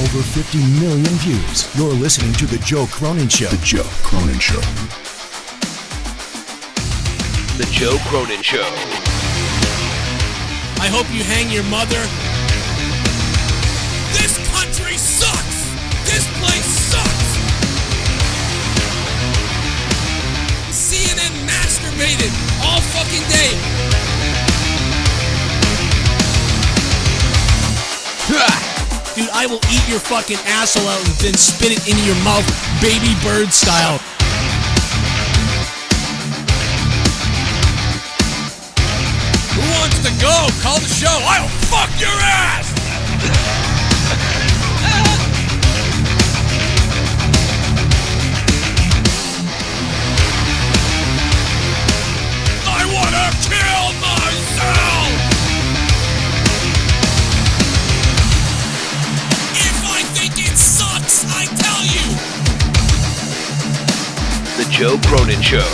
over 50 million views. You're listening to The Joe Cronin Show. The Joe Cronin Show. The Joe Cronin Show. I hope you hang your mother. This country sucks! This place sucks! CNN masturbated all fucking day. Dude, I will eat your fucking asshole out and then spit it into your mouth, baby bird style. Who wants to go? Call the show. I'll fuck your ass! I wanna kill myself! If I think it sucks, I tell you! The Joe Cronin Show.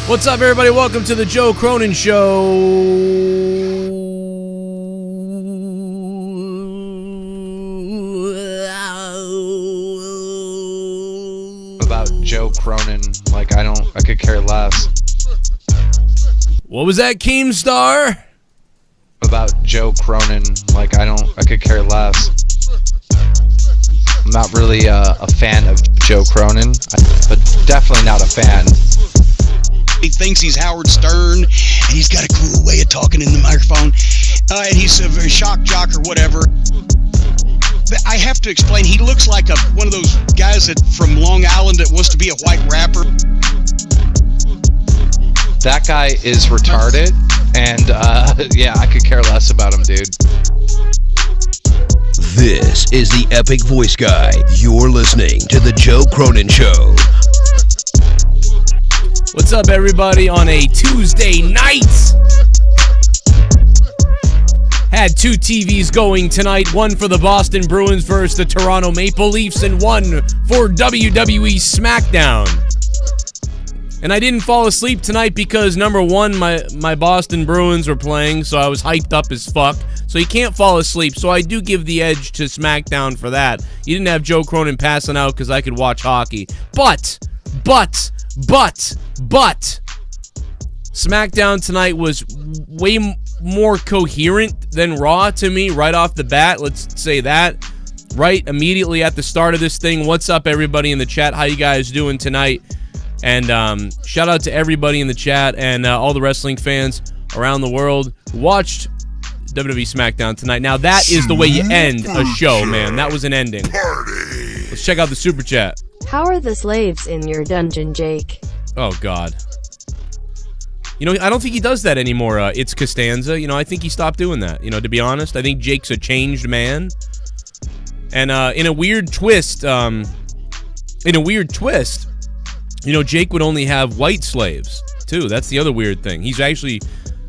What's up, everybody? Welcome to the Joe Cronin Show. About Joe Cronin, like I could care less. What was that, Keemstar? About Joe Cronin, like I could care less. I'm not really a fan of Joe Cronin, but definitely not a fan. He thinks he's Howard Stern, and he's got a cool way of talking in the microphone, and he's a very shock jock or whatever. But I have to explain, he looks like one of those guys from Long Island that wants to be a white rapper. That guy is retarded, and yeah, I could care less about him, dude. This is the Epic Voice Guy. You're listening to The Joe Cronin Show. What's up, everybody, on a Tuesday night? Had two TVs going tonight, one for the Boston Bruins versus the Toronto Maple Leafs, and one for WWE Smackdown. And I didn't fall asleep tonight because, number one, my Boston Bruins were playing, so I was hyped up as fuck. So you can't fall asleep, so I do give the edge to Smackdown for that. You didn't have Joe Cronin passing out because I could watch hockey. But, SmackDown tonight was way more coherent than Raw to me right off the bat. Let's say that. Right immediately at the start of this thing. What's up, everybody in the chat? How you guys doing tonight? And shout out to everybody in the chat and all the wrestling fans around the world who watched WWE Smackdown tonight. Now, that is the way you end a show, man. That was an ending. Let's check out the super chat. How are the slaves in your dungeon, Jake? Oh, God. You know, I don't think he does that anymore. It's Costanza. You know, I think he stopped doing that. You know, to be honest, I think Jake's a changed man. And in a weird twist, you know, Jake would only have white slaves, too. That's the other weird thing. He's actually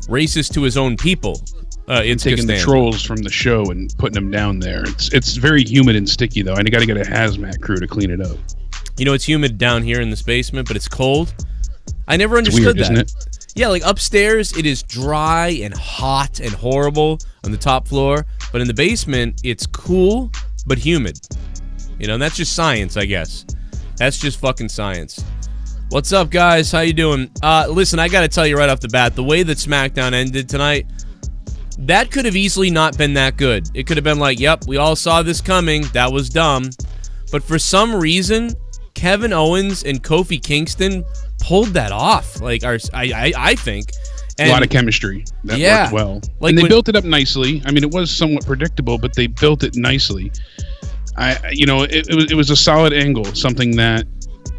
racist to his own people. It's taking the trolls from the show and putting them down there. It's very humid and sticky, though. And you got to get a hazmat crew to clean it up. You know, it's humid down here in this basement, but it's cold. I never understood that. Isn't it? Yeah, like upstairs, it is dry and hot and horrible on the top floor. But in the basement, it's cool but humid. You know, and that's just science, I guess. That's just fucking science. What's up, guys? How you doing? Listen, I got to tell you right off the bat, the way that SmackDown ended tonight, that could have easily not been that good. It could have been like, yep, we all saw this coming. That was dumb. But for some reason, Kevin Owens and Kofi Kingston pulled that off. Like, I think. And a lot of chemistry. That worked well. Like, and they built it up nicely. I mean, it was somewhat predictable, but they built it nicely. It was a solid angle. Something that,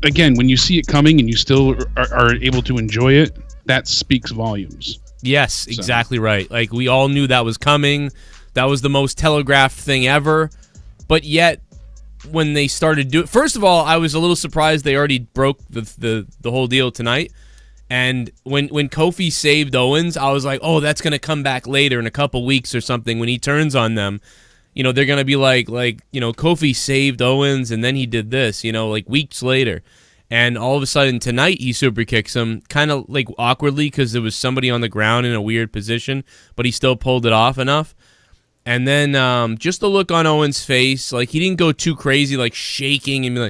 again, when you see it coming and you still are able to enjoy it, that speaks volumes. Yes, exactly right. Like, we all knew that was coming. That was the most telegraphed thing ever. But yet, when they started doing... First of all, I was a little surprised they already broke the whole deal tonight. And when Kofi saved Owens, I was like, oh, that's going to come back later in a couple weeks or something when he turns on them. You know, they're going to be like, Kofi saved Owens and then he did this, like weeks later. And all of a sudden tonight he super kicks him kind of like awkwardly because there was somebody on the ground in a weird position, but he still pulled it off enough. And then just the look on Owens' face, like he didn't go too crazy, like shaking and be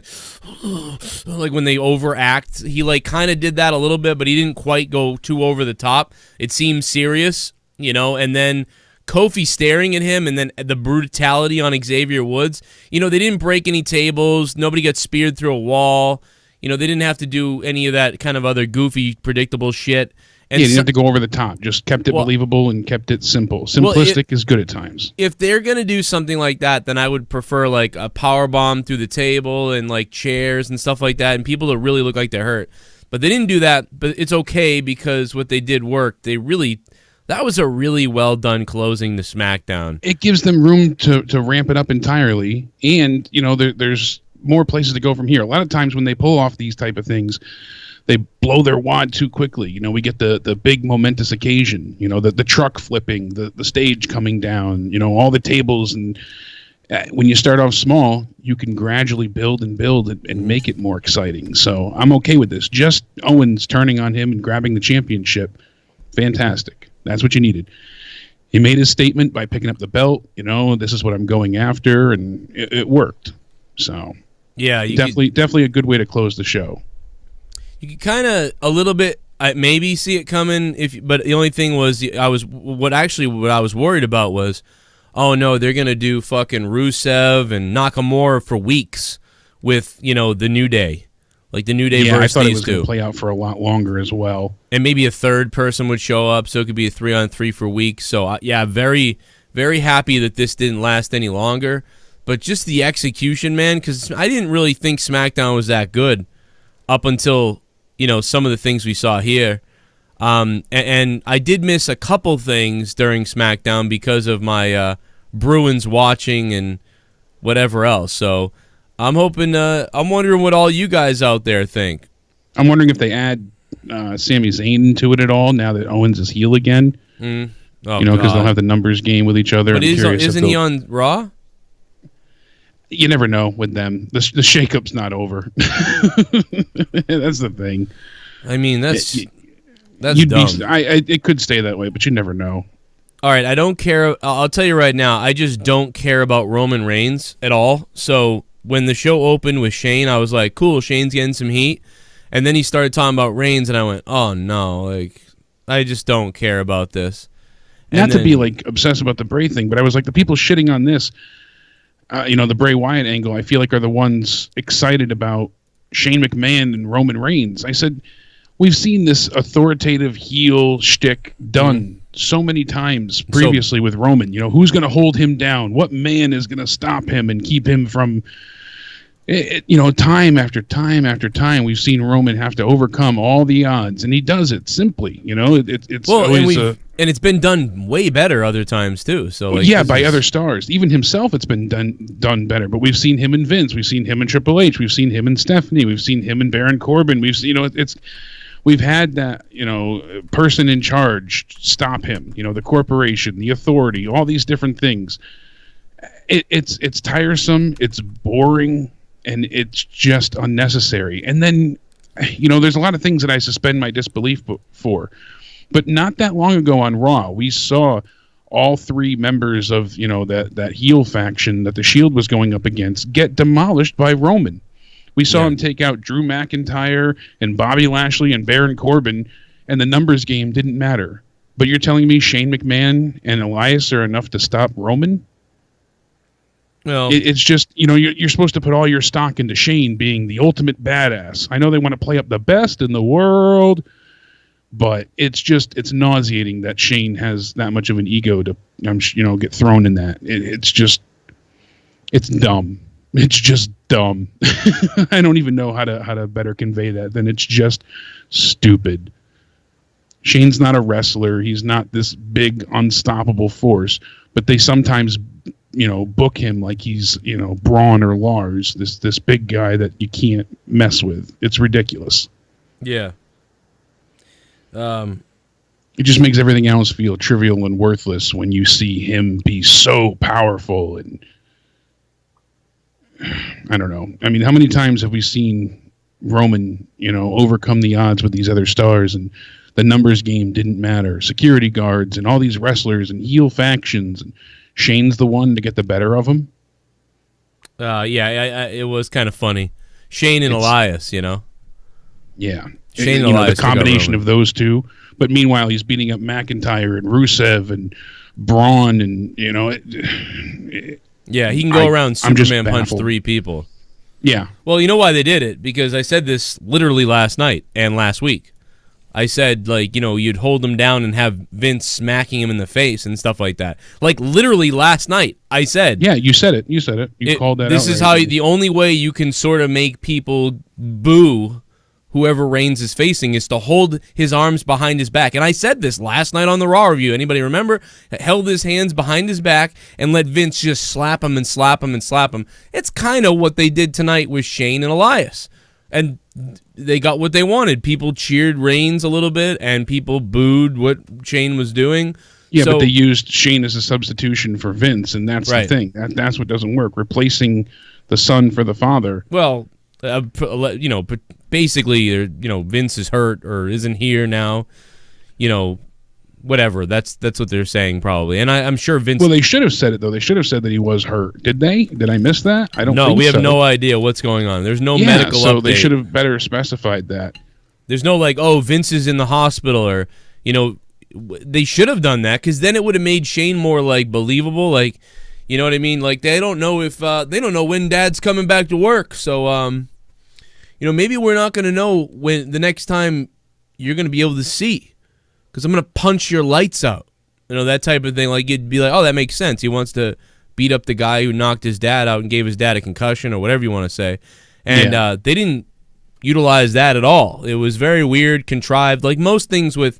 like when they overact. He like kind of did that a little bit, but he didn't quite go too over the top. It seemed serious, and then Kofi staring at him and then the brutality on Xavier Woods. They didn't break any tables. Nobody got speared through a wall. They didn't have to do any of that kind of other goofy, predictable shit. And you didn't have to go over the top. Just kept it believable and kept it simple. Simplistic is good at times. If they're going to do something like that, then I would prefer like a power bomb through the table and like chairs and stuff like that and people to really look like they're hurt. But they didn't do that, but it's okay because what they did worked. That was a really well done closing to SmackDown. It gives them room to ramp it up entirely, and there's more places to go from here. A lot of times when they pull off these type of things, they blow their wad too quickly. We get the big momentous occasion, the truck flipping, the stage coming down, all the tables. And when you start off small, you can gradually build and make it more exciting. So I'm okay with this. Just Owens turning on him and grabbing the championship. Fantastic. That's what you needed. He made his statement by picking up the belt. This is what I'm going after. And it worked. So yeah, definitely a good way to close the show. You could kind of a little bit maybe see it coming, but the only thing was what I was worried about was, oh no, they're gonna do fucking Rusev and Nakamura for weeks with the New Day, like the New Day versus I thought it these was two. Gonna play out for a lot longer as well, and maybe a third person would show up, so it could be a 3-on-3 for weeks. So very, very happy that this didn't last any longer. But just the execution, man, because I didn't really think SmackDown was that good up until some of the things we saw here. And I did miss a couple things during SmackDown because of my Bruins watching and whatever else. So I'm wondering what all you guys out there think. I'm wondering if they add Sami Zayn into it at all now that Owens is heel again. Oh, because they'll have the numbers game with each other. But isn't he on Raw? You never know with them. The shakeup's not over. That's the thing. I mean, that's dumb. It could stay that way, but you never know. All right, I don't care. I'll tell you right now, I just don't care about Roman Reigns at all. So when the show opened with Shane, I was like, cool, Shane's getting some heat. And then he started talking about Reigns, and I went, oh, no, like, I just don't care about this. Not to be, like, obsessed about the Bray thing, but I was like, the people shitting on this, the Bray Wyatt angle, I feel like are the ones excited about Shane McMahon and Roman Reigns. I said, we've seen this authoritative heel shtick done so many times previously with Roman. Who's going to hold him down? What man is going to stop him and keep him from... time after time after time, we've seen Roman have to overcome all the odds, and he does it simply. It's always and it's been done way better other times too. So by other stars, even himself, it's been done better. But we've seen him and Vince, we've seen him and Triple H, we've seen him and Stephanie, we've seen him and Baron Corbin. We've had that person in charge stop him. The corporation, the authority, all these different things. It's tiresome. It's boring. And it's just unnecessary. And then, there's a lot of things that I suspend my disbelief for. But not that long ago on Raw, we saw all three members of, that heel faction that the Shield was going up against get demolished by Roman. We saw him take out Drew McIntyre and Bobby Lashley and Baron Corbin, and the numbers game didn't matter. But you're telling me Shane McMahon and Elias are enough to stop Roman? Well, it's just, you're supposed to put all your stock into Shane being the ultimate badass. I know they want to play up the best in the world, but it's nauseating that Shane has that much of an ego to, get thrown in that. It's dumb. It's just dumb. I don't even know how to better convey that than it's just stupid. Shane's not a wrestler. He's not this big unstoppable force, but they sometimes, book him like he's, Braun or Lars, this big guy that you can't mess with. It's ridiculous. Yeah. It just makes everything else feel trivial and worthless when you see him be so powerful. And I don't know. I mean, how many times have we seen Roman, overcome the odds with these other stars, and the numbers game didn't matter. Security guards and all these wrestlers and heel factions, and Shane's the one to get the better of him. It was kind of funny. Shane and Elias, Yeah. Shane and Elias, the combination of those two. But meanwhile, he's beating up McIntyre and Rusev and Braun, and he can go around Superman punch 3 people. Yeah. Well, you know why they did it? Because I said this literally last night and last week. I said, you'd hold him down and have Vince smacking him in the face and stuff like that. Like, literally last night, I said. Yeah, you said it. You called that out. This is how the only way you can sort of make people boo whoever Reigns is facing is to hold his arms behind his back. And I said this last night on the Raw review. Anybody remember? Held his hands behind his back and let Vince just slap him and slap him and slap him. It's kind of what they did tonight with Shane and Elias. And they got what they wanted. People cheered Reigns a little bit, and people booed what Shane was doing. Yeah, but they used Shane as a substitution for Vince, and that's the thing. That's what doesn't work. Replacing the son for the father. Well, basically, Vince is hurt or isn't here now. Whatever. That's what they're saying probably, and I'm sure Vince. Well, they should have said it though. They should have said that he was hurt. Did they? Did I miss that? I don't. No, think we have so. no idea what's going on. There's no medical so update. They should have better specified that. There's no Vince is in the hospital, or they should have done that, because then it would have made Shane more believable. You know what I mean? They don't know if they don't know when Dad's coming back to work, so maybe we're not going to know when the next time you're going to be able to see. Because I'm going to punch your lights out. That type of thing. You'd be like, oh, that makes sense. He wants to beat up the guy who knocked his dad out and gave his dad a concussion, or whatever you want to say. And they didn't utilize that at all. It was very weird, contrived, like most things with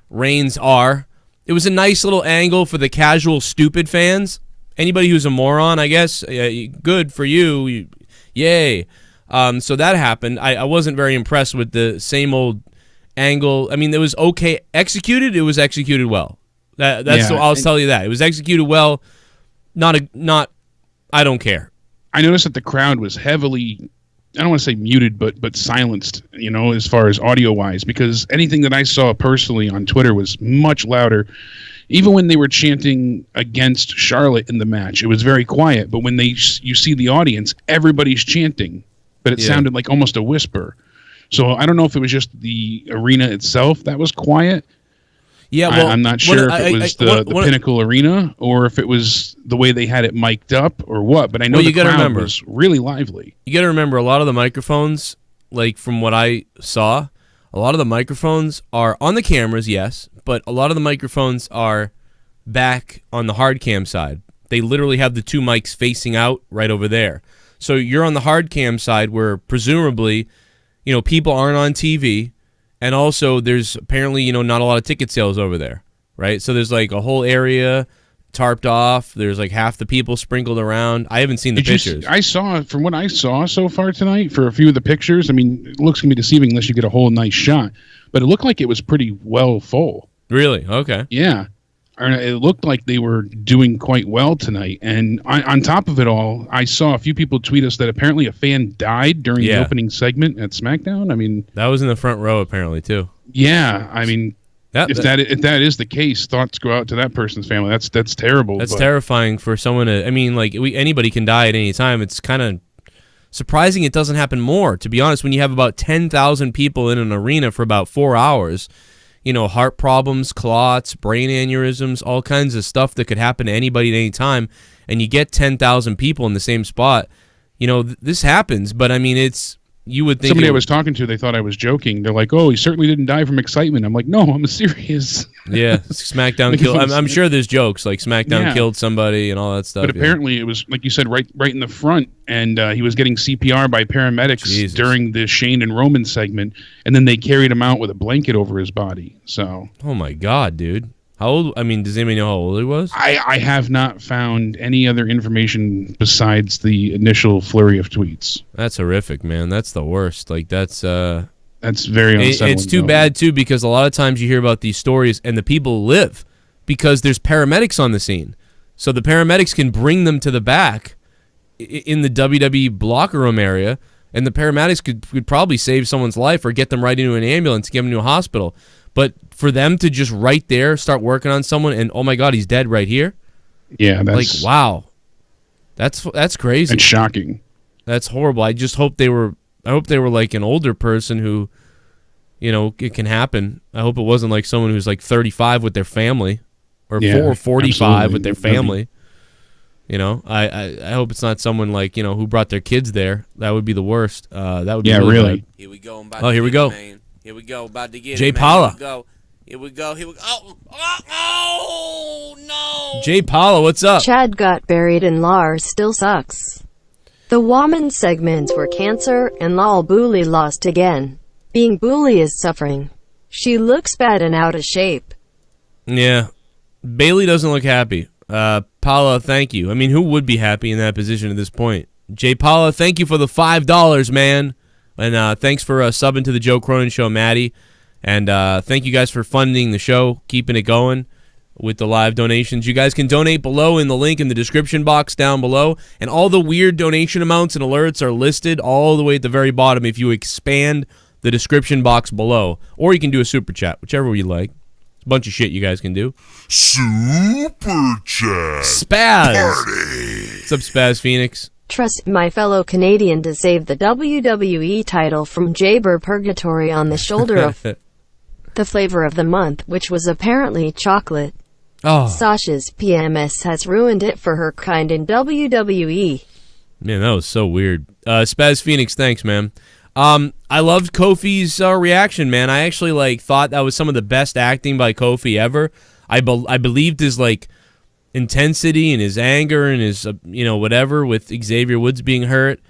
Reigns are. It was a nice little angle for the casual, stupid fans. Anybody who's a moron, I guess, good for you. Yay. So that happened. I wasn't very impressed with the same old angle. I mean, it was okay executed. It was executed well. I'll tell you that. It was executed well. Not I don't care. I noticed that the crowd was heavily, I don't want to say muted, but silenced, as far as audio-wise, because anything that I saw personally on Twitter was much louder. Even when they were chanting against Charlotte in the match, it was very quiet. But when you see the audience, everybody's chanting, but it sounded like almost a whisper. So I don't know if it was just the arena itself that was quiet. Yeah, well, I'm not sure if it was the Pinnacle Arena or if it was the way they had it mic'd up or what. But I know the crowd was really lively. You got to remember, a lot of the microphones, from what I saw, a lot of the microphones are on the cameras, yes, but a lot of the microphones are back on the hard cam side. They literally have the two mics facing out right over there. So you're on the hard cam side where presumably, people aren't on TV, and also there's apparently, not a lot of ticket sales over there, right? So there's a whole area tarped off. There's half the people sprinkled around. I haven't seen the pictures. I saw, from what I saw so far tonight, for a few of the pictures, I mean, it looks going to be deceiving unless you get a whole nice shot, but it looked like it was pretty well full. Really? Okay. Yeah. It looked like they were doing quite well tonight. And on top of it all, I saw a few people tweet us that apparently a fan died during the opening segment at SmackDown. I mean, that was in the front row apparently too. Yeah, I mean, if that is the case, thoughts go out to that person's family. That's terrible. That's terrifying for someone to. I mean, anybody can die at any time. It's kind of surprising it doesn't happen more. To be honest, when you have about 10,000 people in an arena for about 4 hours. heart problems, clots, brain aneurysms, all kinds of stuff that could happen to anybody at any time, and you get 10,000 people in the same spot. This happens, but I mean, you would think somebody I was talking to, they thought I was joking. They're like, "Oh, he certainly didn't die from excitement." I'm like, "No, I'm serious." Yeah, SmackDown killed. I'm sure there's jokes like SmackDown killed somebody and all that stuff. But apparently, it was like you said, right in the front, and he was getting CPR by paramedics during the Shane and Roman segment, and then they carried him out with a blanket over his body. So, oh my God, dude. How old? I mean, does anybody know how old he was? I have not found any other information besides the initial flurry of tweets. That's horrific, man. That's the worst. Like, that's very unsettling. It's too bad, too, because a lot of times you hear about these stories and the people live because there's paramedics on the scene. So the paramedics can bring them to the back in the WWE locker room area, and the paramedics could probably save someone's life or get them right into an ambulance, get them to a hospital. But for them to just right there start working on someone and, oh my God, he's dead right here? Yeah, that's... Like, wow. That's crazy. It's shocking. That's horrible. I just hope they were like an older person who, it can happen. I hope it wasn't like someone who's like 35 with their family or 45 with their family. I hope it's not someone like, who brought their kids there. That would be the worst. That would be really bad. Here we go. Here we go. Here we go. About to get Jay it, man. Paula. Here we go. Oh, no. Jay Paula, what's up? Chad got buried and Lars still sucks. The woman segments were cancer and Lal Bully lost again. Being Bully is suffering. She looks bad and out of shape. Yeah. Bailey doesn't look happy. Paula, thank you. I mean, who would be happy in that position at this point? Jay Paula, thank you for the $5, man. And thanks for subbing to the Joe Cronin Show, Maddie. And thank you guys for funding the show, keeping it going with the live donations. You guys can donate below in the link in the description box down below. And all the weird donation amounts and alerts are listed all the way at the very bottom if you expand the description box below. Or you can do a super chat, whichever you like. It's a bunch of shit you guys can do. Super chat. Spaz. Party. What's up, Spaz Phoenix? Trust my fellow Canadian to save the WWE title from Jabber Purgatory on the shoulder of the flavor of the month, which was apparently chocolate. Oh. Sasha's PMS has ruined it for her kind in WWE. Man, that was so weird. Spaz Phoenix, thanks, man. I loved Kofi's reaction, man. I actually thought that was some of the best acting by Kofi ever. I believed his intensity and his anger and his whatever with Xavier Woods being hurt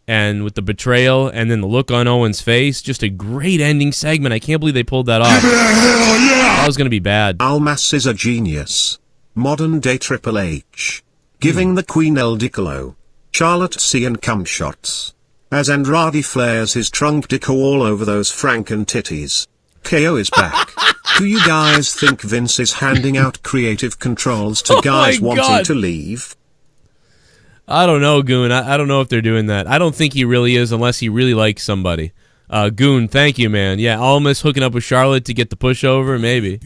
and with the betrayal and then the look on Owen's face. Just a great ending segment. I can't believe they pulled that off. That was going to be bad. Almas is a genius. Modern day Triple H. Giving the Queen El Dicolo. Charlotte C and cum shots. As Andrade flares his trunk dico all over those Franken titties. KO is back. Do you guys think Vince is handing out creative controls to guys wanting to leave? I don't know, Goon. I don't know if they're doing that. I don't think he really is unless he really likes somebody. Goon, thank you, man. Yeah, Almas hooking up with Charlotte to get the pushover, maybe.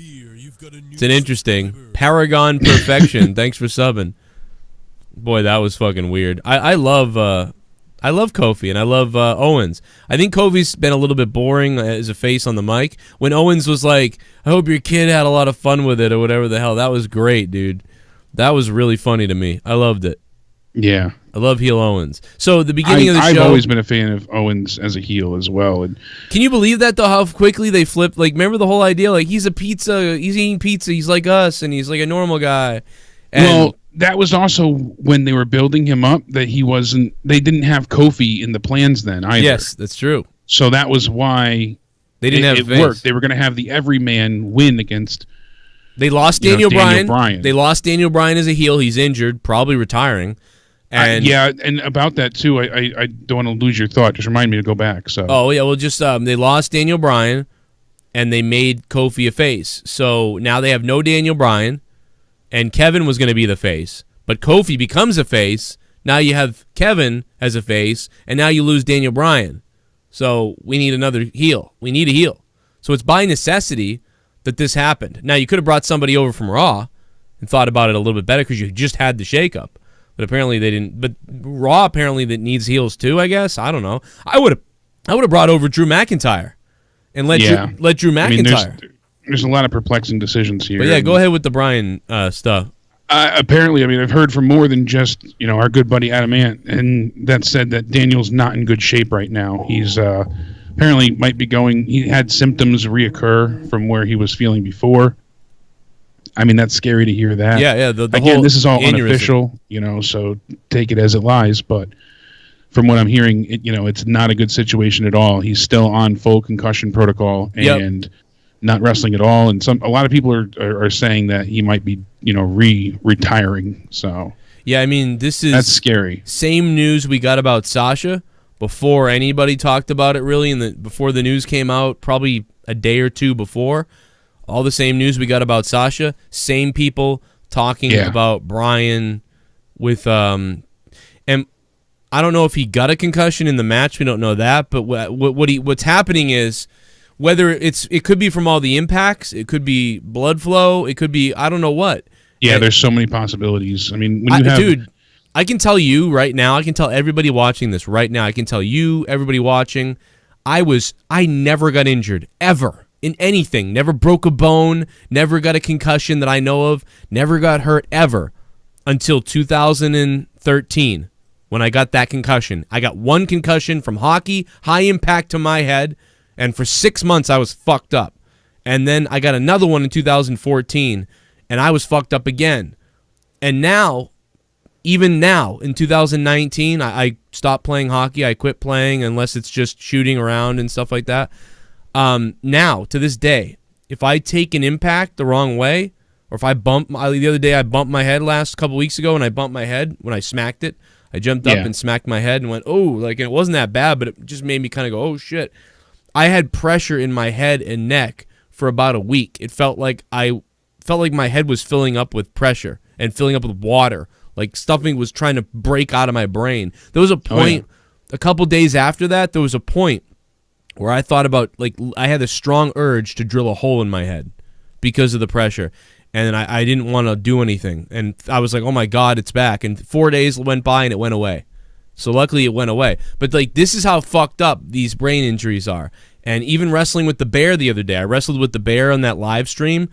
It's an interesting. Paragon Perfection, thanks for subbing. Boy, that was fucking weird. I love Kofi, and I love Owens. I think Kofi's been a little bit boring as a face on the mic. When Owens was like, I hope your kid had a lot of fun with it, or whatever the hell, that was great, dude. That was really funny to me. I loved it. Yeah. I love heel Owens. So the beginning of the show... I've always been a fan of Owens as a heel as well. And can you believe that, though, how quickly they flipped? Remember the whole idea? He's he's eating pizza, he's like us, and he's like a normal guy. And that was also when they were building him up that they didn't have Kofi in the plans then either. Yes, that's true. So that was why they didn't have it worked. They were going to have the everyman win against... They lost Daniel Bryan. They lost Daniel Bryan as a heel. He's injured, probably retiring. And and about that too, I don't want to lose your thought. Just remind me to go back. So. Oh yeah, well just they lost Daniel Bryan, and they made Kofi a face. So now they have no Daniel Bryan, and Kevin was going to be the face, but Kofi becomes a face. Now you have Kevin as a face, and now you lose Daniel Bryan. So we need another heel. We need a heel. So it's by necessity that this happened. Now you could have brought somebody over from Raw and thought about it a little bit better because you just had the shakeup. But apparently they didn't. But Raw apparently that needs heels too, I guess. I don't know. I would have brought over Drew McIntyre and let Drew McIntyre. there's a lot of perplexing decisions here. But yeah, go ahead with the Bryan stuff. Apparently, I mean, I've heard from more than just our good buddy Adam Ant, and that said that Daniel's not in good shape right now. He's apparently might be going. He had symptoms reoccur from where he was feeling before. I mean, that's scary to hear that. Yeah. The Again, whole this is all aneurysm. unofficial, so take it as it lies. But from what I'm hearing, it's not a good situation at all. He's still on full concussion protocol and not wrestling at all. And a lot of people are saying that he might be, retiring. So yeah, I mean, that's scary. Same news we got about Sasha before anybody talked about it really, before the news came out, probably a day or two before. All the same news we got about Sasha, same people talking about Bryan with and I don't know if he got a concussion in the match. We don't know that, but what's happening is whether it could be from all the impacts, it could be blood flow, it could be I don't know what. Yeah, there's so many possibilities. I mean, when you have dude, I can tell you right now, I can tell everybody watching this right now, I can tell you, everybody watching, I never got injured ever. In anything, never broke a bone, never got a concussion that I know of, never got hurt ever until 2013 when I got that concussion. I got one concussion from hockey, high impact to my head, and for 6 months I was fucked up. And then I got another one in 2014, and I was fucked up again. And now, even now, in 2019, I stopped playing hockey. I quit playing unless it's just shooting around and stuff like that. Now, to this day, if I take an impact the wrong way, or if I the other day I bumped my head last couple weeks ago, and I bumped my head when I smacked it. I jumped up and smacked my head and went, oh, and it wasn't that bad, but it just made me kind of go, oh, shit. I had pressure in my head and neck for about a week. It felt like my head was filling up with pressure and filling up with water. Like something was trying to break out of my brain. There was a point, a couple days after that, there was a point where I thought about, I had a strong urge to drill a hole in my head because of the pressure. And I didn't want to do anything. And I was like, oh my God, it's back. And 4 days went by and it went away. So luckily it went away. But this is how fucked up these brain injuries are. And even wrestling with the bear the other day, I wrestled with the bear on that live stream.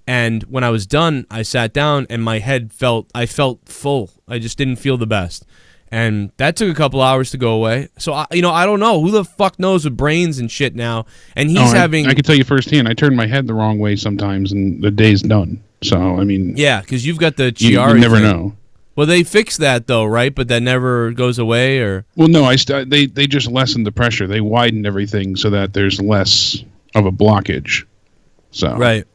And when I was done, I sat down and my head I felt full. I just didn't feel the best. And that took a couple hours to go away. So, I don't know. Who the fuck knows with brains and shit now? And he's having... I can tell you firsthand, I turn my head the wrong way sometimes, and the day's done. So, I mean... Yeah, because you've got the Chiari You never thing. know. Well, they fixed that, though, right? But that never goes away, or... Well, no, they just lessened the pressure. They widened everything so that there's less of a blockage. So... Right.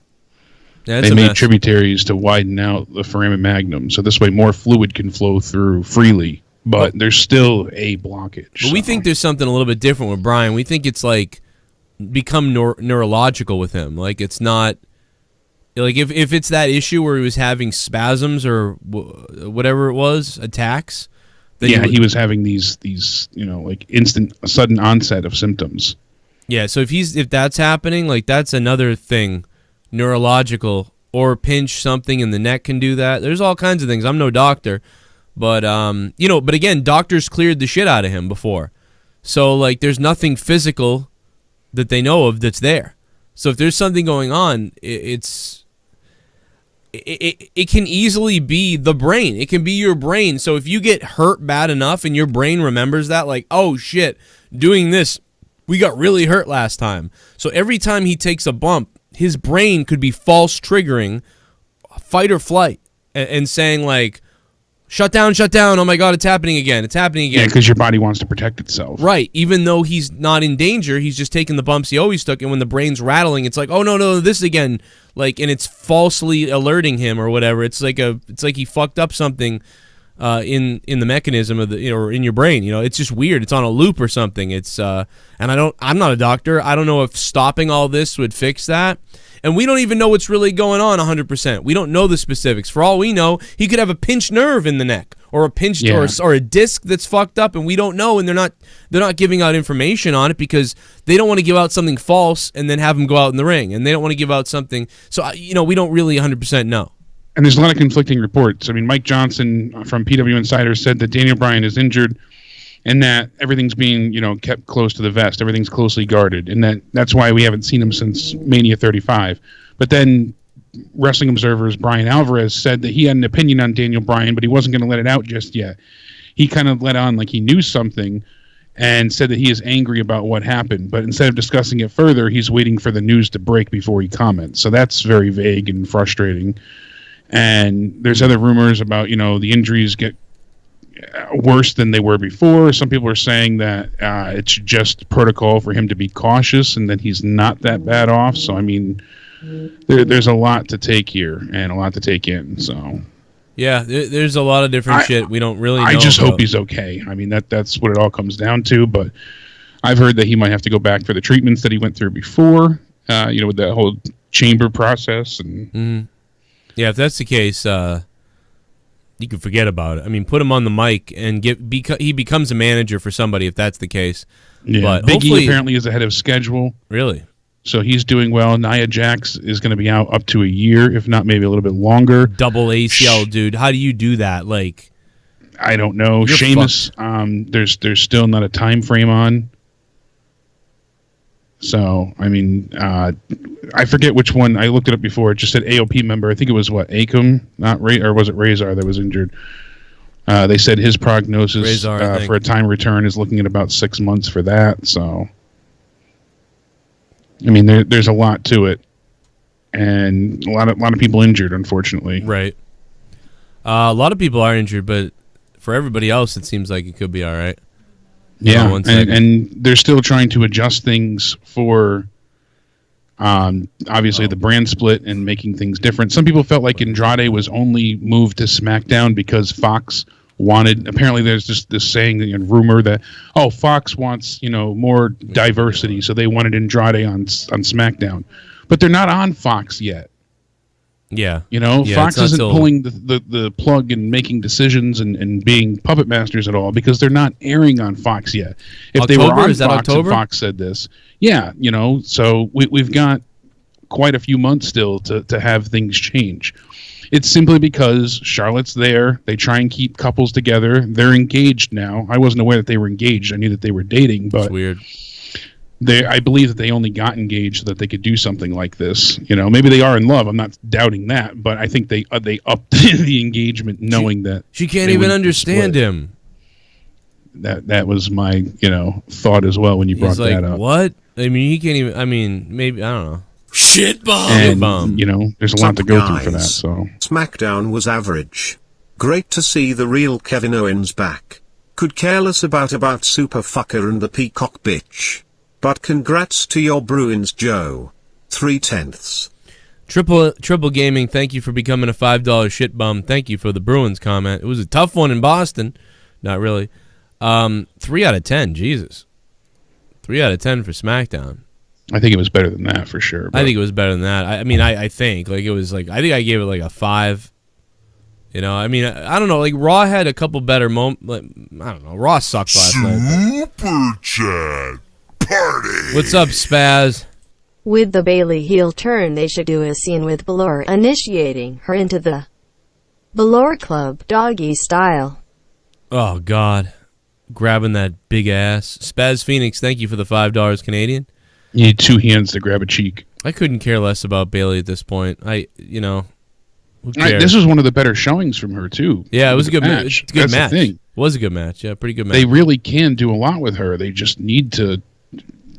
Yeah, they made tributaries to widen out the foramen magnum, so this way more fluid can flow through freely. But there's still a blockage. But we think there's something a little bit different with Bryan. We think it's become neurological with him. It's not if it's that issue where he was having spasms or whatever it was, attacks. Then he was having these instant sudden onset of symptoms. Yeah, so if that's happening, that's another thing, neurological, or pinch something in the neck can do that. There's all kinds of things. I'm no doctor. But, but again, doctors cleared the shit out of him before. So, there's nothing physical that they know of that's there. So if there's something going on, it can easily be the brain. It can be your brain. So if you get hurt bad enough and your brain remembers that, oh, shit, doing this, we got really hurt last time. So every time he takes a bump, his brain could be false triggering fight or flight and saying, shut down, oh my God, it's happening again. Yeah, because your body wants to protect itself. Right, even though he's not in danger, he's just taking the bumps he always took, and when the brain's rattling, it's oh no, this again, and it's falsely alerting him or whatever. It's like he fucked up something in the mechanism of or in your brain. It's just weird. It's on a loop or something. It's and I'm not a doctor. I don't know if stopping all this would fix that. And we don't even know what's really going on 100%. We don't know the specifics. For all we know, he could have a pinched nerve in the neck, or a pinched or a disc that's fucked up, and we don't know. And they're not giving out information on it because they don't want to give out something false and then have him go out in the ring, and they don't want to give out something. So we don't really 100% know. And there's a lot of conflicting reports. I mean, Mike Johnson from PW Insider said that Daniel Bryan is injured and that everything's being, kept close to the vest. Everything's closely guarded, and that's why we haven't seen him since Mania 35. But then Wrestling Observer's Brian Alvarez said that he had an opinion on Daniel Bryan, but he wasn't going to let it out just yet. He kind of let on like he knew something and said that he is angry about what happened. But instead of discussing it further, he's waiting for the news to break before he comments. So that's very vague and frustrating. And there's other rumors about, the injuries get worse than they were before. Some people are saying that it's just protocol for him to be cautious and that he's not that bad off. So, I mean, there's a lot to take here and a lot to take in. So, yeah, there's a lot of different shit we don't really know. I just hope he's okay. I mean, that's what it all comes down to. But I've heard that he might have to go back for the treatments that he went through before, with that whole chamber process. And yeah, if that's the case, you can forget about it. I mean, put him on the mic and he becomes a manager for somebody if that's the case. Yeah, but Big E apparently is ahead of schedule. Really? So he's doing well. Nia Jax is going to be out up to a year, if not maybe a little bit longer. Double ACL, dude. How do you do that? Like, I don't know. Sheamus, there's still not a time frame on. So, I mean, I forget which one. I looked it up before. It just said AOP member. I think it was, Akam? Not Ray, or was it Razor that was injured? They said his prognosis Razor, for a time return is looking at about 6 months for that. So, I mean, there's a lot to it, and a lot of people injured, unfortunately. Right. A lot of people are injured, but for everybody else, it seems like it could be all right. Yeah, and they're still trying to adjust things for, obviously, the brand split and making things different. Some people felt like Andrade was only moved to SmackDown because Fox wanted. Apparently, there's just this saying and rumor that Fox wants more diversity, so they wanted Andrade on SmackDown, but they're not on Fox yet. Yeah, Fox isn't pulling the plug and making decisions and being puppet masters at all because they're not airing on Fox yet. If they were on Fox and Fox said this, so we've got quite a few months still to have things change. It's simply because Charlotte's there. They try and keep couples together. They're engaged now. I wasn't aware that they were engaged. I knew that they were dating, but it's weird. I believe that they only got engaged so that they could do something like this. Maybe they are in love. I'm not doubting that, but I think they upped the engagement knowing that she can't even understand him. That was my thought as well when you brought that up. What? I mean, he can't even. I mean, maybe I don't know. Shit bomb. And, there's a lot to go through for that. So SmackDown was average. Great to see the real Kevin Owens back. Could care less about Super Fucker and the Peacock Bitch. But congrats to your Bruins, Joe. 3/10. Triple Gaming, thank you for becoming a $5 shit bum. Thank you for the Bruins comment. It was a tough one in Boston. Not really. 3 out of 10, Jesus. 3 out of 10 for SmackDown. I think it was better than that for sure. I think it was better than that. I mean, I think it was I think I gave it a 5. I mean, I don't know. Raw had a couple better moments. I don't know. Raw sucked last night. Super Chat Party. What's up, Spaz? With the Bailey heel turn, they should do a scene with Balor initiating her into the Balor Club, doggy style. Oh, God. Grabbing that big ass. Spaz Phoenix, thank you for the $5 Canadian. You need 2 hands to grab a cheek. I couldn't care less about Bailey at this point. This was one of the better showings from her, too. Yeah, it was a good match. It's a good match. The thing. It was a good match. Yeah, pretty good match. They really can do a lot with her. They just need to...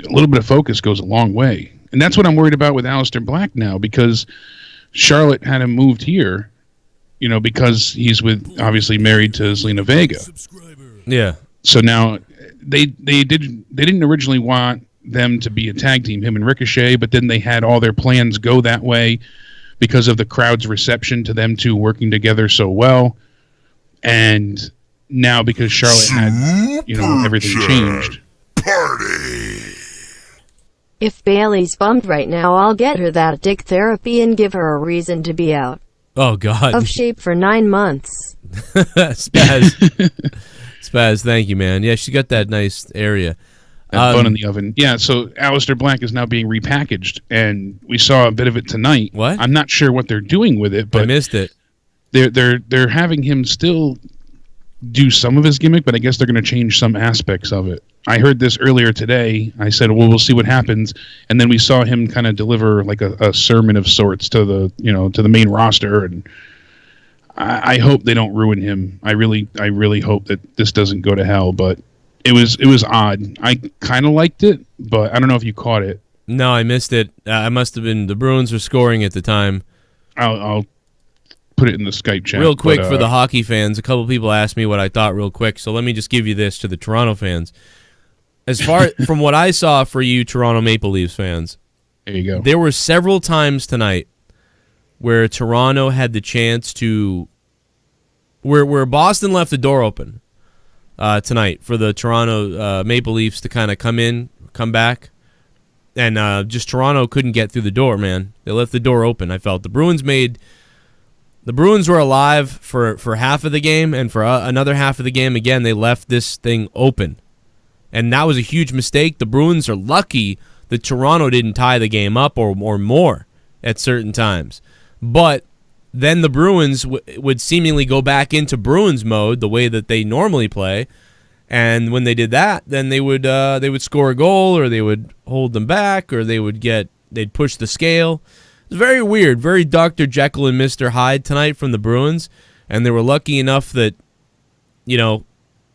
A little bit of focus goes a long way. And that's what I'm worried about with Aleister Black now, because Charlotte had him moved here, because he's obviously married to Zelina Vega. Yeah. So now they didn't originally want them to be a tag team, him and Ricochet, but then they had all their plans go that way because of the crowd's reception to them two working together so well. And now because Charlotte had, everything changed. Party. If Bailey's bummed right now, I'll get her that dick therapy and give her a reason to be out of shape for 9 months. Spaz, thank you, man. Yeah, she got that nice area. Bun in the oven. Yeah, so Aleister Black is now being repackaged, and we saw a bit of it tonight. What? I'm not sure what they're doing with it, but I missed it. They're having him still do some of his gimmick, but I guess they're going to change some aspects of it. I heard this earlier today. I said, well, we'll see what happens. And then we saw him kind of deliver like a sermon of sorts to the main roster. And I hope they don't ruin him. I really hope that this doesn't go to hell, but it was odd. I kind of liked it, but I don't know if you caught it. No, I missed it. I must have been, the Bruins were scoring at the time. I'll put it in the Skype chat. Real quick, for the hockey fans, a couple people asked me what I thought real quick, so let me just give you this to the Toronto fans. As far from what I saw for you Toronto Maple Leafs fans, there you go. There were several times tonight where Toronto had the chance to, where Boston left the door open tonight for the Toronto Maple Leafs to kind of come back, and just Toronto couldn't get through the door, man. They left the door open, I felt. The Bruins were alive for half of the game, and for another half of the game, again, they left this thing open. And that was a huge mistake. The Bruins are lucky that Toronto didn't tie the game up or more at certain times. But then the Bruins would seemingly go back into Bruins mode the way that they normally play. And when they did that, then they would score a goal, or they would hold them back, or they'd push the scale. It's very weird, very Dr. Jekyll and Mr. Hyde tonight from the Bruins. And they were lucky enough that,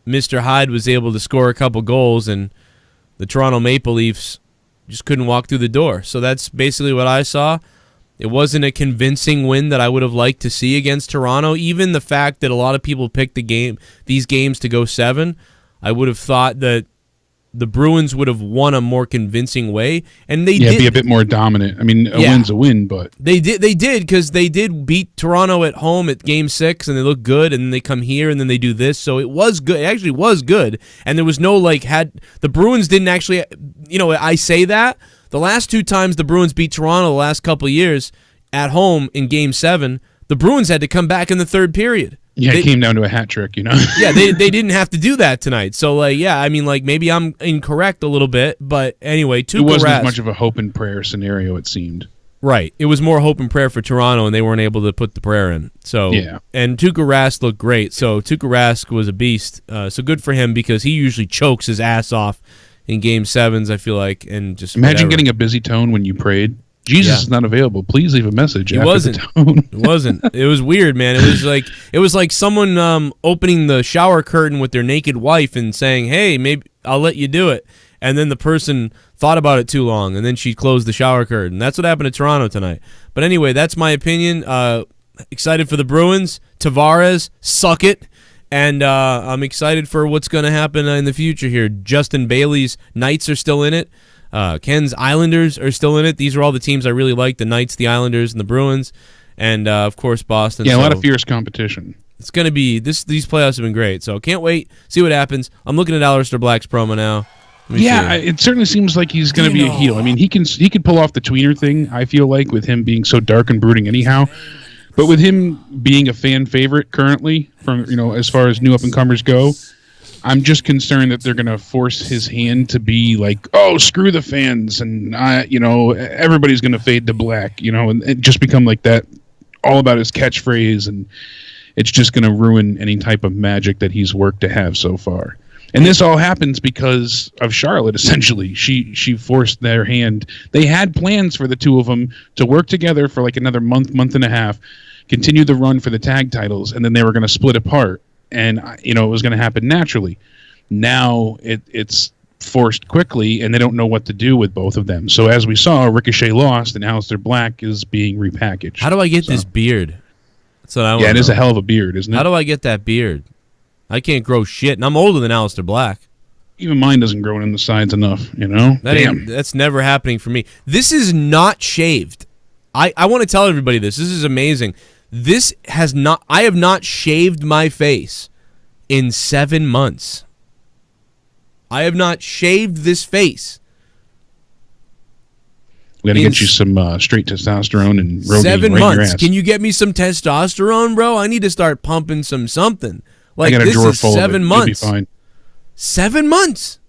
Mr. Hyde was able to score a couple goals, and the Toronto Maple Leafs just couldn't walk through the door. So that's basically what I saw. It wasn't a convincing win that I would have liked to see against Toronto. Even the fact that a lot of people picked these games to go 7, I would have thought that the Bruins would have won a more convincing way, and they did. Be a bit more dominant. I mean, a win's a win, but they did because they did beat Toronto at home at Game 6, and they look good, and then they come here, and then they do this, so it was good. It actually was good, and there was no the Bruins didn't actually. I say that the last 2 times the Bruins beat Toronto the last couple of years at home in Game 7, the Bruins had to come back in the third period. Yeah, it came down to a hat trick, Yeah, they didn't have to do that tonight. So, maybe I'm incorrect a little bit, but anyway, Tuukka Rask. It wasn't as much of a hope and prayer scenario, it seemed. Right. It was more hope and prayer for Toronto, and they weren't able to put the prayer in. So, yeah. And Tuukka Rask looked great. So, Tuukka Rask was a beast. So good for him, because he usually chokes his ass off in Game 7s, I feel like. And just imagine getting a busy tone when you prayed. Jesus is not available. Please leave a message. It wasn't. It wasn't. It was weird, man. It was like someone opening the shower curtain with their naked wife and saying, "Hey, maybe I'll let you do it." And then the person thought about it too long, and then she closed the shower curtain. That's what happened to Toronto tonight. But anyway, that's my opinion. Excited for the Bruins. Tavares, suck it. And I'm excited for what's going to happen in the future here. Justin Bailey's Knights are still in it. Ken's Islanders are still in it. These are all the teams I really like: the Knights, the Islanders, and the Bruins, and of course Boston. Yeah, a lot of fierce competition. It's going to be these playoffs have been great, so can't wait. See what happens. I'm looking at Aleister Black's promo now. Yeah, it certainly seems like he's going to be a heel. I mean, he could pull off the tweener thing. I feel like, with him being so dark and brooding, anyhow. But with him being a fan favorite currently, from as far as new up and comers go, I'm just concerned that they're going to force his hand to be like, oh, screw the fans, and everybody's going to fade to black, and it just become like that, all about his catchphrase, and it's just going to ruin any type of magic that he's worked to have so far. And this all happens because of Charlotte, essentially. She forced their hand. They had plans for the two of them to work together for like another month and a half, continue the run for the tag titles, and then they were going to split apart. And, it was going to happen naturally. Now it's forced quickly, and they don't know what to do with both of them. So as we saw, Ricochet lost, and Aleister Black is being repackaged. How do I get this beard? That's what I want. Yeah, it is a hell of a beard, isn't it? How do I get that beard? I can't grow shit, and I'm older than Aleister Black. Even mine doesn't grow in the sides enough, That's never happening for me. This is not shaved. I want to tell everybody this. This is amazing. I have not shaved my face in 7 months. I have not shaved this face. We got to get you some straight testosterone and Rogaine 7 right in your months. ass. Can you get me some testosterone, bro? I need to start pumping something. Like, I got a this drawer is full 7 of it. months. You'll be fine. 7 months.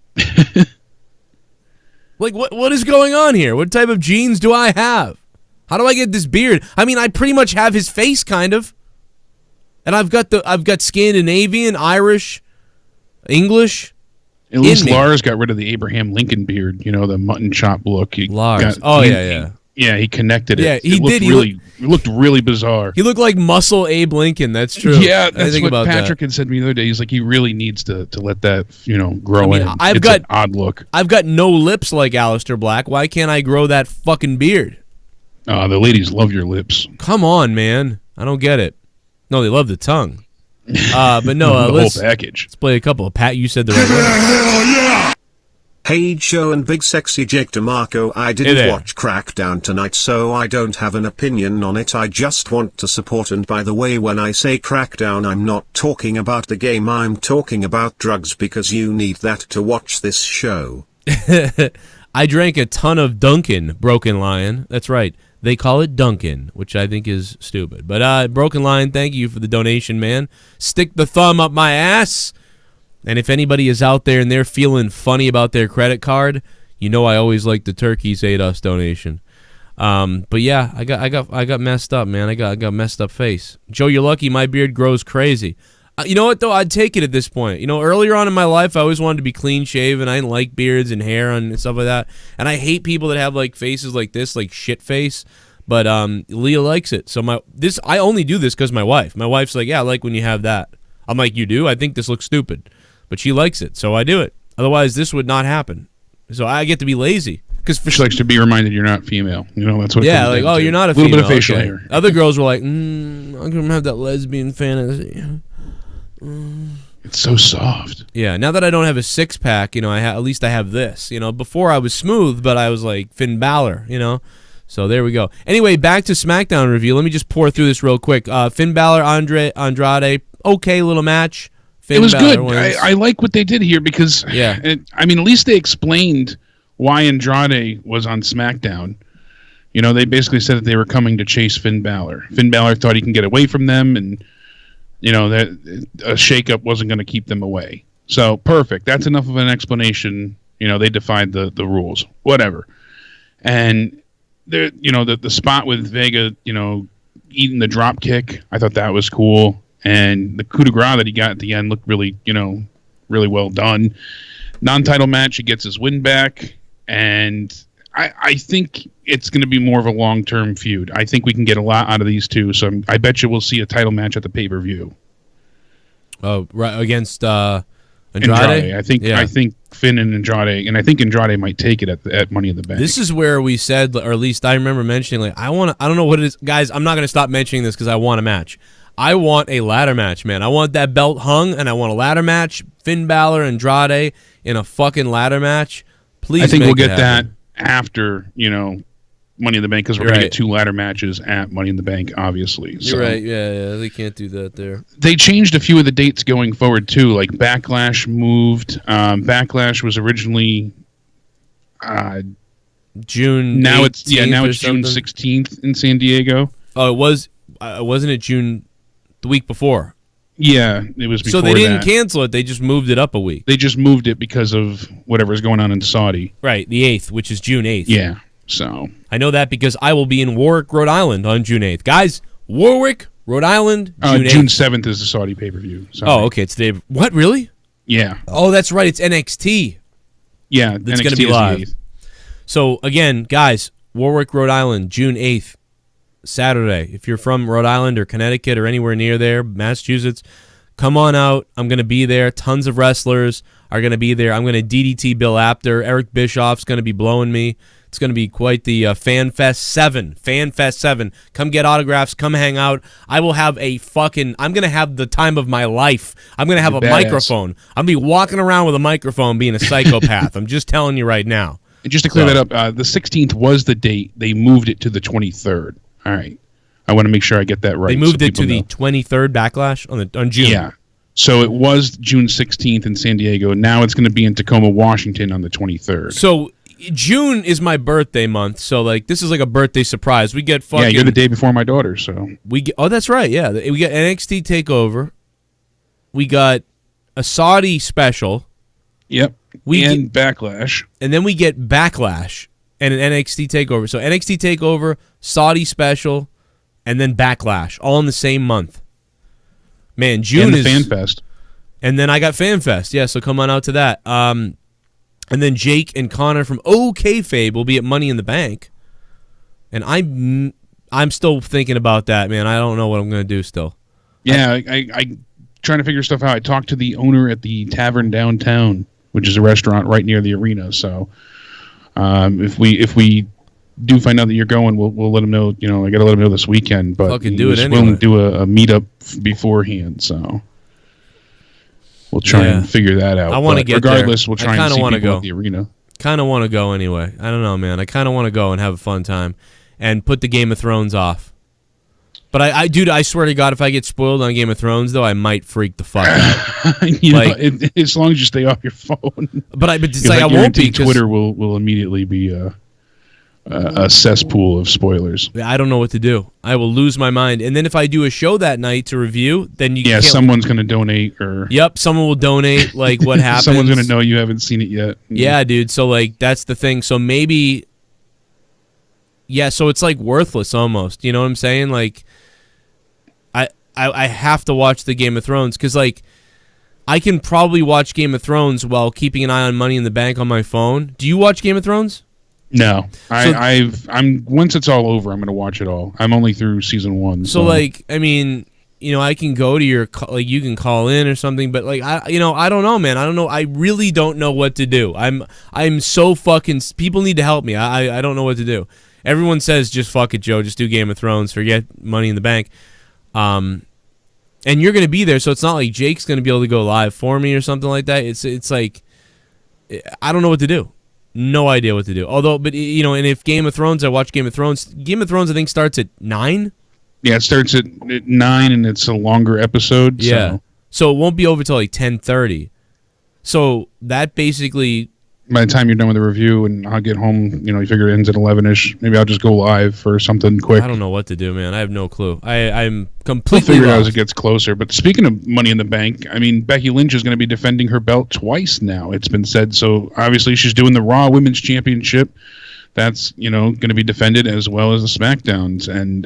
Like, what is going on here? What type of genes do I have? How do I get this beard? I mean, I pretty much have his face, kind of. And I've got Scandinavian, Irish, English. At least Lars got rid of the Abraham Lincoln beard, the mutton chop look. Lars. He connected it. Yeah, he did. It looked really bizarre. He looked like muscle Abe Lincoln. That's true. Yeah, that's what Patrick had said to me the other day. He's like, he really needs to let that grow in. It's an odd look. I've got no lips like Aleister Black. Why can't I grow that fucking beard? The ladies love your lips. Come on, man. I don't get it. No, they love the tongue. But no, the whole package. Let's play a couple of Pat. You said the right word. Hell yeah! Hey Joe and Big Sexy Jake DeMarco, I didn't watch Crackdown tonight, so I don't have an opinion on it. I just want to support, and by the way, when I say Crackdown, I'm not talking about the game, I'm talking about drugs, because you need that to watch this show. I drank a ton of Dunkin' Brokenlion. That's right. They call it Dunkin', which I think is stupid. But Brokenlion, thank you for the donation, man. Stick the thumb up my ass. And if anybody is out there and they're feeling funny about their credit card, I always like the Turkeys Ate Us donation. But yeah, I got messed up, man. I got messed up face. Joe, you're lucky. My beard grows crazy. You know what though? I'd take it at this point. Earlier on in my life, I always wanted to be clean shaven. I didn't like beards and hair and stuff like that. And I hate people that have like faces like this, like shit face. But Leah likes it. So I only do this because my wife. My wife's like, yeah, I like when you have that. I'm like, you do? I think this looks stupid. But she likes it, so I do it. Otherwise, this would not happen. So I get to be lazy. She likes to be reminded you're not female. That's what. Yeah, like, you're not a female. Little bit of facial hair. Other girls were like, I'm gonna have that lesbian fantasy. It's so soft. Yeah. Now that I don't have a six pack, at least I have this. Before I was smooth, but I was like Finn Balor. So there we go. Anyway, back to SmackDown review. Let me just pour through this real quick. Finn Balor, Andrade, okay little match. It was good. I like what they did here because, at least they explained why Andrade was on SmackDown. They basically said that they were coming to chase Finn Balor. Finn Balor thought he can get away from them, and, that a shakeup wasn't going to keep them away. So, perfect. That's enough of an explanation. They defied the rules. Whatever. And, the spot with Vega, eating the drop kick, I thought that was cool. And the coup de grace that he got at the end looked really, really well done. Non-title match, he gets his win back. And I think it's going to be more of a long-term feud. I think we can get a lot out of these two. So I bet you we'll see a title match at the pay-per-view. Oh, right, against Andrade? I think Finn and Andrade, and I think Andrade might take it at Money in the Bank. This is where we said, or at least I remember mentioning, like, I don't know what it is. Guys, I'm not going to stop mentioning this because I want a match. I want a ladder match, man. I want that belt hung, and I want a ladder match. Finn Balor, Andrade in a fucking ladder match. Please, I think we'll get that after Money in the Bank because we're going to get two ladder matches at Money in the Bank, obviously. You're right. Yeah, they can't do that there. They changed a few of the dates going forward too. Like Backlash moved. Backlash was originally June. Now it's June 16th in San Diego. Oh, it was. Wasn't it June? The week before. Yeah, it was before. So they didn't cancel it. They just moved it up a week. They just moved it because of whatever's going on in Saudi. Right, the 8th, which is June 8th. Yeah, so. I know that because I will be in Warwick, Rhode Island on June 8th. Guys, Warwick, Rhode Island, June 8th. June 7th is the Saudi pay-per-view. Sorry. Oh, okay. It's the what, really? Yeah. Oh, that's right. It's NXT. Yeah, that's going to be live. So, again, guys, Warwick, Rhode Island, June 8th. Saturday. If you're from Rhode Island or Connecticut or anywhere near there, Massachusetts, come on out. I'm going to be there. Tons of wrestlers are going to be there. I'm going to DDT Bill Apter. Eric Bischoff's going to be blowing me. It's going to be quite the Fan Fest 7. Fan Fest 7. Come get autographs. Come hang out. I will have I'm going to have the time of my life. I'm going to have a microphone. I'm going to be walking around with a microphone being a psychopath. I'm just telling you right now. And just to clear that up, the 16th was the date. They moved it to the 23rd. All right. I want to make sure I get that right. They moved it to the 23rd Backlash on June. Yeah. So it was June 16th in San Diego. Now it's going to be in Tacoma, Washington on the 23rd. So June is my birthday month. So like this is like a birthday surprise. We get fucking... Yeah, you're the day before my daughter, so... Oh, that's right. Yeah. We got NXT TakeOver. We got a Saudi special. Yep. And Backlash. And then we get Backlash and an NXT TakeOver. So NXT TakeOver, Saudi special, and then Backlash, all in the same month. Man, June and the is Fan Fest. And then I got Fan Fest. Yeah, so come on out to that. And then Jake and Connor from OKayfabe will be at Money in the Bank. And I'm still thinking about that, man. I don't know what I'm going to do still. Yeah, I trying to figure stuff out. I talked to the owner at the Tavern Downtown, which is a restaurant right near the arena. So if we do find out that you're going, we'll let him know. You know, I got to let him know this weekend. But Fucking do it anyway. Willing to do a meetup beforehand. So we'll try and figure that out. I want to get regardless, there. we'll try and see people go. at the arena. Kind of want to go anyway. I don't know, man. I kind of want to go and have a fun time and put the Game of Thrones off. But I swear to God, if I get spoiled on Game of Thrones, though, I might freak the fuck out. As long as you stay off your phone. But it's like I won't be. Twitter will immediately be a cesspool of spoilers. I don't know what to do. I will lose my mind. And then if I do a show that night to review, then you can't. Someone's going to donate or. Yep, someone will donate. Like what happens? Someone's going to know you haven't seen it yet. Yeah, dude. So like that's the thing. So maybe. Yeah, so it's like worthless almost. You know what I'm saying? Like, I have to watch the Game of Thrones because like I can probably watch Game of Thrones while keeping an eye on Money in the Bank on my phone. Do you watch Game of Thrones? No, I'm once it's all over, I'm going to watch it all. I'm only through season 1. So like, I mean, you know, I can go to your like you can call in or something, but like I don't know, man. I don't know. I really don't know what to do. I'm so fucking. People need to help me. I don't know what to do. Everyone says just fuck it, Joe. Just do Game of Thrones. Forget Money in the Bank. And you're going to be there, so it's not like Jake's going to be able to go live for me or something like that. It's like I don't know what to do. No idea what to do. Although, but you know, and if Game of Thrones, I watch Game of Thrones. Game of Thrones, I think starts at 9. Yeah, it starts at 9, and it's a longer episode. Yeah, so it won't be over till like 10:30. So that basically. By the time you're done with the review and I'll get home, you know, you figure it ends at 11ish. Maybe I'll just go live for something quick. I don't know what to do, man. I have no clue. I'm completely We'll figure it out lost. as it gets closer. But speaking of Money in the Bank, I mean, Becky Lynch is going to be defending her belt twice now, it's been said. So obviously she's doing the Raw Women's Championship. That's, you know, going to be defended as well as the SmackDowns. And,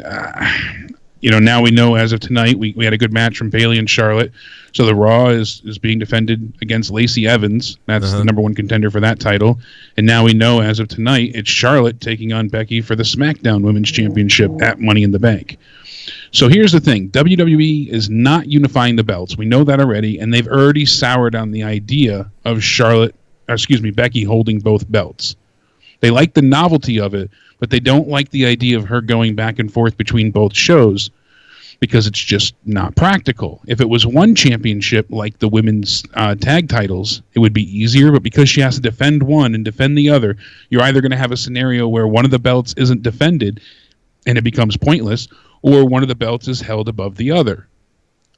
you know, now we know as of tonight, we had a good match from Bayley and Charlotte. So the Raw is being defended against Lacey Evans. That's the number 1 contender for that title. And now we know as of tonight, it's Charlotte taking on Becky for the SmackDown Women's Championship at Money in the Bank. So here's the thing. WWE is not unifying the belts. We know that already. And they've already soured on the idea of Becky holding both belts. They like the novelty of it, but they don't like the idea of her going back and forth between both shows because it's just not practical. If it was one championship like the women's tag titles, it would be easier, but because she has to defend one and defend the other, you're either going to have a scenario where one of the belts isn't defended and it becomes pointless, or one of the belts is held above the other.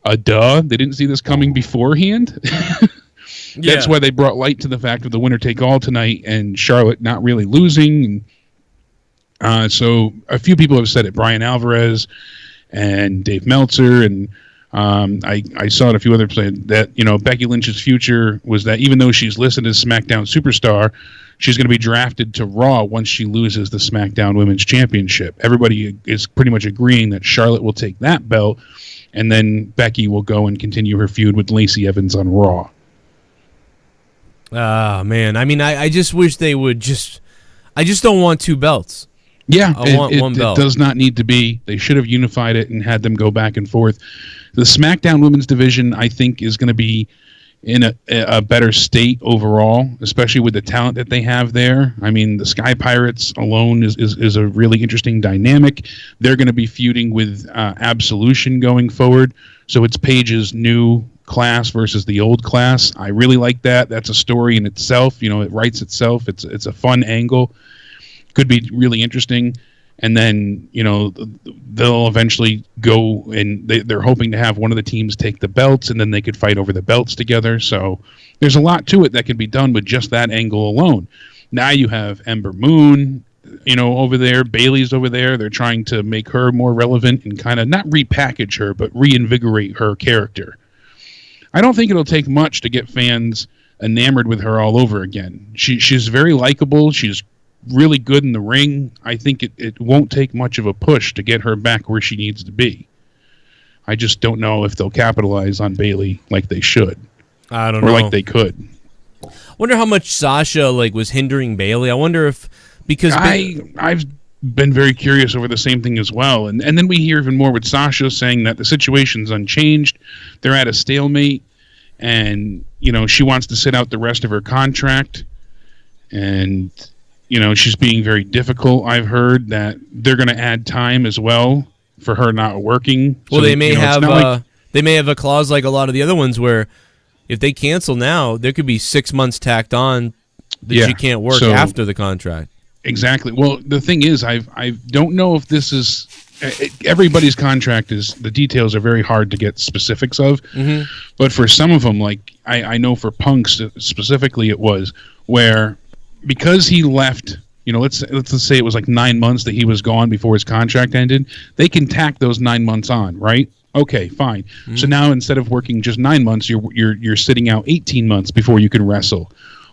They didn't see this coming beforehand? That's why they brought light to the fact of the winner-take-all tonight and Charlotte not really losing. So a few people have said it. Brian Alvarez and Dave Meltzer, and I saw it a few others say that, you know, Becky Lynch's future was that even though she's listed as SmackDown Superstar, she's going to be drafted to Raw once she loses the SmackDown Women's Championship. Everybody is pretty much agreeing that Charlotte will take that belt, and then Becky will go and continue her feud with Lacey Evans on Raw. Man. I mean, I just wish they would I just don't want 2 belts. Yeah, I want one belt. It does not need to be. They should have unified it and had them go back and forth. The SmackDown Women's division, I think, is going to be in a better state overall, especially with the talent that they have there. I mean, the Sky Pirates alone is a really interesting dynamic. They're going to be feuding with Absolution going forward. So it's Paige's new class versus the old class. I really like that. That's a story in itself. You know, it writes itself. It's a fun angle. Could be really interesting. And then, you know, they'll eventually go and they're hoping to have one of the teams take the belts, and then they could fight over the belts together. So there's a lot to it that can be done with just that angle alone. Now you have Ember Moon, you know, over there. Bayley's over there. They're trying to make her more relevant and kind of not repackage her, but reinvigorate her character. I don't think it'll take much to get fans enamored with her all over again. She's very likable. She's really good in the ring. I think it won't take much of a push to get her back where she needs to be. I just don't know if they'll capitalize on Bayley like they should. I don't know. Or like they could. Wonder how much Sasha was hindering Bayley. I wonder if because I've been very curious over the same thing as well. And then we hear even more with Sasha saying that the situation's unchanged. They're at a stalemate, and she wants to sit out the rest of her contract, and she's being very difficult. I've heard that they're going to add time as well for her not working. Well, they may have they may have a clause like a lot of the other ones where if they cancel now, there could be 6 months tacked on that she can't work after the contract. Exactly. Well, the thing is, I don't know if this is everybody's contract is the details are very hard to get specifics of, but for some of them, like I know for Punk's specifically, it was where because he left. Let's say it was like 9 months that he was gone before his contract ended. They can tack those 9 months on, right? Okay, fine. So now instead of working just 9 months, you're sitting out 18 months before you can wrestle.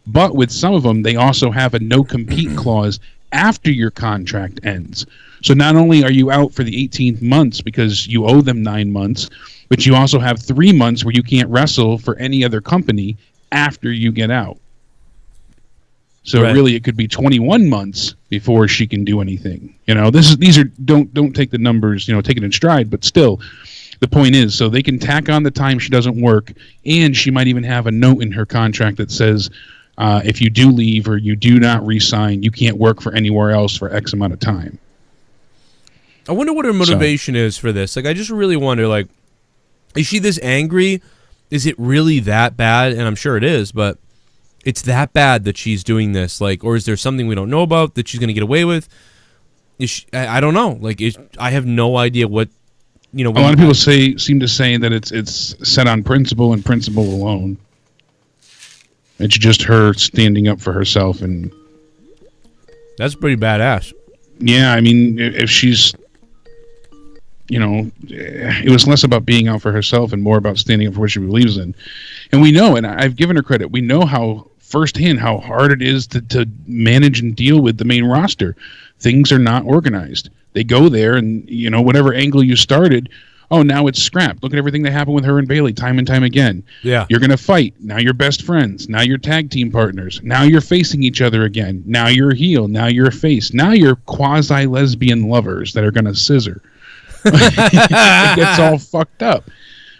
But with some of them, they also have a no-compete clause after your contract ends. So not only are you out for the 18 months because you owe them 9 months, but you also have 3 months where you can't wrestle for any other company after you get out. So really, it could be 21 months before she can do anything. These are don't take the numbers, take it in stride, but still, the point is, so they can tack on the time she doesn't work, and she might even have a note in her contract that says, if you do leave or you do not re-sign, you can't work for anywhere else for X amount of time. I wonder what her motivation is for this. I just really wonder, is she this angry? Is it really that bad? And I'm sure it is, but it's that bad that she's doing this, or is there something we don't know about that she's going to get away with? I don't know. I have no idea what. A lot of people seem to say that it's set on principle and principle alone. It's just her standing up for herself, and that's pretty badass. Yeah, I mean, if she's, it was less about being out for herself and more about standing up for what she believes in. And we know, and I've given her credit, we know how firsthand how hard it is to manage and deal with the main roster. Things are not organized. They go there and, whatever angle you started, now it's scrapped. Look at everything that happened with her and Bayley time and time again. Yeah. You're going to fight. Now you're best friends. Now you're tag team partners. Now you're facing each other again. Now you're a heel. Now you're a face. Now you're quasi-lesbian lovers that are going to scissor. It gets all fucked up.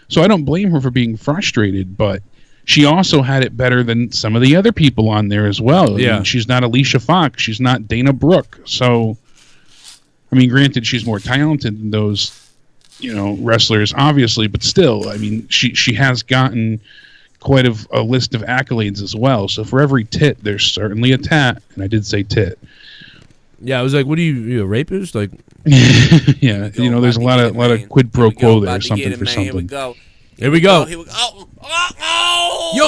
So I don't blame her for being frustrated, but she also had it better than some of the other people on there as well. Yeah. I mean, she's not Alicia Fox. She's not Dana Brooke. So, I mean, granted, she's more talented than those, wrestlers, obviously, but still, I mean, she has gotten quite a list of accolades as well. So for every tit, there's certainly a tat, and I did say tit. Yeah, I was like, "What are you a rapist?" Yeah, there's a lot of quid pro quo there, something for something. Here we go. Yo,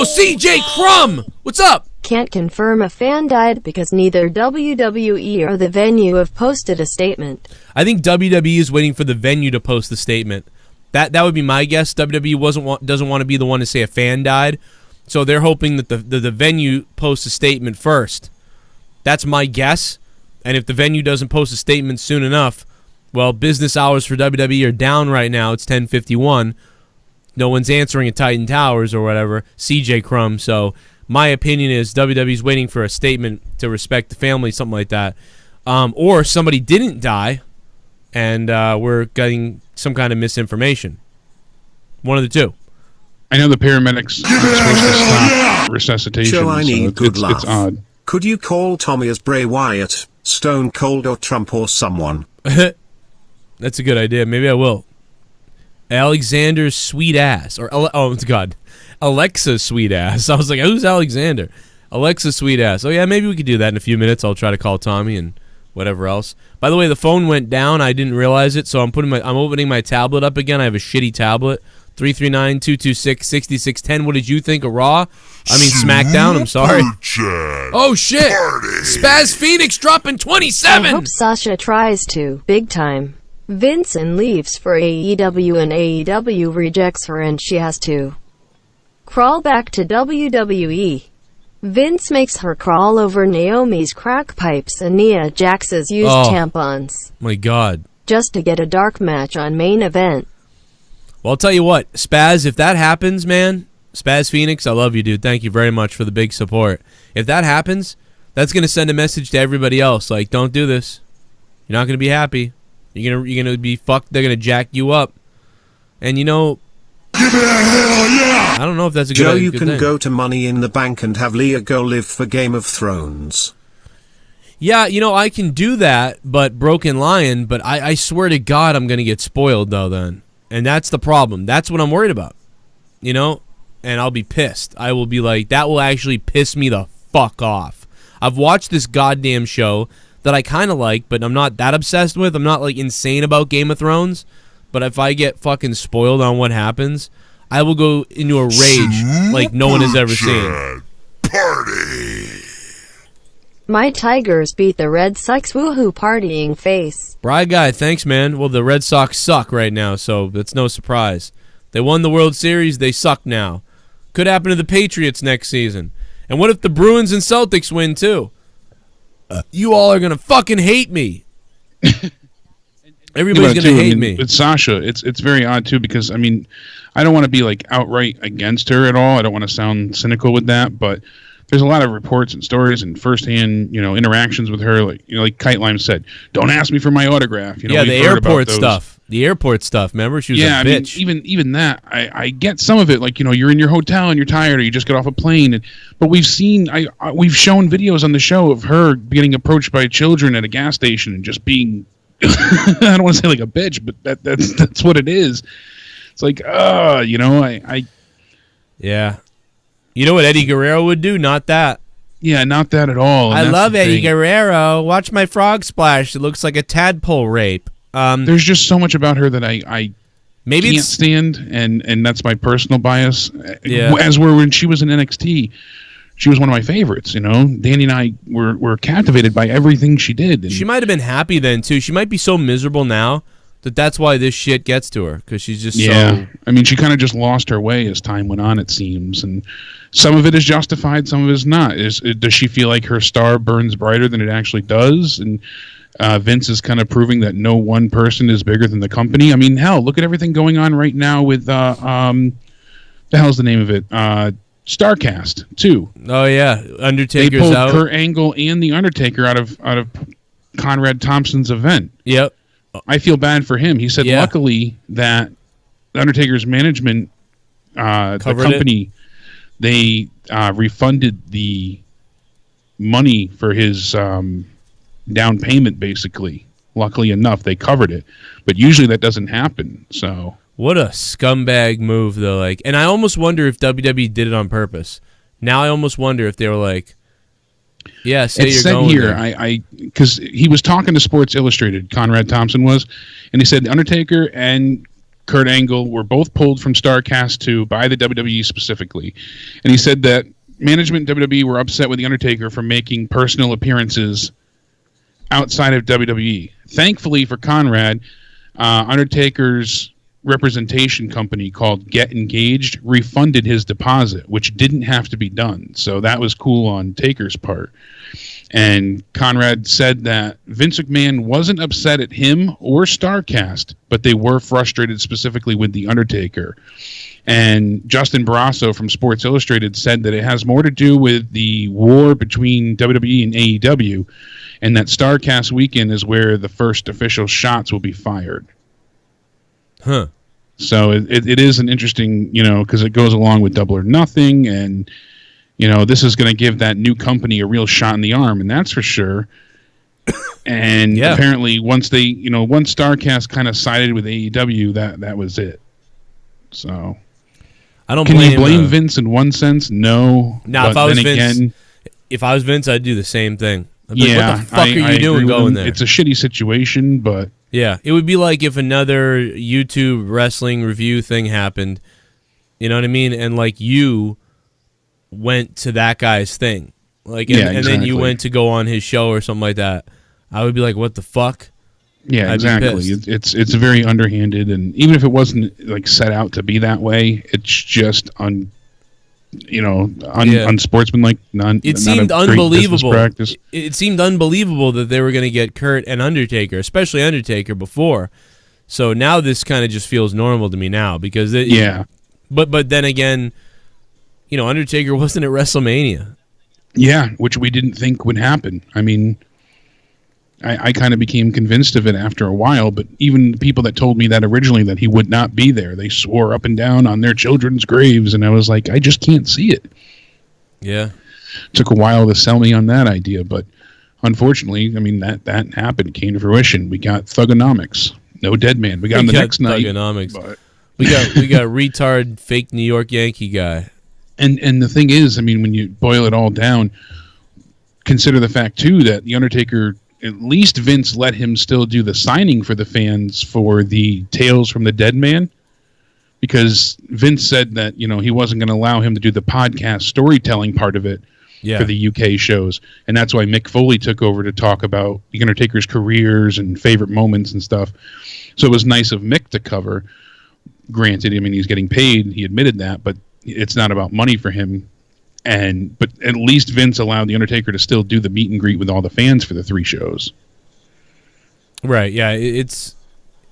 CJ Crumb, what's up? Can't confirm a fan died because neither WWE or the venue have posted a statement. I think WWE is waiting for the venue to post the statement. That would be my guess. WWE doesn't want to be the one to say a fan died, so they're hoping that the venue posts a statement first. That's my guess. And if the venue doesn't post a statement soon enough, well, business hours for WWE are down right now. It's 10:51. No one's answering at Titan Towers or whatever. CJ Crumb. So my opinion is WWE's waiting for a statement to respect the family, something like that. Or somebody didn't die, and we're getting some kind of misinformation. One of the two. I know the paramedics are supposed to stop resuscitation. Joe, I need good laugh. It's odd. Could you call Tommy as Bray Wyatt, Stone Cold, or Trump, or someone? That's a good idea. Maybe I will. Alexander's sweet ass. Or, oh, God. Alexa's sweet ass. I was like, who's Alexander? Alexa's sweet ass. Oh, yeah, maybe we could do that in a few minutes. I'll try to call Tommy and whatever else. By the way, the phone went down. I didn't realize it, so I'm opening my tablet up again. I have a shitty tablet. 339-226-6610. What did you think of Raw? I mean, SmackDown. I'm sorry. Oh, shit. Spaz Phoenix dropping 27. I hope Sasha tries to. Big time. Vince and leaves for AEW, and AEW rejects her and she has to crawl back to WWE. Vince makes her crawl over Naomi's crack pipes and Nia Jax's used tampons. My God. Just to get a dark match on main event. Well, I'll tell you what, Spaz, if that happens, man, Spaz Phoenix, I love you, dude. Thank you very much for the big support. If that happens, that's going to send a message to everybody else, like, don't do this. You're not going to be happy. You're gonna be fucked. They're going to jack you up. And, you know, Give me a hell yeah! I don't know if that's a Joe, good you good can thing. go to Money in the Bank and have Leah go live for Game of Thrones. Yeah, you know, I can do that, but Brokenlion, but I swear to God I'm going to get spoiled, though, then. And that's the problem. That's what I'm worried about, you know? And I'll be pissed. I will be like, that will actually piss me the fuck off. I've watched this goddamn show that I kind of like, but I'm not that obsessed with. I'm not, like, insane about Game of Thrones. But if I get fucking spoiled on what happens, I will go into a rage like no one has ever seen. Party! My Tigers beat the Red Sox. Woohoo, partying face. Bride guy, thanks, man. Well, the Red Sox suck right now, so that's no surprise. They won the World Series. They suck now. Could happen to the Patriots next season. And what if the Bruins and Celtics win, too? You all are going to fucking hate me. Everybody's going to hate me. With Sasha, it's very odd, too, because, I mean, I don't want to be, like, outright against her at all. I don't want to sound cynical with that, but there's a lot of reports and stories and firsthand, you know, interactions with her. Like, you know, like Kite Lime said, don't ask me for my autograph. You know, yeah, the airport stuff. The airport stuff. Remember, she was a bitch. I mean, even that, I get some of it. Like, you know, you're in your hotel and you're tired, or you just get off a plane. But we've seen, we've shown videos on the show of her getting approached by children at a gas station and just being, I don't want to say like a bitch, but that's what it is. It's like, you know, yeah. You know what Eddie Guerrero would do? Not that. Yeah, not that at all. I love Eddie Guerrero. Watch my frog splash. It looks like a tadpole rape. There's just so much about her that I maybe can't stand, and that's my personal bias. Yeah. As were when she was in NXT, she was one of my favorites. You know, Danny and I were captivated by everything she did. And she might have been happy then too. She might be so miserable now that's why this shit gets to her, because she's just so. I mean, she kind of just lost her way as time went on, it seems, and some of it is justified, some of it is not. Does she feel like her star burns brighter than it actually does? And Vince is kind of proving that no one person is bigger than the company. I mean, hell, look at everything going on right now with the hell's the name of it? Starcast too. Oh yeah, Undertaker's they pulled out. Kurt Angle and the Undertaker out of Conrad Thompson's event. Yep. I feel bad for him. He said, luckily that the Undertaker's management, the company, they refunded the money for his down payment. Basically, luckily enough, they covered it. But usually that doesn't happen. So. What a scumbag move, though. Like, and I almost wonder if WWE did it on purpose. Now I almost wonder if they were like, "Yeah, say you're going here." there. Because he was talking to Sports Illustrated, Conrad Thompson was, and he said the Undertaker and Kurt Angle were both pulled from StarCast 2 by the WWE specifically, and he said that management and WWE were upset with the Undertaker for making personal appearances outside of WWE. Thankfully for Conrad, Undertaker's representation company called Get Engaged refunded his deposit, which didn't have to be done. So that was cool on Taker's part. And Conrad said that Vince McMahon wasn't upset at him or StarCast, but they were frustrated specifically with The Undertaker. And Justin Barrasso from Sports Illustrated said that it has more to do with the war between WWE and AEW, and that StarCast weekend is where the first official shots will be fired. Huh. So it is an interesting, you know, because it goes along with Double or Nothing, and, you know, this is going to give that new company a real shot in the arm, and that's for sure. And apparently once they, you know, once StarCast kind of sided with AEW, that was it. So I don't Can you blame Vince in one sense? No. Now, if I was Vince, I'd do the same thing. I'd be like, what the fuck are you doing going there? It's a shitty situation, but yeah, it would be like if another YouTube wrestling review thing happened, you know what I mean? And like you went to that guy's thing, like, and then you went to go on his show or something like that. I would be like, what the fuck? Yeah, exactly. It's very underhanded, and even if it wasn't like set out to be that way, it's just unsportsmanlike. It seemed unbelievable. It seemed unbelievable that they were going to get Kurt and Undertaker, especially Undertaker, before. So now this kind of just feels normal to me now because But then again, Undertaker wasn't at WrestleMania. Yeah, which we didn't think would happen. I mean, I kind of became convinced of it after a while, but even the people that told me that originally that he would not be there, they swore up and down on their children's graves, and I was like, I just can't see it. Yeah. Took a while to sell me on that idea, but unfortunately, I mean, that happened, came to fruition. We got Thugonomics. No Dead Man. We got him the next night. Thugonomics. We got retard fake New York Yankee guy. And the thing is, I mean, when you boil it all down, consider the fact too that the Undertaker, at least Vince let him still do the signing for the fans for the Tales from the Dead Man, because Vince said that he wasn't going to allow him to do the podcast storytelling part of it for the UK shows, and that's why Mick Foley took over to talk about the Undertaker's careers and favorite moments and stuff. So it was nice of Mick to cover. Granted, I mean, he's getting paid, he admitted that, but it's not about money for him. But at least Vince allowed the Undertaker to still do the meet and greet with all the fans for the 3 shows. Right, yeah, it's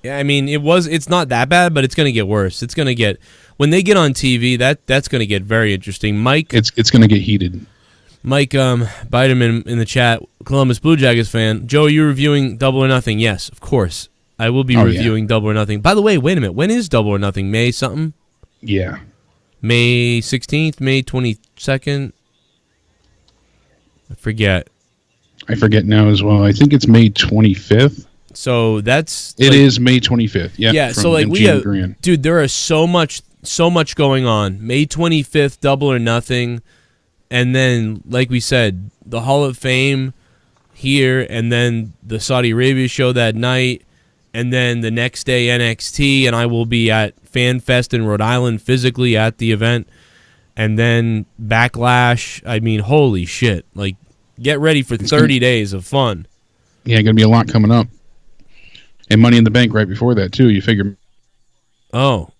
not that bad, but it's going to get worse. It's going to get, when they get on TV, that's going to get very interesting. Mike, it's going to get heated. Mike Biderman in the chat, Columbus Blue Jackets fan. Joe, are you reviewing Double or Nothing? Yes, of course. I will be reviewing Double or Nothing. By the way, wait a minute. When is Double or Nothing? May something? Yeah. May 16th, May 22nd? I forget now as well. I think it's May 25th. So that's... It is May 25th. Yeah, so like we have... Dude, there is so much going on. May 25th, Double or Nothing. And then, like we said, the Hall of Fame here, and then the Saudi Arabia show that night, and then the next day NXT, and I will be at FanFest in Rhode Island physically at the event, and then Backlash. I mean, holy shit. Like, get ready for 30 days of fun. Yeah, going to be a lot coming up. And Money in the Bank right before that, too. You figure... Oh.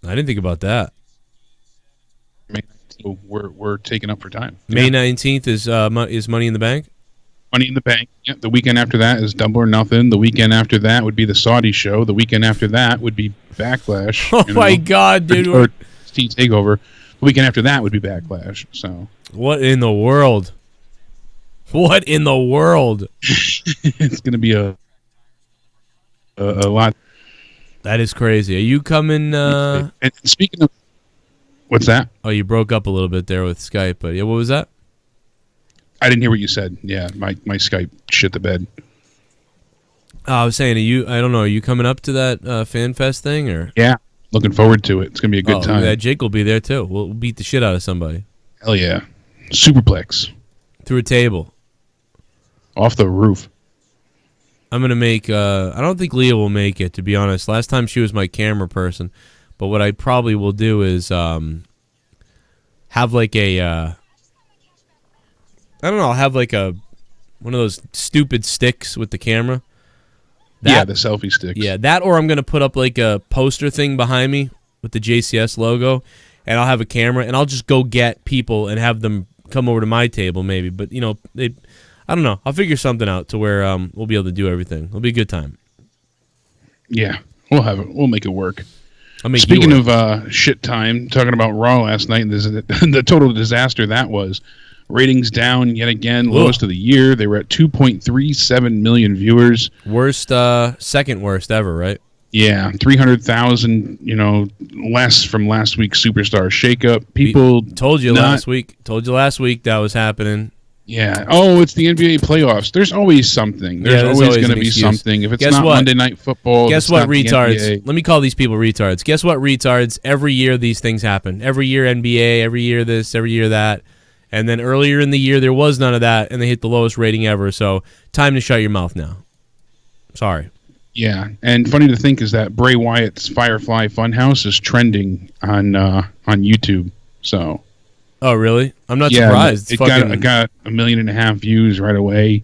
I didn't think about that. So we're taken up for time. May 19th is Money in the Bank? Money in the Bank. Yeah. The weekend after that is Double or Nothing. The weekend after that would be the Saudi show. The weekend after that would be Backlash. Oh my God, dude! Or T Takeover. The weekend after that would be Backlash. So what in the world? What in the world? It's going to be a lot. That is crazy. Are you coming? And speaking of, what's that? Oh, you broke up a little bit there with Skype, but yeah, what was that? I didn't hear what you said. Yeah, my Skype shit the bed. I was saying, I don't know, are you coming up to that FanFest thing, or? Yeah, looking forward to it. It's gonna be a good time. Yeah, Jake will be there too. We'll beat the shit out of somebody. Hell yeah, superplex through a table, off the roof. I'm gonna make. I don't think Leah will make it, to be honest. Last time she was my camera person, but what I probably will do is have like a. I don't know. I'll have like one of those stupid sticks with the camera. Yeah, the selfie sticks. Yeah, that, or I'm going to put up like a poster thing behind me with the JCS logo, and I'll have a camera, and I'll just go get people and have them come over to my table maybe. But, I don't know. I'll figure something out to where we'll be able to do everything. It'll be a good time. Yeah, we'll have it. We'll make it work. Speaking of shit time, talking about Raw last night, the total disaster that was. Ratings down yet again, lowest of the year. They were at 2.37 million viewers. Worst, second worst ever, right? Yeah, 300,000, less from last week's Superstar shakeup. People told you last week that was happening. Yeah. Oh, it's the NBA playoffs. There's always something. There's always going to be something. If it's not Monday Night Football, guess what, retards? Let me call these people retards. Guess what, retards? Every year these things happen. Every year NBA, every year this, every year that. And then earlier in the year, there was none of that, and they hit the lowest rating ever. So time to shut your mouth now. Sorry. Yeah, and funny to think is that Bray Wyatt's Firefly Funhouse is trending on YouTube. So. Oh, really? I'm not surprised. It got 1.5 million views right away,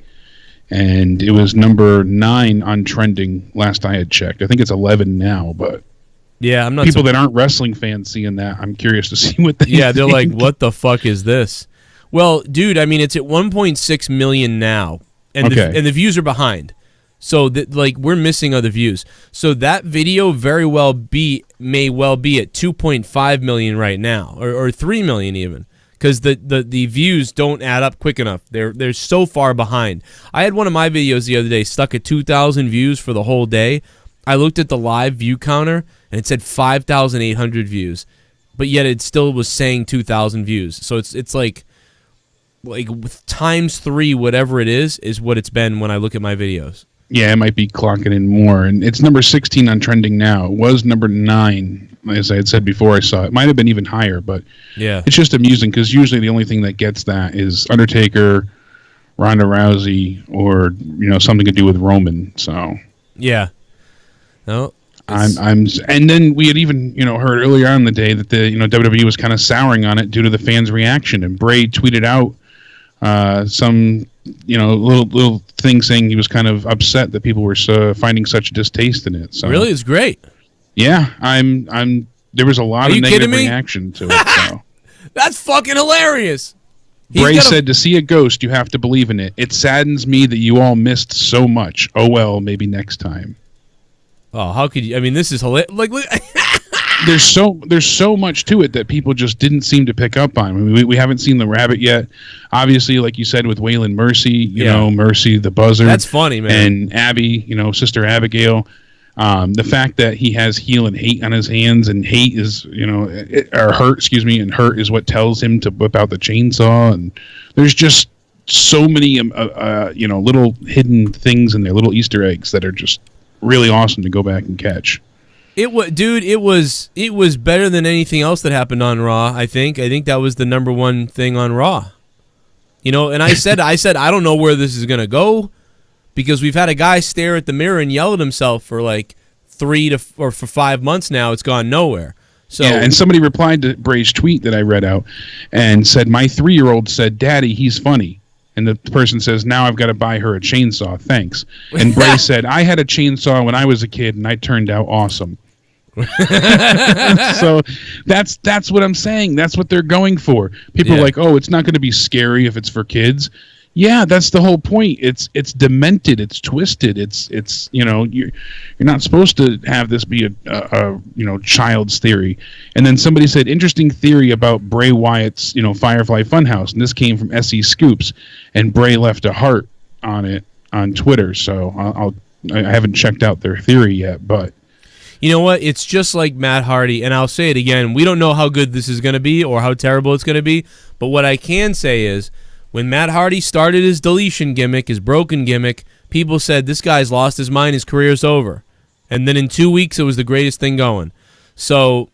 and it was number 9 on trending last I had checked. I think it's 11 now, but. Yeah, I'm not. People that aren't wrestling fans seeing that, I'm curious to see what they think. Yeah, they're like, what the fuck is this? Well, dude, I mean, it's at 1.6 million now, and the views are behind. So that, like, we're missing other views. So that video may well be at 2.5 million right now, or 3 million even, because the views don't add up quick enough. They're so far behind. I had one of my videos the other day stuck at 2,000 views for the whole day. I looked at the live view counter and it said 5,800 views, but yet it still was saying 2,000 views. So it's like with times 3, whatever it is what it's been when I look at my videos. Yeah, it might be clocking in more. And it's number 16 on Trending Now. It was number 9, as I had said before I saw it. It might have been even higher, but yeah, it's just amusing because usually the only thing that gets that is Undertaker, Ronda Rousey, or something to do with Roman. So yeah, no, and then we had even heard earlier on in the day that the WWE was kind of souring on it due to the fans' reaction, and Bray tweeted out some little thing saying he was kind of upset that people were finding such distaste in it. So really, it's great. Yeah, there was a lot of negative reaction to it. So. That's fucking hilarious. Bray said, "To see a ghost, you have to believe in it. It saddens me that you all missed so much. Oh well, maybe next time." Oh, how could you? I mean, this is hilarious. Like, there's so much to it that people just didn't seem to pick up on. I mean, we haven't seen the rabbit yet. Obviously, like you said with Waylon Mercy, Mercy the Buzzard. That's funny, man. And Abby, Sister Abigail. The fact that he has heel and hate on his hands, and hate is, or hurt, excuse me, and hurt is what tells him to whip out the chainsaw. And there's just so many, little hidden things in there, little Easter eggs that are just really awesome to go back and catch. It was better than anything else that happened on Raw. I think that was the number one thing on Raw. And I said I don't know where this is gonna go, because we've had a guy stare at the mirror and yell at himself for like 5 months now. It's gone nowhere. So yeah, and somebody replied to Bray's tweet that I read out and said, "My 3-year-old said, 'Daddy, he's funny.'" And the person says, "Now I've got to buy her a chainsaw. Thanks." And Bray said, "I had a chainsaw when I was a kid, and I turned out awesome." So that's what I'm saying. That's what they're going for. People are like, "Oh, it's not going to be scary if it's for kids." Yeah, that's the whole point. It's demented. It's twisted. It's you're not supposed to have this be a child's theory. And then somebody said, "Interesting theory about Bray Wyatt's Firefly Funhouse," and this came from SE Scoops, and Bray left a heart on it on Twitter. So I haven't checked out their theory yet, but you know what? It's just like Matt Hardy, and I'll say it again. We don't know how good this is going to be or how terrible it's going to be, but what I can say is, when Matt Hardy started his deletion gimmick, his broken gimmick, people said, "This guy's lost his mind, his career's over." And then in 2 weeks, it was the greatest thing going. So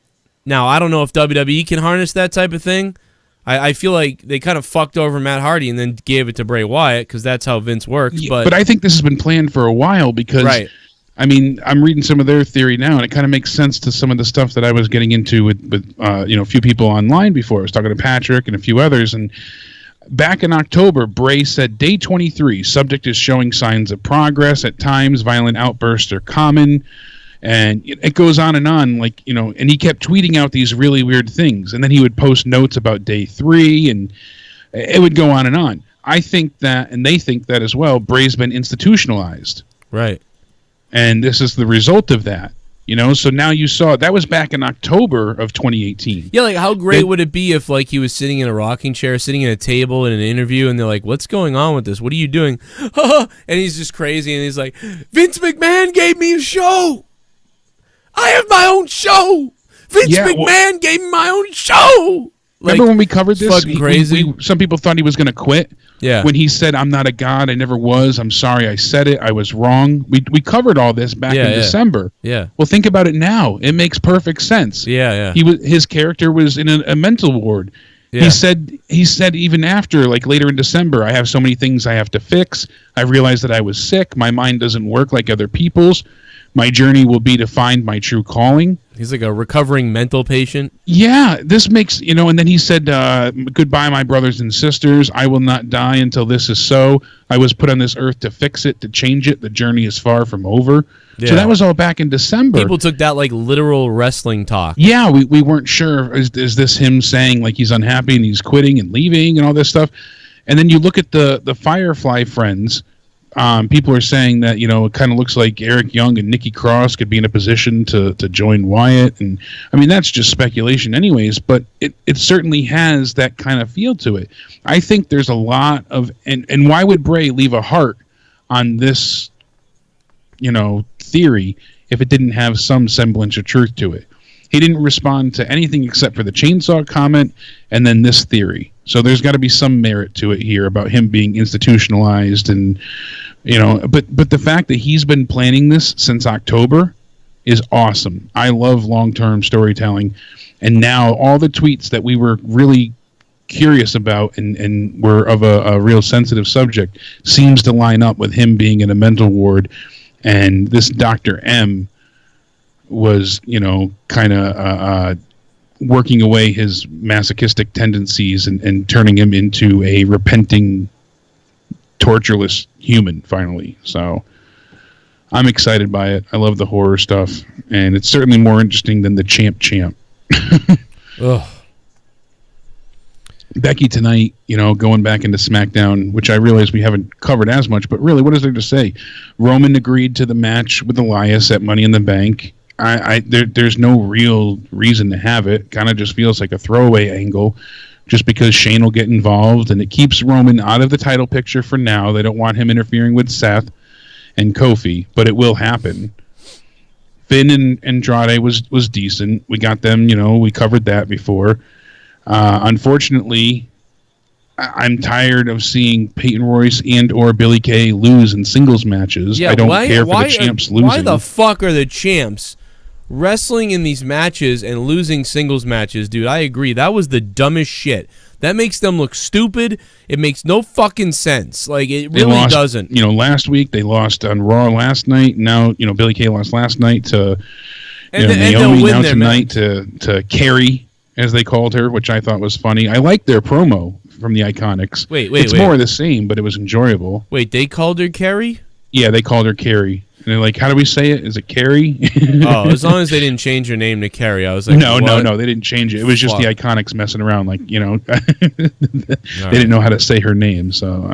now I don't know if WWE can harness that type of thing. I feel like they kind of fucked over Matt Hardy and then gave it to Bray Wyatt, because that's how Vince works. Yeah, but I think this has been planned for a while, because I mean, I'm reading some of their theory now, and it kind of makes sense to some of the stuff that I was getting into with a few people online before. I was talking to Patrick and a few others, and back in October, Bray said, "Day 23, subject is showing signs of progress. At times, violent outbursts are common." And it goes on, and he kept tweeting out these really weird things. And then he would post notes about day 3, and it would go on and on. I think that, and they think that as well, Bray's been institutionalized. Right. And this is the result of that. So now you saw that was back in October of 2018. Yeah, like how great would it be if he was sitting in a rocking chair, sitting at a table in an interview, and they're like, "What's going on with this? What are you doing?" And he's just crazy, and he's like, "Vince McMahon gave me a show. I have my own show. Vince McMahon gave me my own show." Remember when we covered this? Fucking crazy. Some people thought he was going to quit. Yeah. When he said, "I'm not a god. I never was. I'm sorry. I said it. I was wrong." We covered all this back in December. Yeah. Well, think about it now. It makes perfect sense. Yeah. His character was in a mental ward. Yeah. He said even after, later in December, "I have so many things I have to fix. I realized that I was sick. My mind doesn't work like other people's. My journey will be to find my true calling." He's like a recovering mental patient. Yeah, this makes, and then he said, "Goodbye, my brothers and sisters. I will not die until this is so. I was put on this earth to fix it, to change it. The journey is far from over." Yeah. So that was all back in December. People took that like literal wrestling talk. Yeah, we weren't sure. Is this him saying he's unhappy and he's quitting and leaving and all this stuff? And then you look at the Firefly friends, People are saying that, it kind of looks like Eric Young and Nikki Cross could be in a position to join Wyatt. And I mean, that's just speculation anyways, but it certainly has that kind of feel to it. I think there's a lot of, and why would Bray leave a heart on this, theory if it didn't have some semblance of truth to it? He didn't respond to anything except for the chainsaw comment and then this theory. So there's got to be some merit to it here about him being institutionalized and, but the fact that he's been planning this since October is awesome. I love long-term storytelling. And now all the tweets that we were really curious about and were of a real sensitive subject seems to line up with him being in a mental ward. And this Dr. M was, kind of working away his masochistic tendencies and turning him into a repenting, tortureless human, finally. So I'm excited by it. I love the horror stuff, and it's certainly more interesting than the champ. Ugh. Becky tonight, going back into SmackDown, which I realize we haven't covered as much, but really, what is there to say? Roman agreed to the match with Elias at Money in the Bank. There's no real reason to have it. Kind of just feels like a throwaway angle just because Shane will get involved, and it keeps Roman out of the title picture for now. They don't want him interfering with Seth and Kofi, but it will happen. Finn and Andrade was decent. We got them, we covered that before. Unfortunately, I'm tired of seeing Peyton Royce and or Billie Kay lose in singles matches. I don't care for the champs losing. Why the fuck are the champs wrestling in these matches and losing singles matches? Dude, I agree. That was the dumbest shit. That makes them look stupid. It makes no fucking sense. Like, it really doesn't. Last week they lost on Raw last night. Now, Billie Kay lost last night to Naomi. Now tonight to Carrie, as they called her, which I thought was funny. I liked their promo from the Iconics. It's more of the same, but it was enjoyable. Wait, they called her Carrie? Yeah, they called her Carrie. And they're like, how do we say it? Is it Carrie? Oh, as long as they didn't change her name to Carrie. I was like, no, they didn't change it. It was just the Iconics messing around. Like, they didn't know how to say her name. So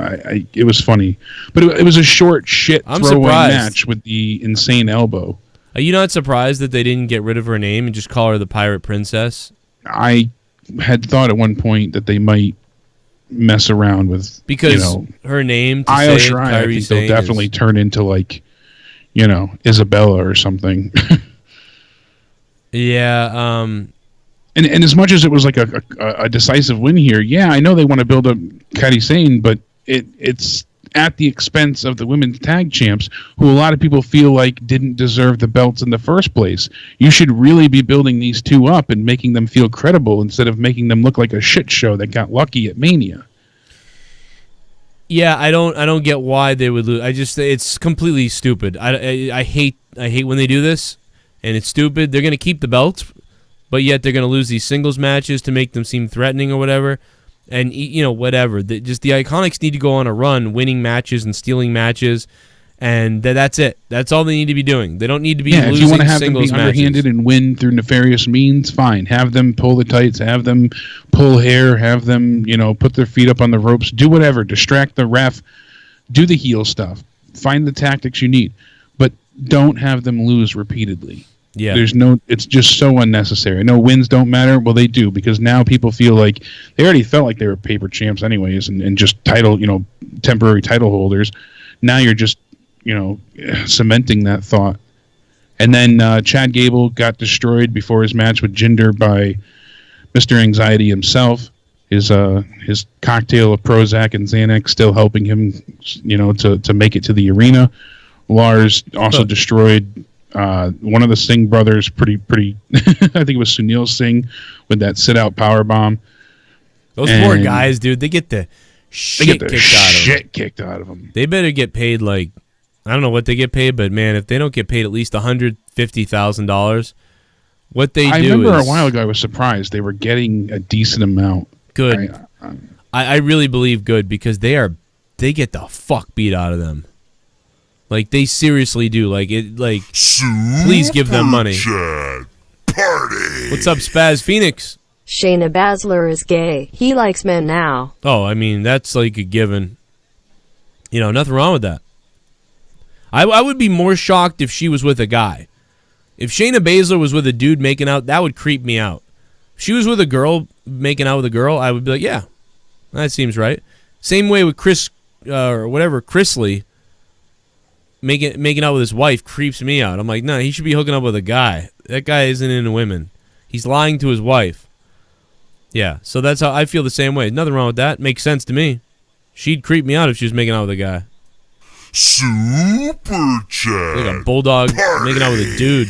it was funny. But it was a short shit throwaway match with the insane elbow. Are you not surprised that they didn't get rid of her name and just call her the Pirate Princess? I had thought at one point that they might mess around with her name. Io Shirai, I think they'll definitely turn into like, Isabella or something. Yeah. And as much as it was like a decisive win here, yeah, I know they want to build up Kairi Sane, but it's at the expense of the women's tag champs, who a lot of people feel like didn't deserve the belts in the first place. You should really be building these two up and making them feel credible instead of making them look like a shit show that got lucky at Mania. Yeah, I don't get why they would lose. It's completely stupid. I hate when they do this, and it's stupid. They're gonna keep the belts, but yet they're gonna lose these singles matches to make them seem threatening or whatever. And, whatever. The Iconics need to go on a run, winning matches and stealing matches, and that's it. That's all they need to be doing. They don't need to be losing singles matches. If you want to have them be underhanded and win through nefarious means, fine. Have them pull the tights, have them pull hair, have them, put their feet up on the ropes, do whatever, distract the ref, do the heel stuff, find the tactics you need, but don't have them lose repeatedly. Yeah. It's just so unnecessary. No, wins don't matter. Well, they do, because now people feel like they already felt like they were paper champs anyways and just temporary title holders. Now you're just, cementing that thought. And then Chad Gable got destroyed before his match with Jinder by Mr. Anxiety himself. His cocktail of Prozac and Xanax still helping him, to make it to the arena. Lars also destroyed one of the Singh brothers, pretty. I think it was Sunil Singh with that sit-out powerbomb. Those poor guys, dude. They get the shit kicked out of them. They better get paid like, I don't know what they get paid, but man, if they don't get paid at least $150,000, what they do is... I remember a while ago I was surprised they were getting a decent amount. Good. I really believe good, because they get the fuck beat out of them. Like, they seriously do. Please give them money. Chat party. What's up, Spaz Phoenix? Shayna Baszler is gay. He likes men now. Oh, I mean, that's like a given. Nothing wrong with that. I would be more shocked if she was with a guy. If Shayna Baszler was with a dude making out, that would creep me out. If she was with a girl making out with a girl, I would be like, yeah, that seems right. Same way with Chris or whatever, Chrisley making out with his wife creeps me out. I'm like, no, he should be hooking up with a guy. That guy isn't into women. He's lying to his wife. Yeah, so that's how I feel the same way. Nothing wrong with that. Makes sense to me. She'd creep me out if she was making out with a guy. Super chat. Like a bulldog making out with a dude.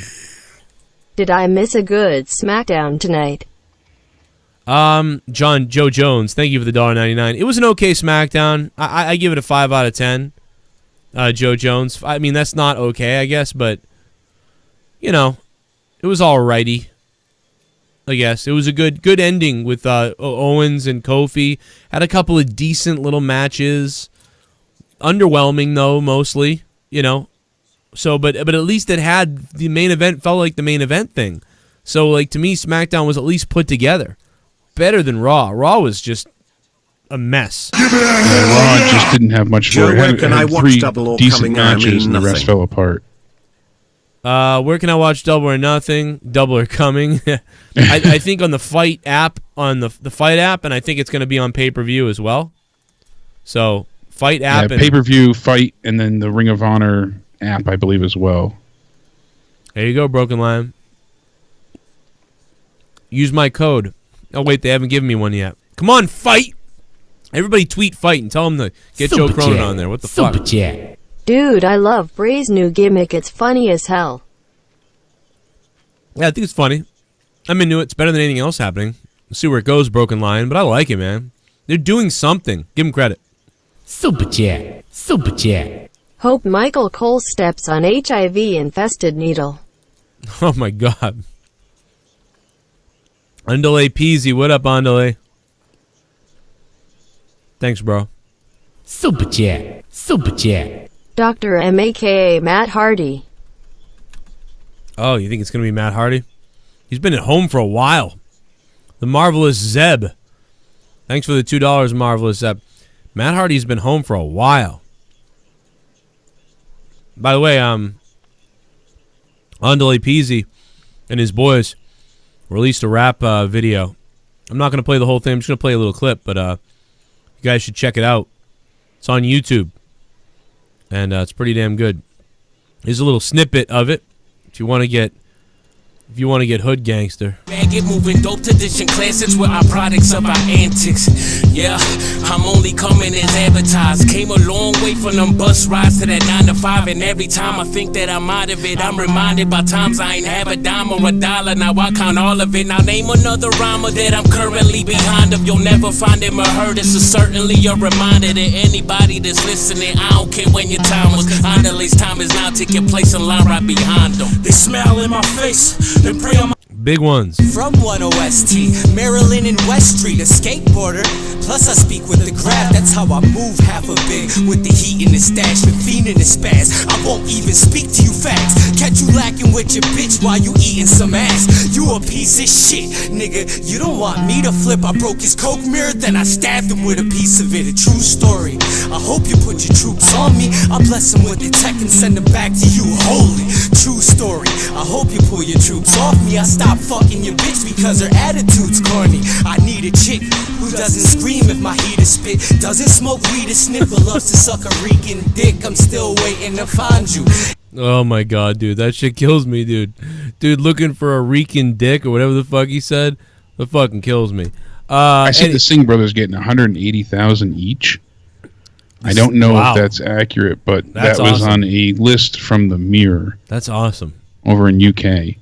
Did I miss a good SmackDown tonight? Joe Jones, thank you for the $1.99. It was an okay SmackDown. I give it a 5 out of 10. Joe Jones. I mean, that's not okay, I guess, but you know, it was alrighty. I guess it was a good ending with Owens and Kofi. Had a couple of decent little matches. Underwhelming though, mostly. You know, so but at least it had the main event felt like the main event thing. So like to me, SmackDown was at least put together. Better than Raw. Raw was just a mess. Raw just didn't have much for it. It had three decent matches and the rest fell apart. Where can I watch Double or Nothing? Double or Coming? I think on the Fight app, on the Fight app, and I think it's going to be on pay-per-view as well. So, Fight app. Yeah, pay-per-view, Fight, and then the Ring of Honor app, I believe, as well. There you go, Brokenlion. Use my code. Oh, wait, they haven't given me one yet. Come on, Fight! Everybody tweet Fight and tell them to get Joe Cronin on there. What the fuck? Dude, I love Bray's new gimmick. It's funny as hell. Yeah, I think it's funny. I'm into it. It's better than anything else happening. We'll see where it goes, Brokenlion, but I like it, man. They're doing something. Give them credit. Super chat. Hope Michael Cole steps on HIV-infested needle. Oh, my God. Andale Peasy. What up, Andale? Thanks, bro. Super chat. Dr. M, a.k.a. Matt Hardy. Oh, you think it's going to be Matt Hardy? He's been at home for a while. The Marvelous Zeb. Thanks for the $2, Marvelous Zeb. Matt Hardy's been home for a while. By the way, Andale Peasy and his boys released a rap video. I'm not going to play the whole thing. I'm just going to play a little clip, but you guys should check it out. It's on YouTube, and it's pretty damn good. Here's a little snippet of it if you want to get hood gangster. Man, get moving, dope tradition classics with our products of our antics. Yeah, I'm only coming as advertised. Came a long way from them bus rides to that 9 to 5, and every time I think that I'm out of it, I'm reminded by times I ain't have a dime or a dollar. Now I count all of it. Now name another rhymer that I'm currently behind of. You'll never find him or heard it, so certainly a reminder to anybody that's listening. I don't care when your time was. Andale's time is now. Take your place in line right behind them. They smile in my face. They pray on my big ones. From 10ST, Maryland and West Street, a skateboarder. Plus I speak with the craft, that's how I move half a bit. With the heat in the stash, the fiend in the spaz. I won't even speak to you facts. Catch you lacking with your bitch while you eating some ass. You a piece of shit, nigga. You don't want me to flip. I broke his coke mirror, then I stabbed him with a piece of it. A true story. I hope you put your troops on me. I bless him with the tech and send him back to you holy. True story. I hope you pull your troops off me. I stop fucking your bitch because her attitude's corny. I need a chick who doesn't scream if my heat is spit, doesn't smoke weed or sniff, but loves to suck a reeking dick. I'm still waiting to find you. Oh my God, dude, that shit kills me, dude. Dude, looking for a reeking dick or whatever the fuck he said, that fucking kills me. I see the Singh brothers getting 180,000 each. I don't know if that's accurate, but that was awesome. On a list from the Mirror. That's awesome. Over in UK.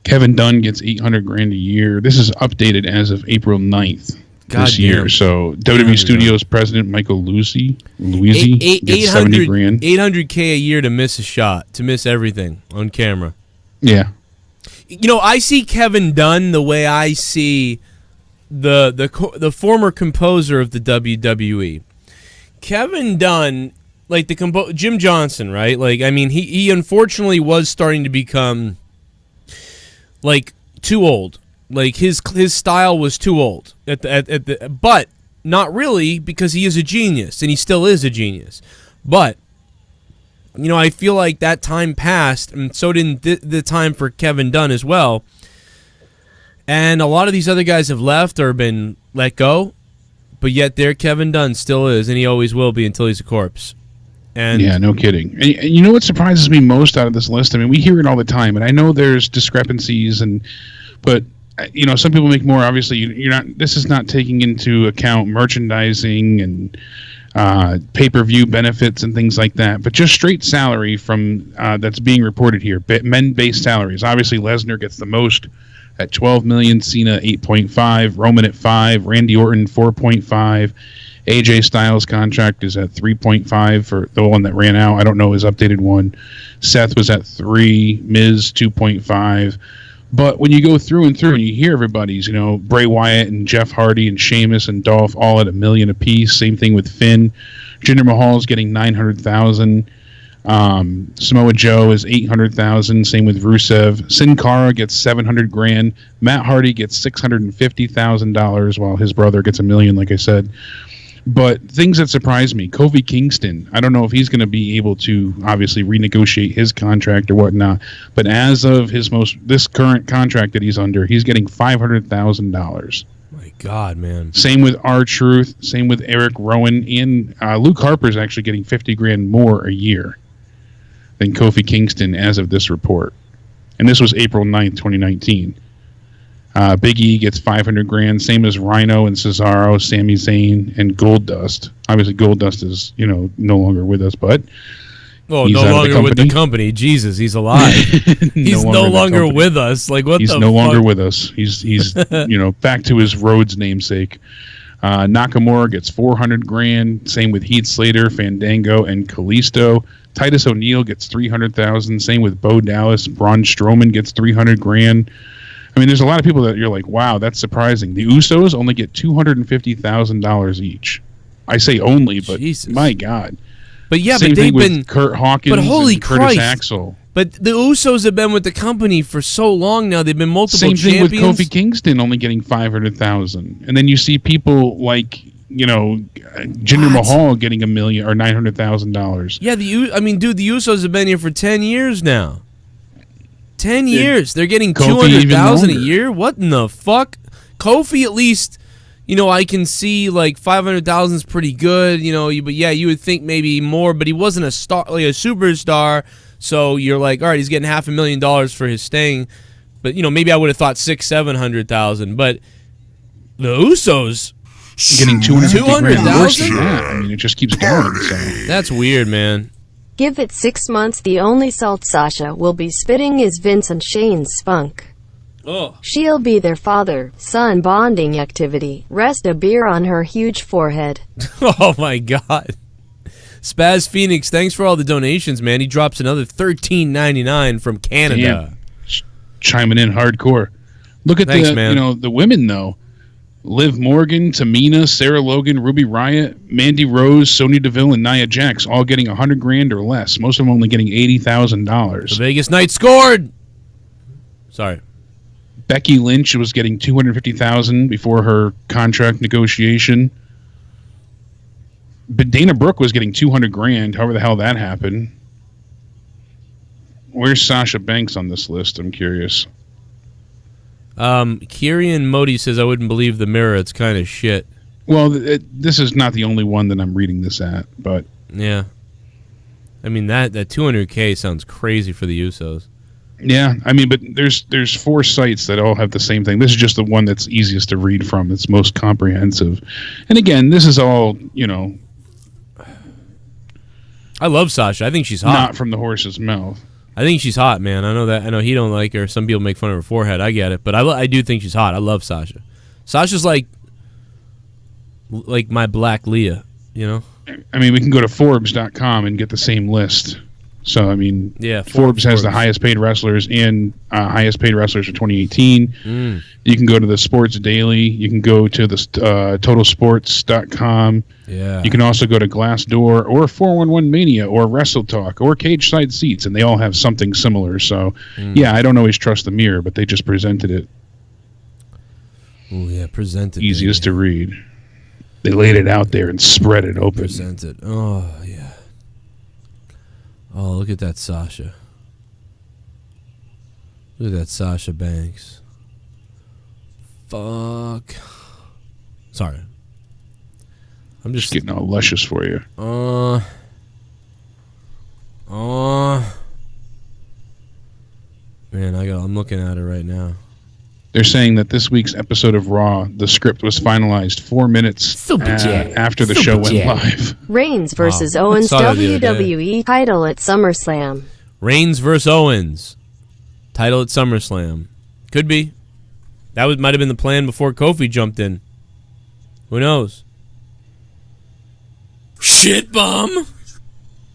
Kevin Dunn gets $800,000 a year. This is updated as of April 9th this year. So WWE Studios president Michael Luisi gets $70,000. $800K a year to miss a shot, to miss everything on camera. Yeah. You know, I see Kevin Dunn the way I see the former composer of the WWE. Kevin Dunn, like Jim Johnson, right? Like, I mean, he unfortunately was starting to become like too old. Like his style was too old but not really, because he is a genius and he still is a genius. But I feel like that time passed, and so did the time for Kevin Dunn as well. And a lot of these other guys have left or been let go, but yet there Kevin Dunn still is, and he always will be until he's a corpse. And yeah, no kidding. And you know what surprises me most out of this list? I mean, we hear it all the time, and I know there's discrepancies, but some people make more. Obviously, you're not. This is not taking into account merchandising and pay-per-view benefits and things like that, but just straight salary from that's being reported here. Men-based salaries. Obviously, Lesnar gets the most at $12 million, Cena 8.5, Roman at 5, Randy Orton 4.5. AJ Styles' contract is at 3.5 for the one that ran out. I don't know his updated one. Seth was at 3, Miz 2.5. But when you go through and you hear everybody's, Bray Wyatt and Jeff Hardy and Sheamus and Dolph all at $1 million apiece. Same thing with Finn. Jinder Mahal's getting $900,000. Samoa Joe is $800,000. Same with Rusev. Sin Cara gets $700,000. Matt Hardy gets $650,000, while his brother gets $1 million, like I said. But things that surprise me, Kofi Kingston, I don't know if he's going to be able to obviously renegotiate his contract or whatnot, but as of this current contract that he's under, he's getting $500,000. My God, man. Same with R-Truth, same with Eric Rowan, and Luke Harper's actually getting $50,000 more a year than Kofi Kingston as of this report. And this was April 9th, 2019. Big E gets $500,000, same as Rhino and Cesaro, Sami Zayn, and Goldust. Obviously, Goldust is no longer with us, but no longer with the company. Jesus, he's alive. He's no longer with us. Like what? He's no longer with us. He's back to his Rhodes namesake. Nakamura gets $400,000. Same with Heath Slater, Fandango, and Kalisto. Titus O'Neil gets $300,000. Same with Bo Dallas. Braun Strowman gets $300,000. I mean, there's a lot of people that you're like, wow, that's surprising. The Usos only get $250,000 each. I say only, but Jesus. My God. But yeah, Same but they've thing with been Kurt Hawkins, but holy and Curtis Christ. Axel. But the Usos have been with the company for so long now. They've been multiple Same champions. thing with Kofi Kingston only getting $500,000, and then you see people like Jinder Mahal getting $1 million or $900,000. Yeah, the Usos have been here for 10 years now. 10 years. They're getting $200,000 a year? What in the fuck? Kofi, at least, I can see like $500,000 is pretty good, but yeah, you would think maybe more, but he wasn't a star, like a superstar, so you're like, all right, he's getting $500,000 for his staying, but maybe I would have thought $600,000-$700,000, but the Usos getting $200,000. Yeah, I mean, it just keeps going. So. That's weird, man. Give it 6 months. The only salt Sasha will be spitting is Vince and Shane's spunk. Oh. She'll be their father-son bonding activity. Rest a beer on her huge forehead. Oh my God. Spaz Phoenix, thanks for all the donations, man. He drops another $13.99 from Canada. Damn. Chiming in hardcore. Look at the women though. Liv Morgan, Tamina, Sarah Logan, Ruby Riott, Mandy Rose, Sonya Deville, and Nia Jax all getting $100,000 or less. Most of them only getting $80,000. The Vegas Knights scored. Sorry. Becky Lynch was getting $250,000 before her contract negotiation. But Dana Brooke was getting $200,000. However the hell that happened. Where's Sasha Banks on this list? I'm curious. Kieran Modi says, I wouldn't believe the mirror. It's kind of shit. Well, this is not the only one that I'm reading this at, but... Yeah. I mean, that $200K sounds crazy for the Usos. Yeah, I mean, but there's 4 sites that all have the same thing. This is just the one that's easiest to read from. It's most comprehensive. And again, this is all, I love Sasha. I think she's hot. Not from the horse's mouth. I think she's hot, man. I know that. I know he don't like her. Some people make fun of her forehead. I get it, but I do think she's hot. I love Sasha. Sasha's like my Black Leah, I mean, we can go to Forbes.com and get the same list. So, I mean, yeah, Forbes has the highest paid wrestlers and highest paid wrestlers for 2018. You can go to the Sports Daily. You can go to the TotalSports.com. Yeah. You can also go to Glassdoor or 411 Mania or Wrestle Talk or Cage Side Seats, and they all have something similar. So, yeah, I don't always trust the mirror, but they just presented it. Oh, yeah, presented. Easiest to read. They laid it out there and spread it open. Presented. Oh, yeah. Oh, look at that Sasha. Look at that Sasha Banks. Fuck. Sorry. I'm just getting all luscious for you. Man, I'm looking at it right now. They're saying that this week's episode of Raw, the script was finalized 4 minutes after the show went live. Reigns versus Owens WWE title at SummerSlam. Reigns versus Owens. Title at SummerSlam. Could be. That might have been the plan before Kofi jumped in. Who knows? Shit bum.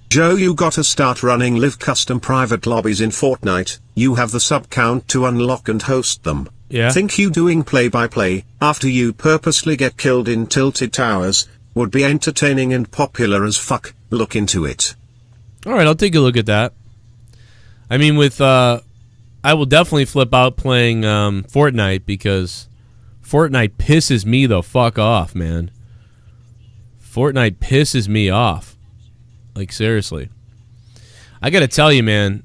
Joe, you gotta start running live custom private lobbies in Fortnite. You have the sub count to unlock and host them. Yeah. Think you doing play-by-play, after you purposely get killed in Tilted Towers, would be entertaining and popular as fuck. Look into it. Alright, I'll take a look at that. I mean, I will definitely flip out playing Fortnite, because Fortnite pisses me the fuck off, man. Fortnite pisses me off. Like, seriously. I gotta tell you, man.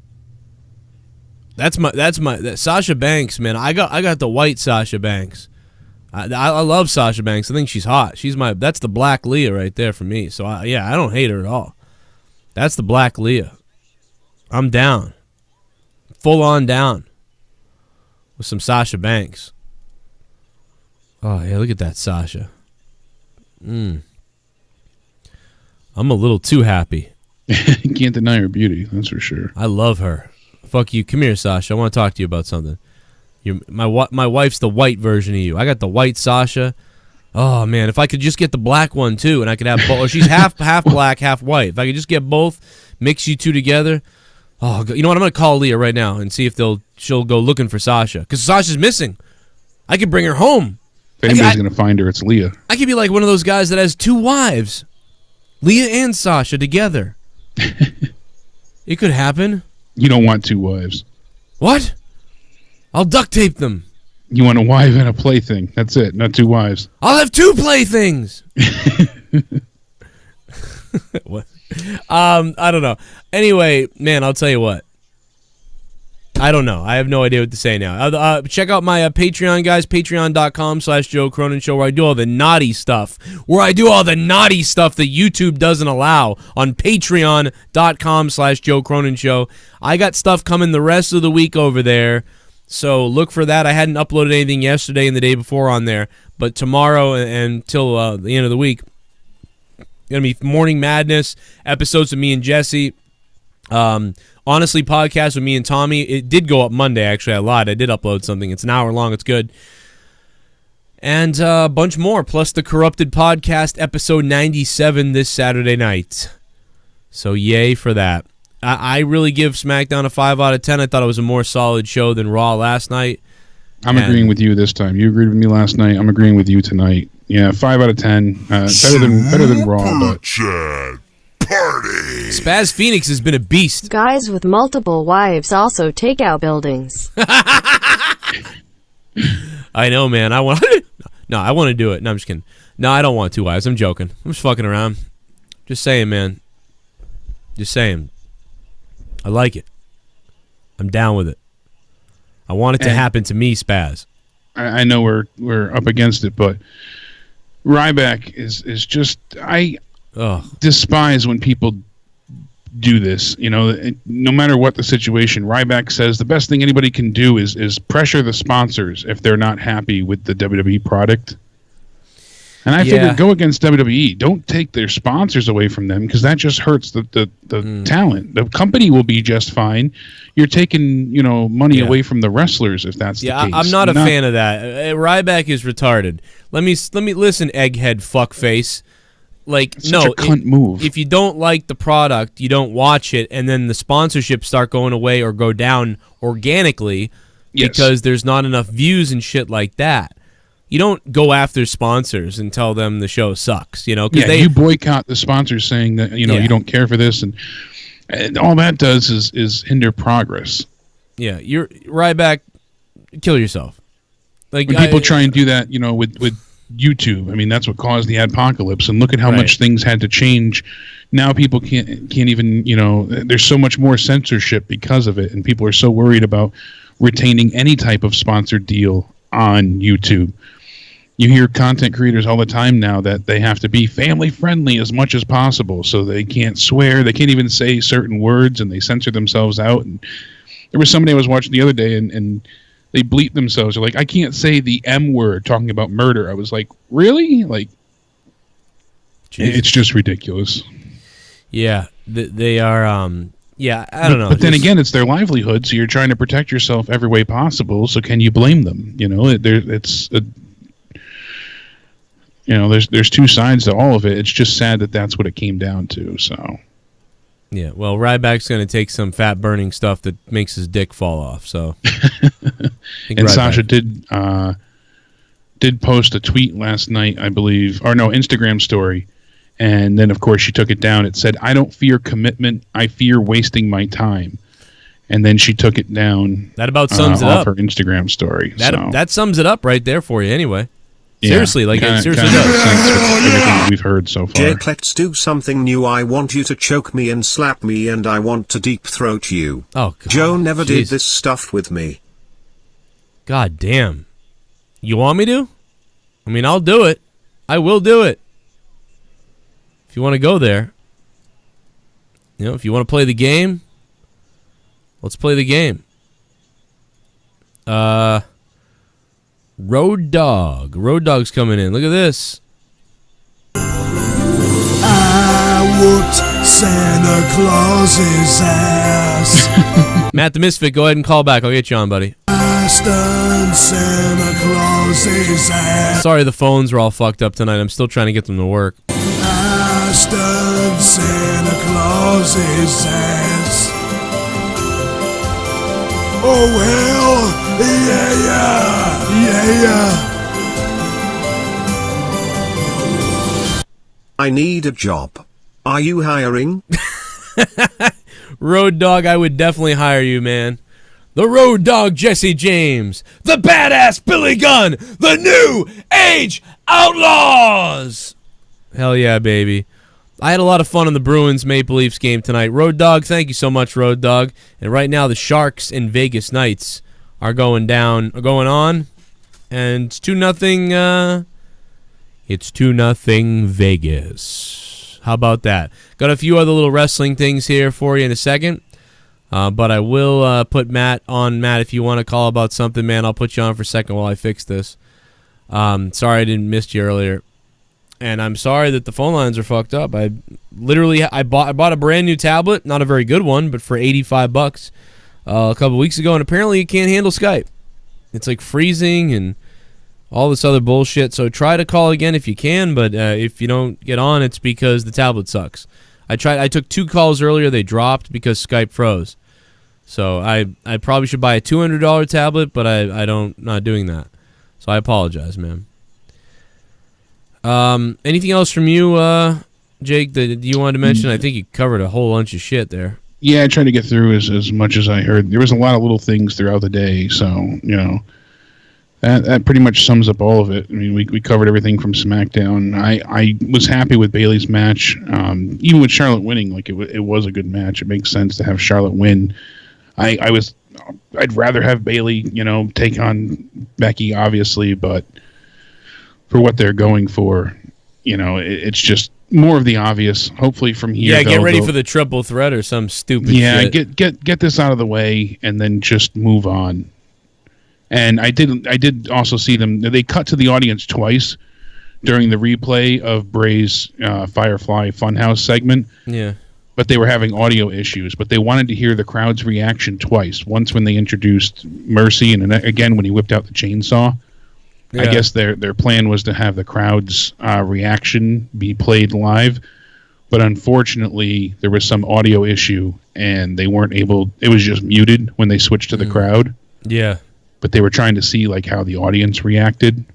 That's my Sasha Banks, man. I got the white Sasha Banks. I love Sasha Banks. I think she's hot. That's the black Leah right there for me. So I don't hate her at all. That's the black Leah. I'm down. Full on down with some Sasha Banks. Oh yeah, look at that Sasha. I'm a little too happy. You can't deny her beauty, that's for sure. I love her. Fuck you. Come here, Sasha. I want to talk to you about something. My wife's the white version of you. I got the white Sasha. Oh, man. If I could just get the black one, too, and I could have both. She's half black, half white. If I could just get both, mix you two together. Oh, you know what? I'm going to call Leah right now and see if she'll go looking for Sasha. Because Sasha's missing. I could bring her home. If anybody's going to find her, it's Leah. I could be like one of those guys that has two wives. Leah and Sasha together. It could happen. You don't want two wives. What? I'll duct tape them. You want a wife and a plaything. That's it. Not two wives. I'll have two playthings. What? I don't know. Anyway, man, I'll tell you what. I don't know. I have no idea what to say now. Check out my Patreon, guys. Patreon.com/Joe Cronin Show, where I do all the naughty stuff. that YouTube doesn't allow on Patreon.com/Joe Cronin Show. I got stuff coming the rest of the week over there, so look for that. I hadn't uploaded anything yesterday and the day before on there, but tomorrow until the end of the week, going to be Morning Madness, episodes of me and Jesse. Honestly, podcast with me and Tommy. It did go up Monday, actually. I lied. I did upload something. It's an hour long. It's good. And a bunch more, plus the Corrupted Podcast, episode 97 this Saturday night. So yay for that. I really give SmackDown a 5 out of 10. I thought it was a more solid show than Raw last night. I'm agreeing with you this time. You agreed with me last night. I'm agreeing with you tonight. Yeah, 5 out of 10. Better than Raw, but... Party. Spaz Phoenix has been a beast. Guys with multiple wives also take out buildings. I know, man. I want to do it. No, I'm just kidding. No, I don't want two wives. I'm joking. I'm just fucking around. Just saying, man. Just saying. I like it. I'm down with it. I want it to happen to me, Spaz. I know we're up against it, but Ryback is just despise when people do this. You know, no matter what the situation, Ryback says the best thing anybody can do is pressure the sponsors if they're not happy with the WWE product. And I figure go against WWE. Don't take their sponsors away from them, because that just hurts the talent. The company will be just fine. You're taking money away from the wrestlers if that's the case. I'm not a fan of that. Ryback is retarded. Let me listen, egghead fuckface. Like, it's such a cunt move. If you don't like the product, you don't watch it, and then the sponsorships start going away or go down organically because there's not enough views and shit like that. You don't go after sponsors and tell them the show sucks, you boycott the sponsors saying that you don't care for this, and all that does is hinder progress. Yeah, you're Ryback. Kill yourself. Like when people try and do that, with YouTube. I mean, that's what caused the adpocalypse. And look at how Right. much things had to change. Now people can't even, there's so much more censorship because of it, and people are so worried about retaining any type of sponsored deal on YouTube. You hear content creators all the time now that they have to be family friendly as much as possible, so they can't swear, they can't even say certain words, and they censor themselves out. And there was somebody I was watching the other day, and they bleep themselves. They're like, I can't say the M word talking about murder. I was like, really? Like, Jesus. It's just ridiculous. Yeah, they are. Yeah, I don't know. But then again, it's their livelihood, so you're trying to protect yourself every way possible. So can you blame them? There's two sides to all of it. It's just sad that that's what it came down to. So. Yeah, well, Ryback's going to take some fat-burning stuff that makes his dick fall off. So. And Sasha did post a tweet last night, I believe, or no, Instagram story. And then, of course, she took it down. It said, I don't fear commitment. I fear wasting my time. And then she took it down. That about sums it off up. her Instagram story. That sums it up right there for you anyway. Yeah, Seriously, it seriously does. Everything that we've heard so far. Jake, let's do something new. I want you to choke me and slap me, and I want to deep throat you. Oh, God. Joe never did this stuff with me. God damn. You want me to? I mean, I'll do it. I will do it. If you want to go there, if you want to play the game, let's play the game. Road Dog's coming in. Look at this. I whooped Santa Claus's ass. Matt the Misfit, go ahead and call back. I'll get you on, buddy. I stunned Santa Claus's ass. Sorry, the phones are all fucked up tonight. I'm still trying to get them to work. I stunned Santa Claus's ass. Oh well, yeah. I need a job. Are you hiring? Road Dog, I would definitely hire you, man. The Road Dog Jesse James. The Badass Billy Gunn. The New Age Outlaws. Hell yeah, baby. I had a lot of fun on the Bruins Maple Leafs game tonight. Road Dog, thank you so much, Road Dog. And right now, the Sharks and Vegas Knights are going on. And it's 2-0. It's 2-0 Vegas. How about that? Got a few other little wrestling things here for you in a second. But I will put Matt on. Matt, if you want to call about something, man, I'll put you on for a second while I fix this. Sorry I didn't miss you earlier. And I'm sorry that the phone lines are fucked up. I bought a brand new tablet, not a very good one, but for $85 a couple weeks ago, and apparently it can't handle Skype. It's like freezing and all this other bullshit. So try to call again if you can, but if you don't get on, it's because the tablet sucks. I took 2 calls earlier, they dropped because Skype froze. So I probably should buy a $200 tablet, but not doing that. So I apologize, man. Anything else from you, Jake, that you wanted to mention? I think you covered a whole bunch of shit there. Yeah, I tried to get through as much as I heard. There was a lot of little things throughout the day, so, that pretty much sums up all of it. I mean, we covered everything from SmackDown. I was happy with Bayley's match. Even with Charlotte winning, like it was a good match. It makes sense to have Charlotte win. I'd rather have Bayley, take on Becky, obviously, but for what they're going for, it's just more of the obvious. Hopefully from here, get ready for the triple threat or some stupid shit. Get this out of the way and then just move on. And I did also see them. They cut to the audience twice during the replay of Bray's Firefly Funhouse segment. Yeah. But they were having audio issues. But they wanted to hear the crowd's reaction twice. Once when they introduced Mercy, and then again when he whipped out the chainsaw. Yeah. I guess their plan was to have the crowd's reaction be played live. But unfortunately, there was some audio issue, and they weren't able. It was just muted when they switched to the crowd. Yeah. But they were trying to see like how the audience reacted.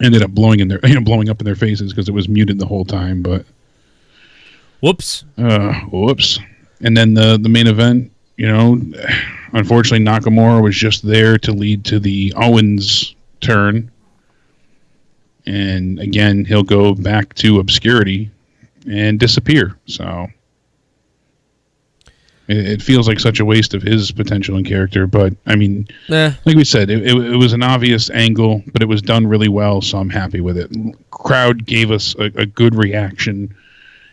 Ended up blowing up in their faces because it was muted the whole time. But whoops. And then the main event, unfortunately Nakamura was just there to lead to the Owens turn. And again, he'll go back to obscurity and disappear. So it feels like such a waste of his potential and character. But, I mean, like we said, it was an obvious angle, but it was done really well, so I'm happy with it. Crowd gave us a good reaction.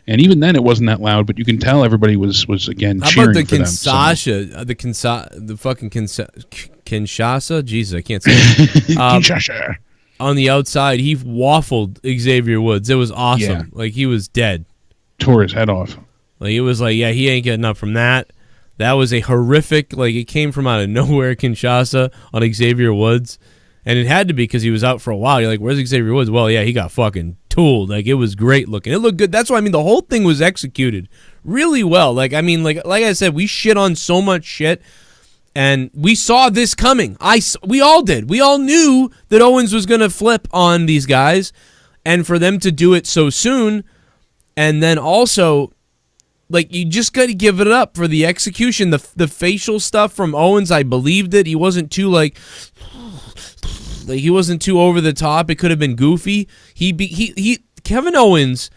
And even then, it wasn't that loud, but you can tell everybody was again, How cheering about the for them. the fucking Kinshasa? Jesus, I can't say it. Kinshasa. On the outside, he waffled Xavier Woods. It was awesome. Yeah. Like, he was dead. Tore his head off. Like, it was like, yeah, he ain't getting up from that. That was a horrific, like, it came from out of nowhere, Kinshasa on Xavier Woods. And it had to be because he was out for a while. You're like, where's Xavier Woods? Well, yeah, he got fucking tooled. Like, it was great looking. It looked good. That's why, I mean, the whole thing was executed really well. Like, I mean, like I said, we shit on so much shit, and we saw this coming. We all did. We all knew that Owens was going to flip on these guys, and for them to do it so soon, and then also, like, you just got to give it up for the execution. The facial stuff from Owens, I believed it. He wasn't too, like he wasn't too over the top. It could have been goofy. Kevin Owens,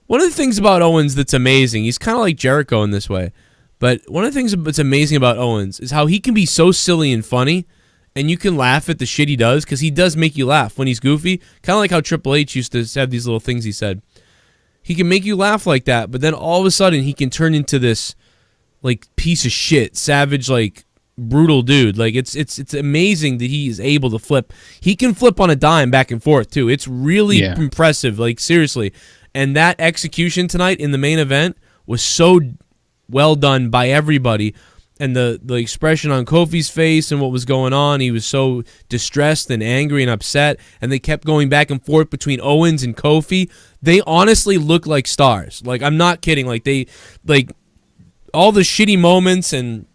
one of the things about Owens that's amazing, he's kind of like Jericho in this way, but one of the things that's amazing about Owens is how he can be so silly and funny, and you can laugh at the shit he does, because he does make you laugh when he's goofy, kind of like how Triple H used to have these little things he said. He can make you laugh like that, but then all of a sudden he can turn into this, like, piece of shit, savage, like, brutal dude. Like, it's amazing that he is able to flip. He can flip on a dime back and forth too. It's really impressive, like, seriously. And that execution tonight in the main event was so well done by everybody. And the expression on Kofi's face and what was going on, he was so distressed and angry and upset, and they kept going back and forth between Owens and Kofi. They honestly look like stars. Like, I'm not kidding. Like, they, like, all the shitty moments, and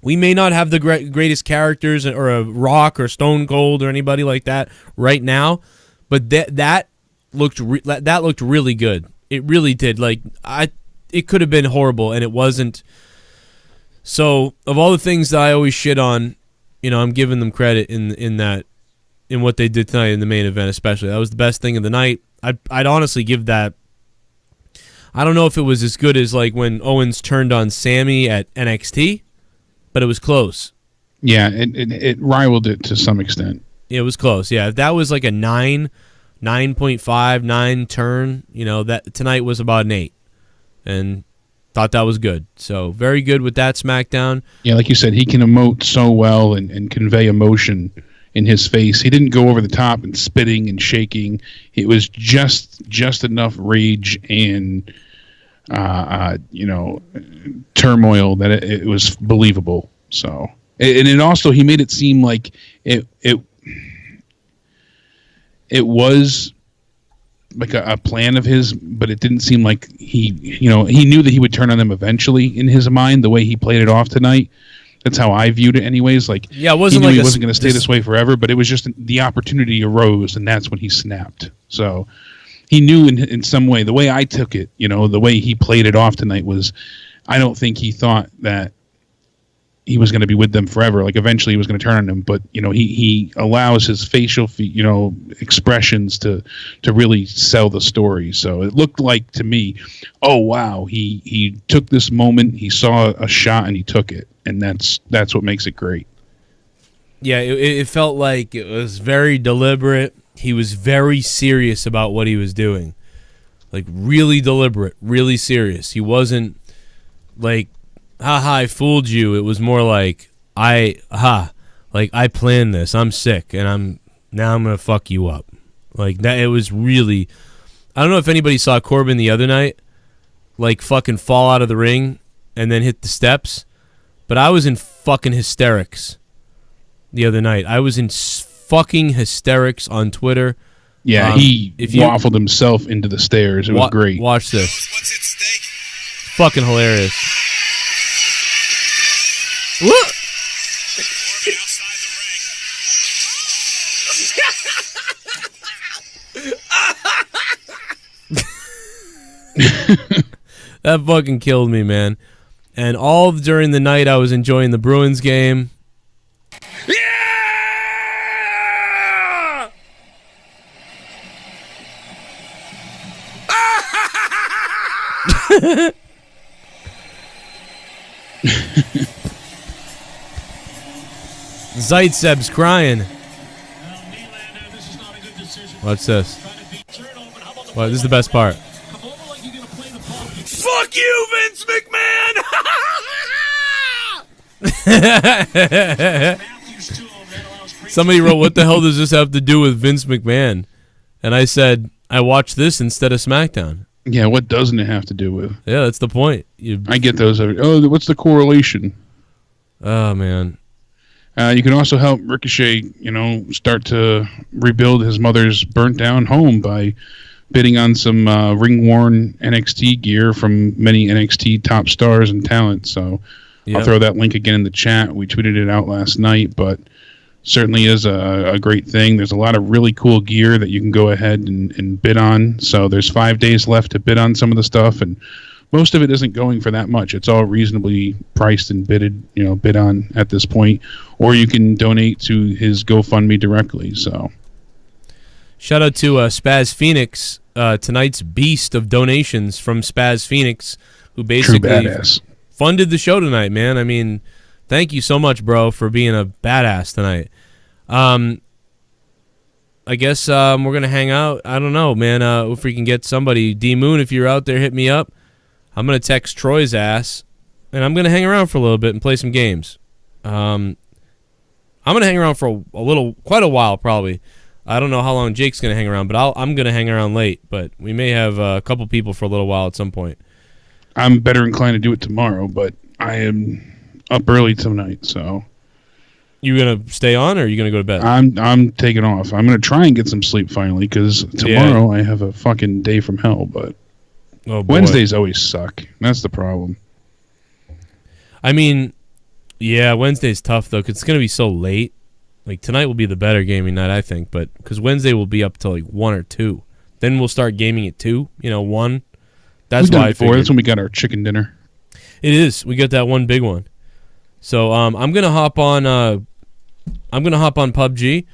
we may not have the greatest characters or a Rock or Stone Cold or anybody like that right now, but that looked really good. It really did. Like, it could have been horrible, and it wasn't. So, of all the things that I always shit on, you know, I'm giving them credit in what they did tonight in the main event, especially. That was the best thing of the night. I'd honestly give that. I don't know if it was as good as, like, when Owens turned on Sammy at NXT, but it was close. Yeah, it rivaled it to some extent. It was close. Yeah, if that was like a 9.5, 9 turn, you know, that tonight was about an 8, and thought that was good. So very good with that SmackDown. Yeah, like you said, he can emote so well and convey emotion in his face. He didn't go over the top and spitting and shaking. It was just enough rage and turmoil that it was believable. So, and it also, he made it seem like it was like a plan of his, but it didn't seem like he knew that he would turn on them eventually in his mind, the way he played it off tonight. That's how I viewed it anyways. Like, yeah, it wasn't he knew like he wasn't going to stay this way forever, but it was just the opportunity arose, and that's when he snapped. So he knew in some way, the way I took it, the way he played it off tonight was, I don't think he thought that he was going to be with them forever. Like, eventually he was going to turn on them, but he allows his facial expressions to really sell the story. So it looked like to me, oh wow, he took this moment, he saw a shot, and he took it, and that's what makes it great. Yeah, it felt like it was very deliberate. He was very serious about what he was doing, like really deliberate, really serious. He wasn't like, haha, I fooled you. It was more like, I planned this. I'm sick, and I'm gonna fuck you up. Like that. It was really. I don't know if anybody saw Corbin the other night, like fucking fall out of the ring and then hit the steps, but I was in fucking hysterics the other night. I was in fucking hysterics on Twitter. Yeah, he waffled himself into the stairs. It was great. Watch this. What's at stake? Fucking hilarious. What? That fucking killed me, man. And all during the night, I was enjoying the Bruins game. Yeah! Zaitseb's crying. What's this? What? This is the best part. Fuck you, Vince McMahon! Somebody wrote, what the hell does this have to do with Vince McMahon? And I said, I watched this instead of SmackDown. Yeah, what doesn't it have to do with? Yeah, that's the point. I get those. Oh, what's the correlation? Oh, man. You can also help Ricochet, start to rebuild his mother's burnt-down home by bidding on some ring-worn NXT gear from many NXT top stars and talent. So I'll throw that link again in the chat. We tweeted it out last night, but certainly is a great thing. There's a lot of really cool gear that you can go ahead and bid on. So there's 5 days left to bid on some of the stuff, and most of it isn't going for that much. It's all reasonably priced and bid on at this point. Or you can donate to his GoFundMe directly. So, shout out to Spaz Phoenix, tonight's beast of donations from Spaz Phoenix, who basically funded the show tonight, man. I mean, thank you so much, bro, for being a badass tonight. I guess we're going to hang out. I don't know, man, if we can get somebody. DMOON, if you're out there, hit me up. I'm going to text Troy's ass, and I'm going to hang around for a little bit and play some games. I'm going to hang around for quite a while, probably. I don't know how long Jake's going to hang around, but I'm going to hang around late. But we may have a couple people for a little while at some point. I'm better inclined to do it tomorrow, but I am up early tonight, so. You going to stay on, or are you going to go to bed? I'm taking off. I'm going to try and get some sleep finally, because tomorrow I have a fucking day from hell, but. Oh, boy. Wednesdays always suck. That's the problem. I mean, yeah, Wednesday's tough, though, because it's going to be so late. Like, tonight will be the better gaming night, I think, but because Wednesday will be up to, 1 or 2. Then we'll start gaming at 2, 1. That's why I figured. That's when we got our chicken dinner. It is. We got that one big one. So I'm going to hop on PUBG,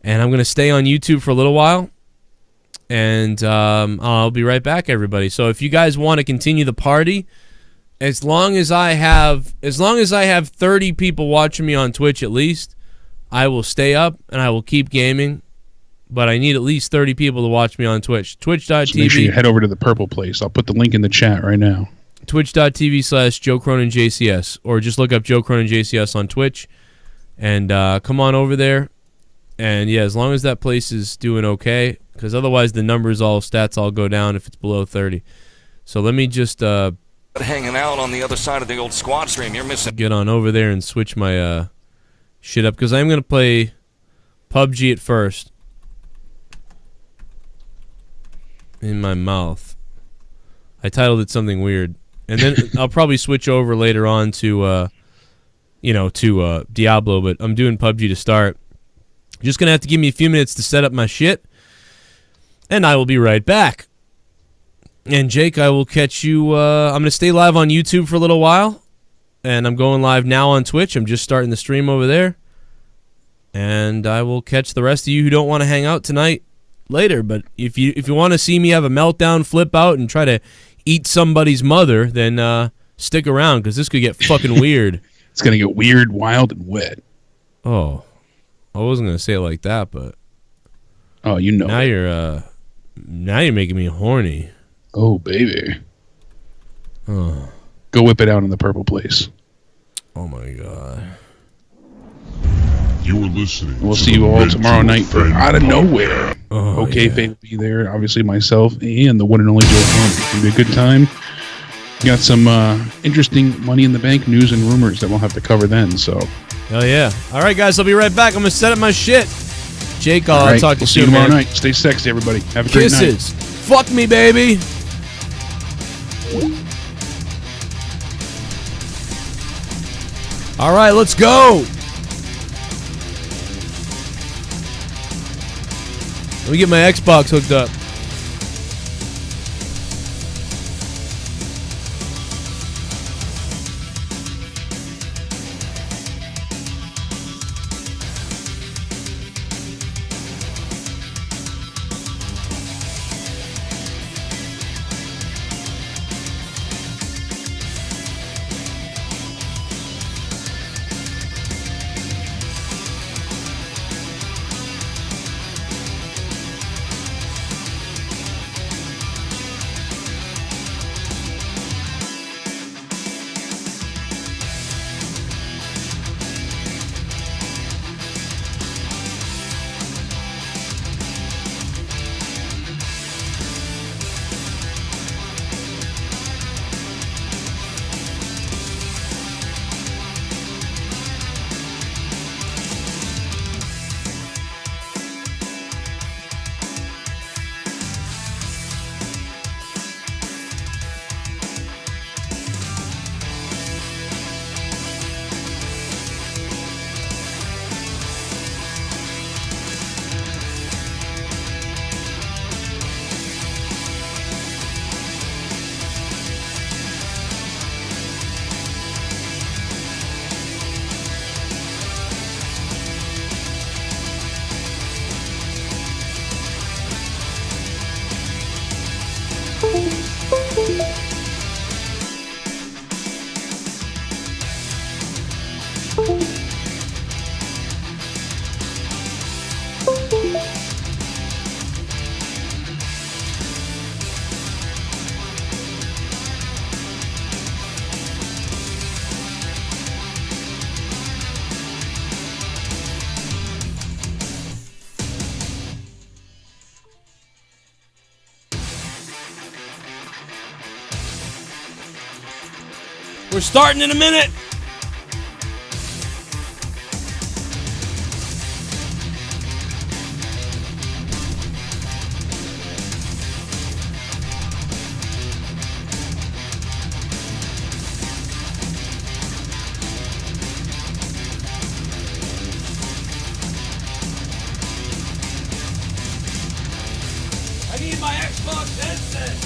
and I'm going to stay on YouTube for a little while. And I'll be right back, everybody. So if you guys want to continue the party, as long as I have 30 people watching me on Twitch at least, I will stay up and I will keep gaming. But I need at least 30 people to watch me on Twitch. Twitch.tv. So make sure you head over to the purple place. I'll put the link in the chat right now. Twitch.tv/JoeCroninJCS, or just look up Joe Cronin JCS on Twitch, and come on over there. And yeah, as long as that place is doing okay, because otherwise the stats all go down if it's below 30. So let me just hanging out on the other side of the old squad stream. You're missing. Get on over there and switch my shit up, because I'm gonna play PUBG at first. In my mouth. I titled it something weird, and then I'll probably switch over later on to Diablo. But I'm doing PUBG to start. Just gonna have to give me a few minutes to set up my shit, and I will be right back. And Jake, I will catch you. I'm gonna stay live on YouTube for a little while, and I'm going live now on Twitch. I'm just starting the stream over there, and I will catch the rest of you who don't want to hang out tonight later. But if you want to see me have a meltdown, flip out, and try to eat somebody's mother, then stick around, because this could get fucking weird. It's gonna get weird, wild, and wet. Oh. I wasn't gonna say it like that, but now you're making me horny. Oh baby, Oh, go whip it out in the purple place. Oh my god. You were listening. We'll see you all tomorrow night for Out of Nowhere. Oh, okay, yeah. Faith will be there. Obviously, myself and the one and only Joe Cronin. It's gonna be a good time. Got some interesting Money in the Bank news and rumors that we'll have to cover then. So. Hell yeah. All right, guys, I'll be right back. I'm going to set up my shit. Jake, I'll talk to you see soon, you tomorrow man. night. Stay sexy, everybody. Have a great night. Kisses. Fuck me, baby. All right, let's go. Let me get my Xbox hooked up. We're starting in a minute. I need my Xbox headset.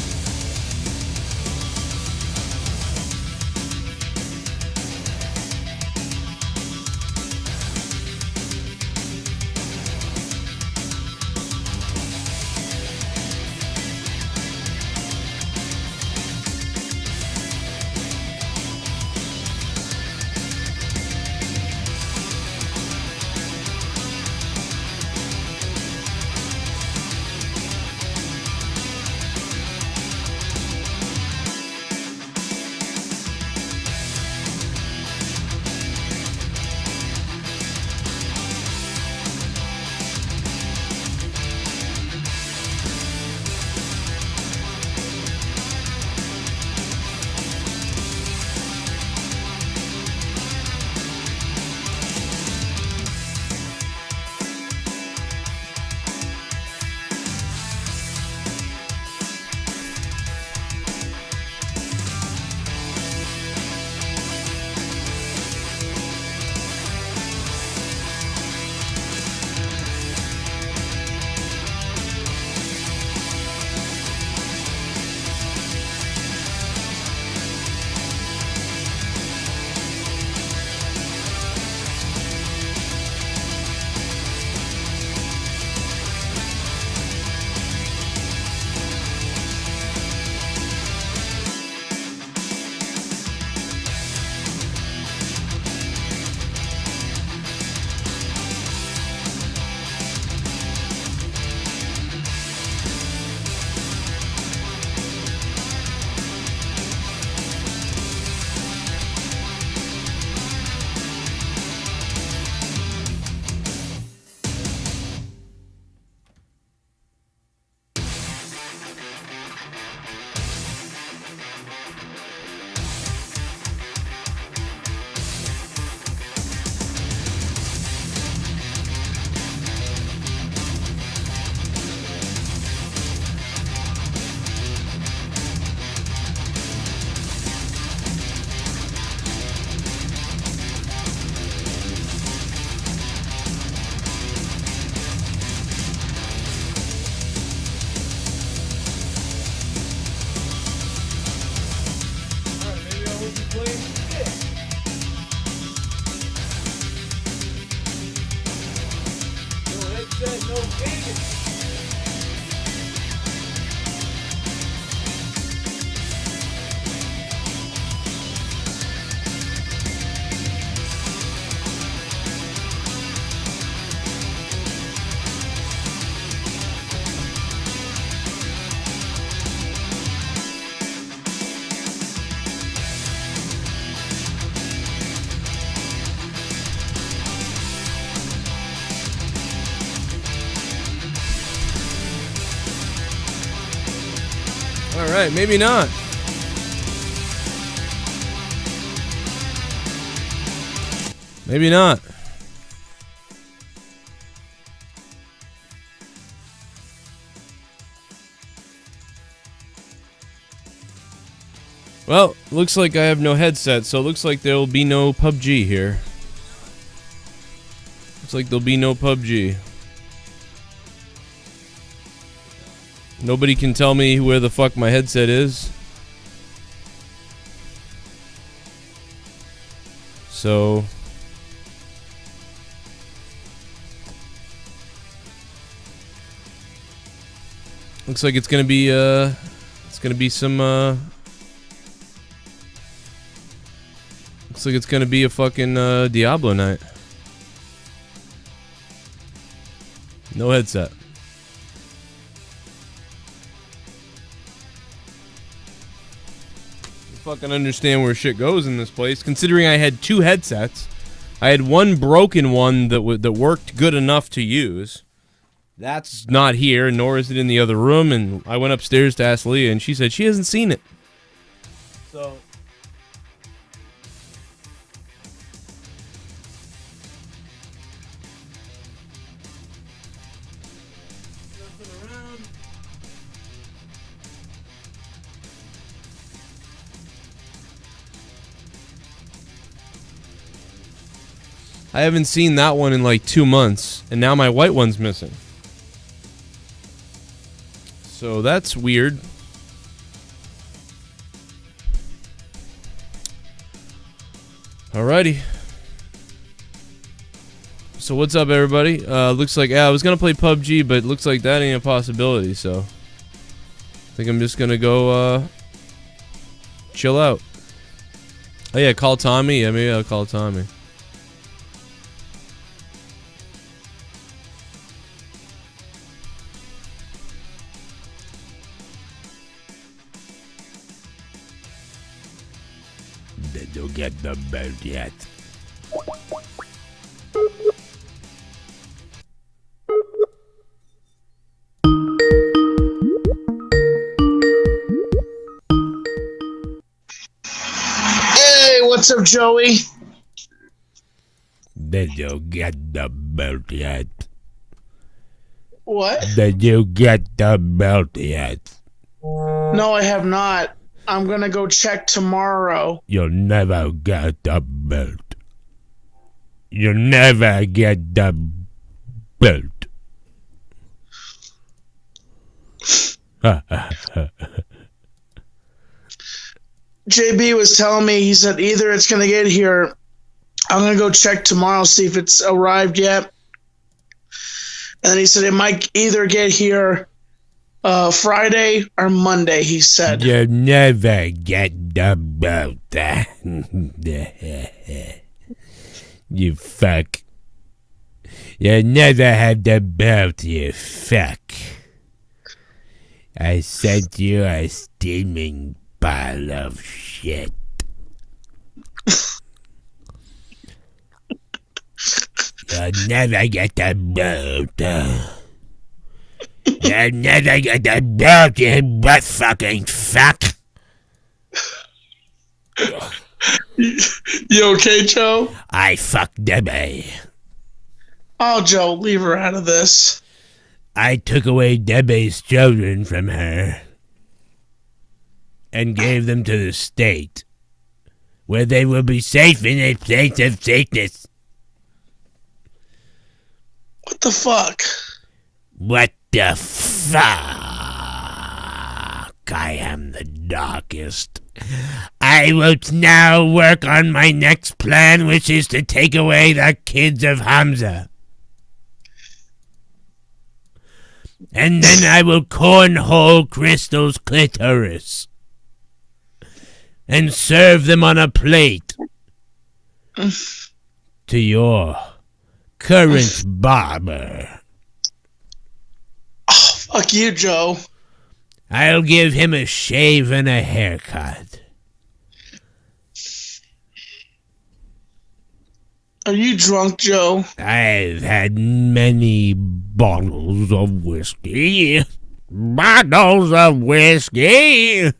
All right, maybe not. Maybe not. Well, looks like I have no headset, so it looks like there will be no PUBG here. Looks like there'll be no PUBG. Nobody can tell me where the fuck my headset is. So looks like it's gonna be gonna be some. Looks like it's gonna be a fucking Diablo night. No headset. Fucking understand where shit goes in this place. Considering I had 2 headsets, I had one broken one that worked good enough to use. That's not here, nor is it in the other room. And I went upstairs to ask Leah, and she said she hasn't seen it. So. I haven't seen that one in like 2 months, and now my white one's missing. So that's weird. Alrighty. So what's up, everybody? Looks like I was gonna play PUBG, but it looks like that ain't a possibility. So I think I'm just gonna go chill out. Oh yeah, call Tommy. Yeah, maybe I'll call Tommy. Did you get the belt yet? Hey, what's up, Joey? Did you get the belt yet? What? Did you get the belt yet? No, I have not. I'm gonna go check tomorrow. You'll never get the belt. You'll never get the belt. JB was telling me, he said either it's gonna get here. I'm gonna go check tomorrow, see if it's arrived yet. And then he said it might either get here Friday or Monday, he said. You'll never get the belt. You fuck. You'll never have the belt, you fuck. I sent you a steaming pile of shit. You'll never get the belt. You'll never get the belt, you butt fucking fuck. You okay, Joe? I fucked Debbie. Oh, Joe, leave her out of this. I took away Debbie's children from her and gave them to the state, where they will be safe in a place of safeness. What the fuck? What the fuck? I am the darkest. I will now work on my next plan, which is to take away the kids of Hamza. And then I will cornhole Crystal's clitoris and serve them on a plate to your current barber. Oh, fuck you, Joe. I'll give him a shave and a haircut. Are you drunk, Joe? I've had many bottles of whiskey. Bottles of whiskey.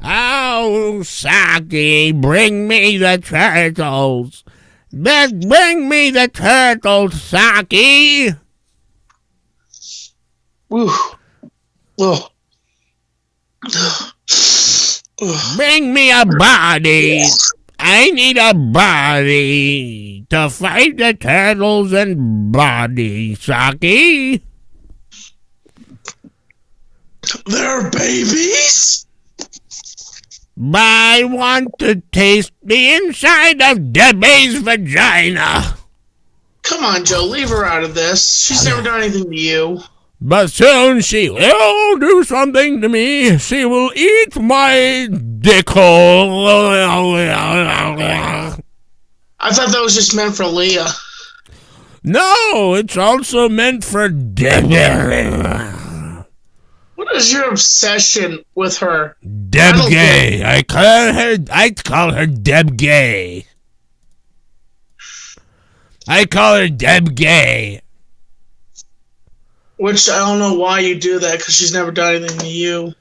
Oh, Saki, bring me the turtles. Bring me the turtles, Saki. Woo. Oh. Bring me a body. I need a body to fight the turtles and body, Saki. They're babies? I want to taste the inside of Debbie's vagina. Come on, Joe, leave her out of this. She's never done anything to you. But soon she will do something to me. She will eat my dick hole. I thought that was just meant for Leah. No, it's also meant for Debbie. What is your obsession with her? Deb Gay. I call her Deb Gay. I call her Deb Gay. Which I don't know why you do that, because she's never done anything to you.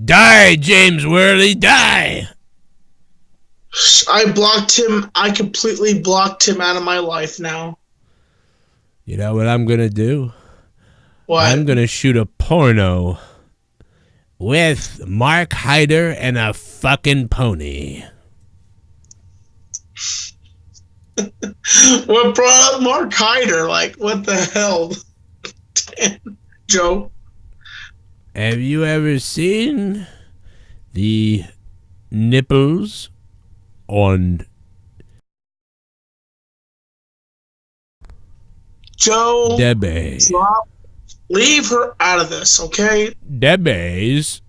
Die, James Worley, die! I blocked him. I completely blocked him out of my life now. You know what I'm going to do? What? I'm going to shoot a porno with Mark Hyder and a fucking pony. What brought up Mark Hyder? Like, what the hell? Damn, Joe. Have you ever seen the nipples on Joe? Debbie? Leave her out of this, okay? Debbie's.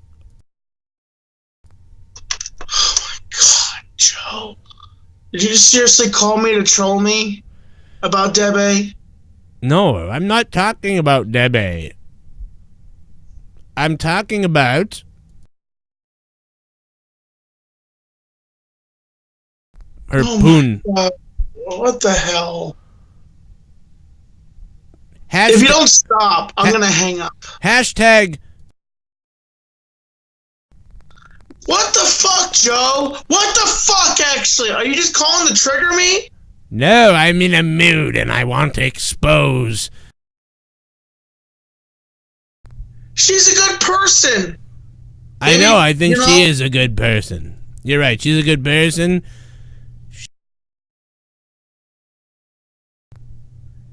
Oh my God, Joe. Did you just seriously call me to troll me about Debbie? No, I'm not talking about Debbie. I'm talking about her poon. What the hell? If you don't stop, I'm going to hang up. Hashtag. What the fuck, Joe? What the fuck, actually? Are you just calling to trigger me? No, I'm in a mood and I want to expose. She's a good person. I know, I think she is a good person. You're right, she's a good person.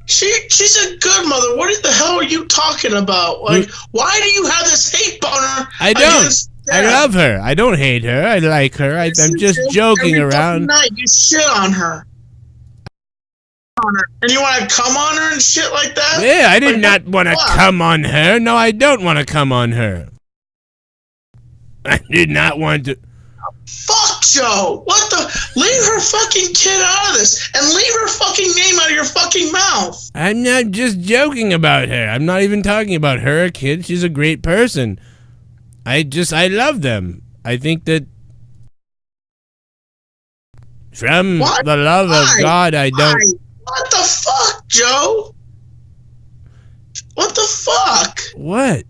She's a good mother. What the hell are you talking about? Like, why do you have this hate boner? I don't. I love her. I don't hate her. I like her. I'm just joking around. Night you shit on her. And you want to come on her and shit like that? Yeah, I did not want to come on her. No, I don't want to come on her. I did not want to. Fuck, Joe. What the? Leave her fucking kid out of this. And leave her fucking name out of your fucking mouth. I'm not just joking about her. I'm not even talking about her kid. She's a great person. I love them. I think that from the love of God, I don't. What the fuck, Joe? What the fuck? What?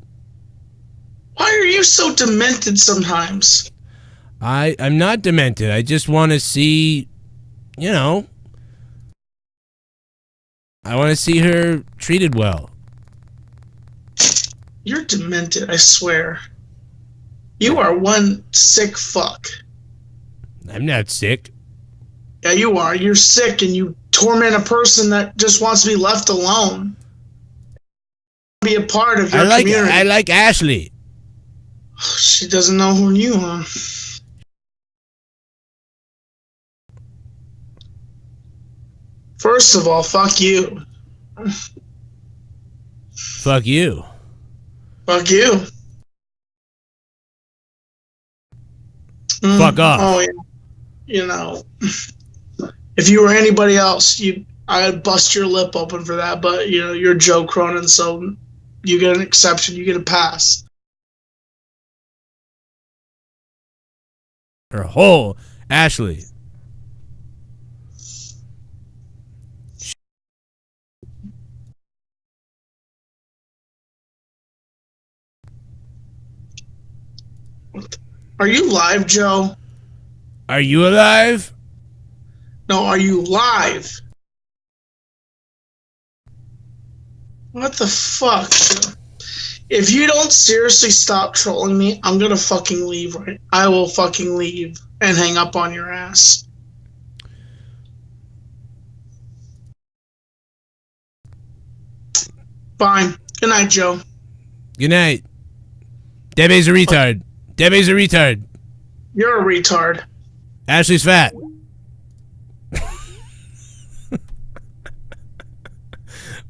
Why are you so demented sometimes? I'm not demented. I just want to see, I want to see her treated well. You're demented, I swear. You are one sick fuck. I'm not sick. Yeah, you are. You're sick and you torment a person that just wants to be left alone. Be a part of your community. I like Ashley. She doesn't know who you are. First of all, fuck you. Fuck you. Fuck you. Fuck off. Oh, yeah. If you were anybody else, I'd bust your lip open for that. But you're Joe Cronin, so you get an exception. You get a pass. Her whole Ashley. Are you live, Joe? Are you alive? No, are you live? What the fuck, Joe? If you don't seriously stop trolling me, I'm gonna fucking leave, right? I will fucking leave and hang up on your ass. Fine. Good night, Joe. Good night. Debbie's a retard. Debbie's a retard. You're a retard. Ashley's fat.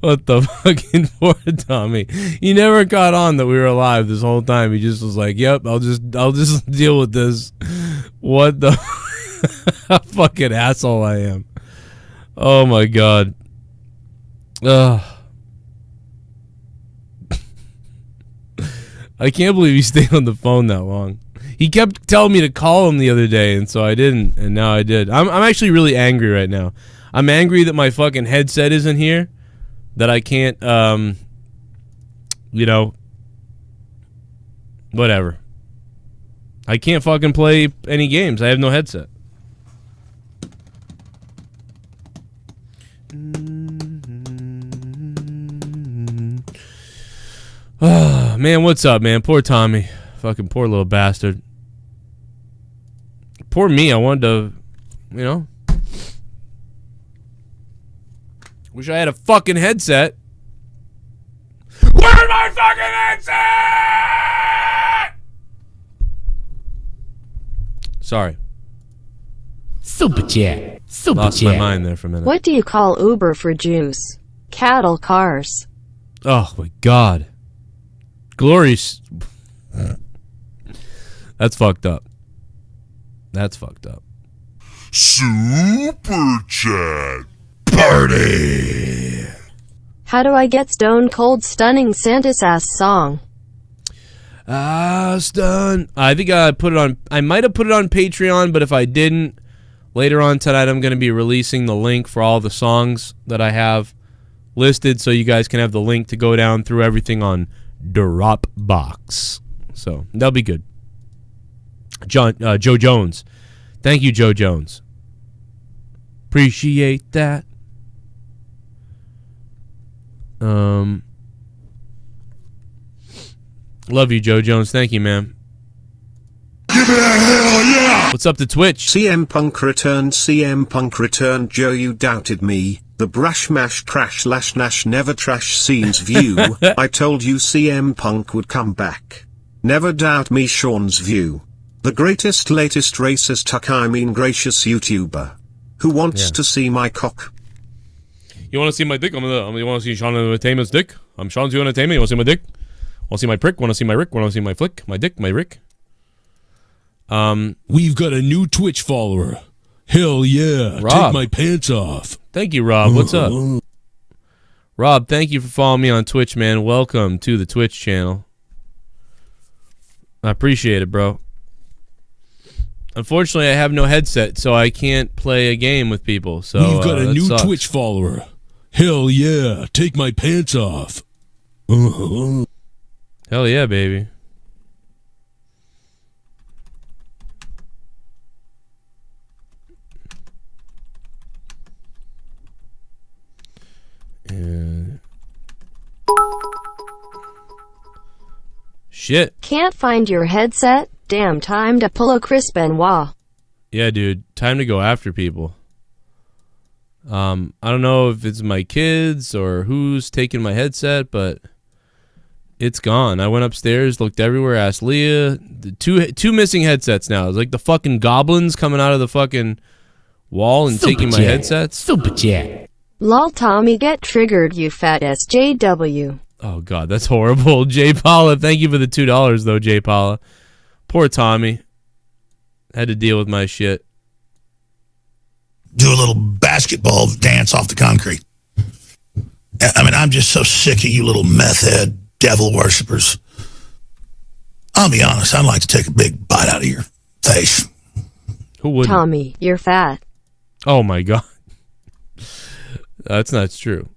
What the fucking poor Tommy. He never caught on that we were alive this whole time. He just was like, "Yep, I'll just deal with this." What the fucking asshole I am. Oh my god. Ugh. I can't believe he stayed on the phone that long. He kept telling me to call him the other day, and so I didn't, and now I did. I'm actually really angry right now. I'm angry that my fucking headset isn't here, that I can't, you know, whatever. I can't fucking play any games. I have no headset. Oh, man, what's up, man? Poor Tommy. Fucking poor little bastard. Poor me. I wanted to, you know. Wish I had a fucking headset. Where's my fucking headset? Sorry. Super chat. Super Lost chat. my mind there for a minute. What do you call Uber for juice? Cattle cars. Oh, my God. Glorious. That's fucked up. That's fucked up. Super Chat Party. How do I get Stone Cold Stunning Santa's ass song? Stun. I think I put it on. I might have put it on Patreon, but if I didn't, later on tonight I'm going to be releasing the link for all the songs that I have listed, so you guys can have the link to go down through everything on Dropbox. So that'll be good. Joe Jones. Thank you, Joe Jones. Appreciate that. Love you, Joe Jones. Thank you, man. Give me that hell yeah! What's up to Twitch? CM Punk returned. CM Punk returned. Joe, you doubted me. The brush mash crash lash nash never trash scenes view. I told you CM Punk would come back. Never doubt me. Sean's view. The greatest latest racist gracious YouTuber. Who wants to see my cock? You want to see my dick? You want to see Sean Entertainment's dick? I'm Sean's Entertainment. You want to see my dick? Want to see my prick? Want to see my Rick? Want to see my flick? My dick? My Rick? We've got a new Twitch follower. Hell yeah. Rob. Take my pants off. Thank you, Rob. What's up? Rob, thank you for following me on Twitch, man. Welcome to the Twitch channel. I appreciate it, bro. Unfortunately, I have no headset, so I can't play a game with people. So We've got a new sucks. Twitch follower. Hell yeah. Take my pants off. Hell yeah, baby. Shit. Can't find your headset? Damn, time to pull a Chris Benoit. Yeah, dude. Time to go after people. I don't know if it's my kids or who's taking my headset, but it's gone. I went upstairs, looked everywhere, asked Leah. The two missing headsets now. It's like the fucking goblins coming out of the fucking wall and taking my headsets. Super chat. Lol, Tommy, get triggered, you fat SJW. Oh, God, that's horrible. J. Paula, thank you for the $2, though, J. Paula. Poor Tommy. Had to deal with my shit. Do a little basketball dance off the concrete. I mean, I'm just so sick of you little meth head devil worshippers. I'll be honest, I'd like to take a big bite out of your face. Who wouldn't? Tommy, you're fat. Oh, my God. That's not true.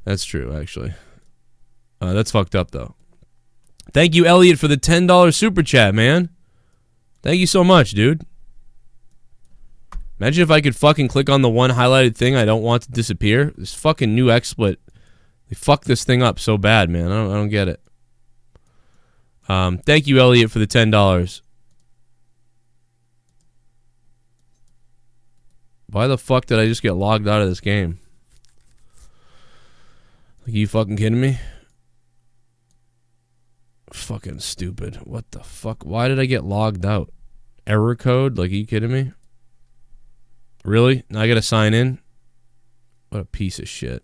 That's true, actually. That's fucked up, though. Thank you, Elliot, for the $10 super chat, man. Thank you so much, dude. Imagine if I could fucking click on the one highlighted thing I don't want to disappear. This fucking new XSplit. They fucked this thing up so bad, man. I don't get it. Thank you, Elliot, for the $10. Why the fuck did I just get logged out of this game? Like, are you fucking kidding me? Fucking stupid. What the fuck? Why did I get logged out? Error code? Like, are you kidding me? Really? Now I gotta sign in? What a piece of shit.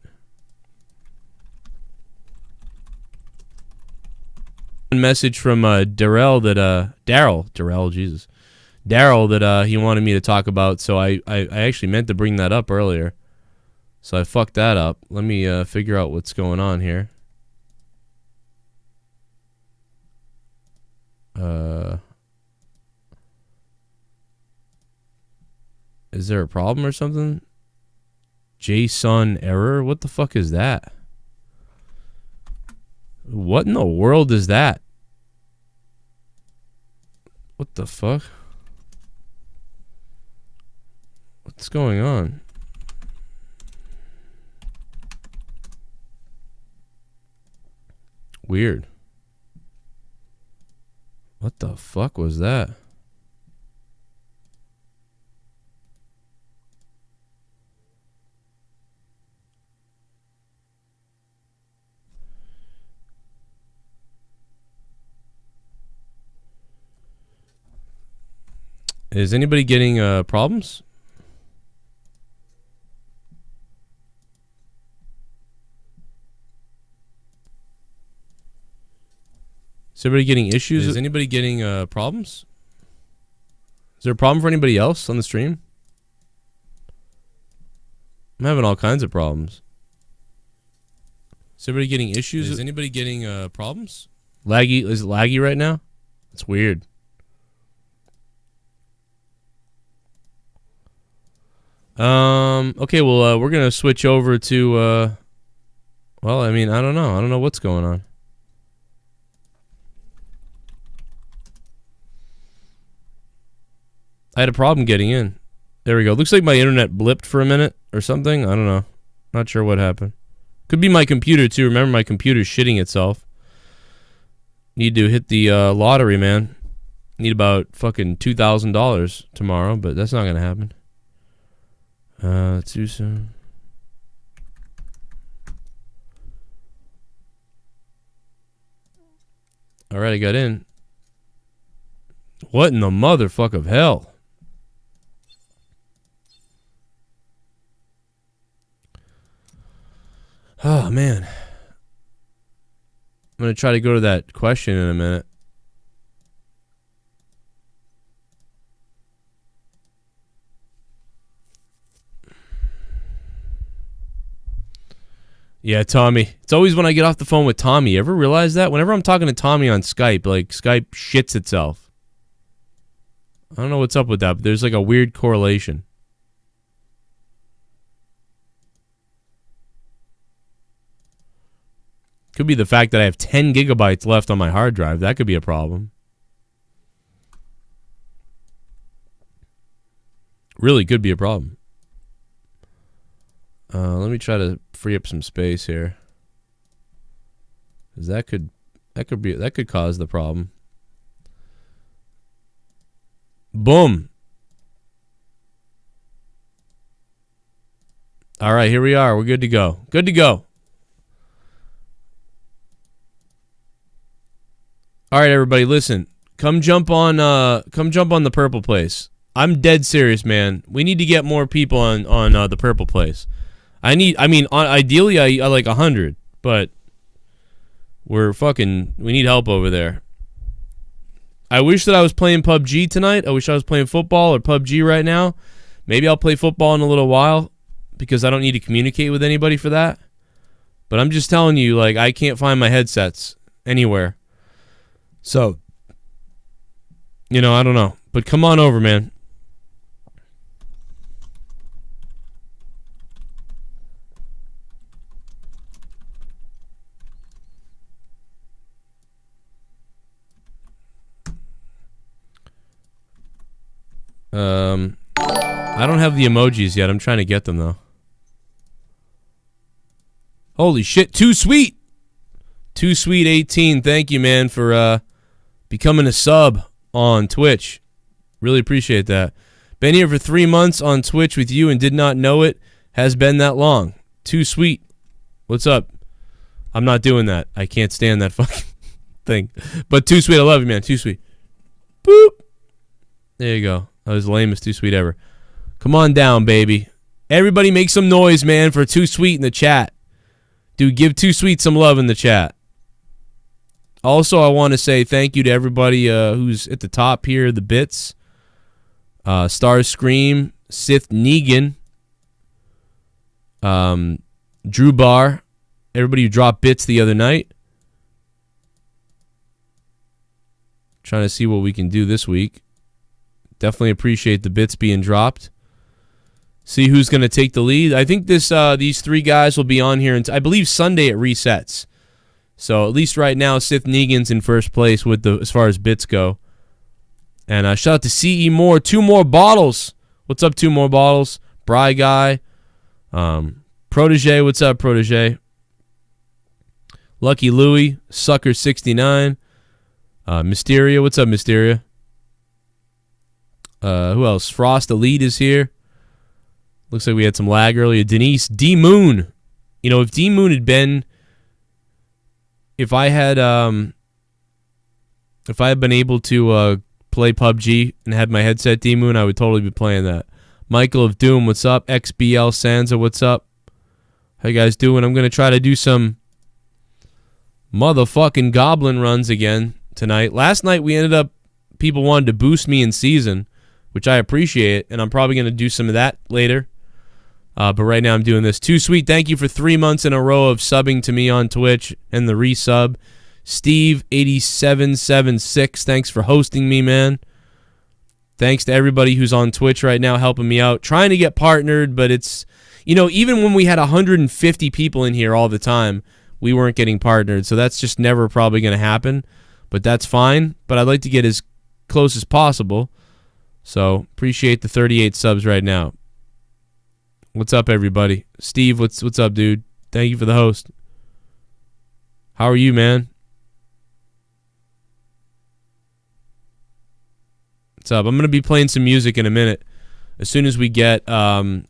message from Darel that he wanted me to talk about, so I actually meant to bring that up earlier. So I fucked that up. Let me figure out what's going on here. Is there a problem or something? JSON error? What the fuck is that? What in the world is that? What the fuck? What's going on? Weird. What the fuck was that? Is anybody getting problems? Is everybody getting issues? Is anybody getting problems? Is there a problem for anybody else on the stream? I'm having all kinds of problems. Is everybody getting issues? Is anybody getting problems? Laggy? Is it laggy right now? It's weird. Okay, well, we're gonna switch over to, well, I mean, I don't know. I don't know what's going on. I had a problem getting in. There we go. Looks like my internet blipped for a minute or something. I don't know. Not sure what happened. Could be my computer, too. Remember, my computer's shitting itself. Need to hit the lottery, man. Need about fucking $2,000 tomorrow, but that's not gonna happen. Too soon. Alright, I got in. What in the motherfuck of hell? Oh, man. I'm going to try to go to that question in a minute. Yeah, Tommy. It's always when I get off the phone with Tommy. You ever realize that? Whenever I'm talking to Tommy on Skype, like, Skype shits itself. I don't know what's up with that, but there's like a weird correlation. Could be the fact that I have 10 gigabytes left on my hard drive. That could be a problem. Really could be a problem. Let me try to free up some space here. 'Cause that could cause the problem. Boom. All right, here we are. We're good to go. Good to go. All right, everybody, listen. Come jump on the purple place. I'm dead serious, man. We need to get more people on the purple place. Ideally I like 100, but we need help over there. I wish that I was playing PUBG tonight. I wish I was playing football or PUBG right now. Maybe I'll play football in a little while because I don't need to communicate with anybody for that. But I'm just telling you, like, I can't find my headsets anywhere. So, I don't know. But come on over, man. I don't have the emojis yet. I'm trying to get them, though. Holy shit, Too Sweet! Too Sweet 18, thank you, man, for becoming a sub on Twitch. Really appreciate that. Been here for 3 months on Twitch with you and did not know it has been that long. Too Sweet. What's up? I'm not doing that. I can't stand that fucking thing. But Too Sweet, I love you, man. Too Sweet. Boop! There you go. That was the lamest Too Sweet ever. Come on down, baby. Everybody make some noise, man, for Too Sweet in the chat. Dude, give Too Sweet some love in the chat. Also, I want to say thank you to everybody who's at the top here, the bits. StarSCREAM, Sith Negan, Drew Barr, everybody who dropped bits the other night. Trying to see what we can do this week. Definitely appreciate the bits being dropped. See who's going to take the lead. I think these three guys will be on here, I believe Sunday it resets. So at least right now, Sith Negan's in first place with as far as bits go. And shout out to CE Moore, 2 more bottles. What's up, 2 more bottles? Bry Guy. Protege, what's up, Protege? Lucky Louie, Sucker 69. Mysteria, what's up, Mysteria? Who else? Frost Elite is here. Looks like we had some lag earlier. Denise, DMOON. You know, if DMOON had been... If I had been able to play PUBG and had my headset DMOON, I would totally be playing that. Michael of Doom, what's up? XBL Sansa, what's up? How you guys doing? I'm going to try to do some motherfucking goblin runs again tonight. Last night we ended up, people wanted to boost me in season, which I appreciate, and I'm probably going to do some of that later. But right now I'm doing this. Too Sweet, thank you for 3 months in a row of subbing to me on Twitch and the resub. Steve8776, thanks for hosting me, man. Thanks to everybody who's on Twitch right now helping me out. Trying to get partnered, but it's, you know, even when we had 150 people in here all the time, we weren't getting partnered. So that's just never probably going to happen. But that's fine. But I'd like to get as close as possible. So appreciate the 38 subs right now. What's up, everybody? Steve, what's up, dude? Thank you for the host. How are you, man? What's up? I'm going to be playing some music in a minute. As soon as we get off of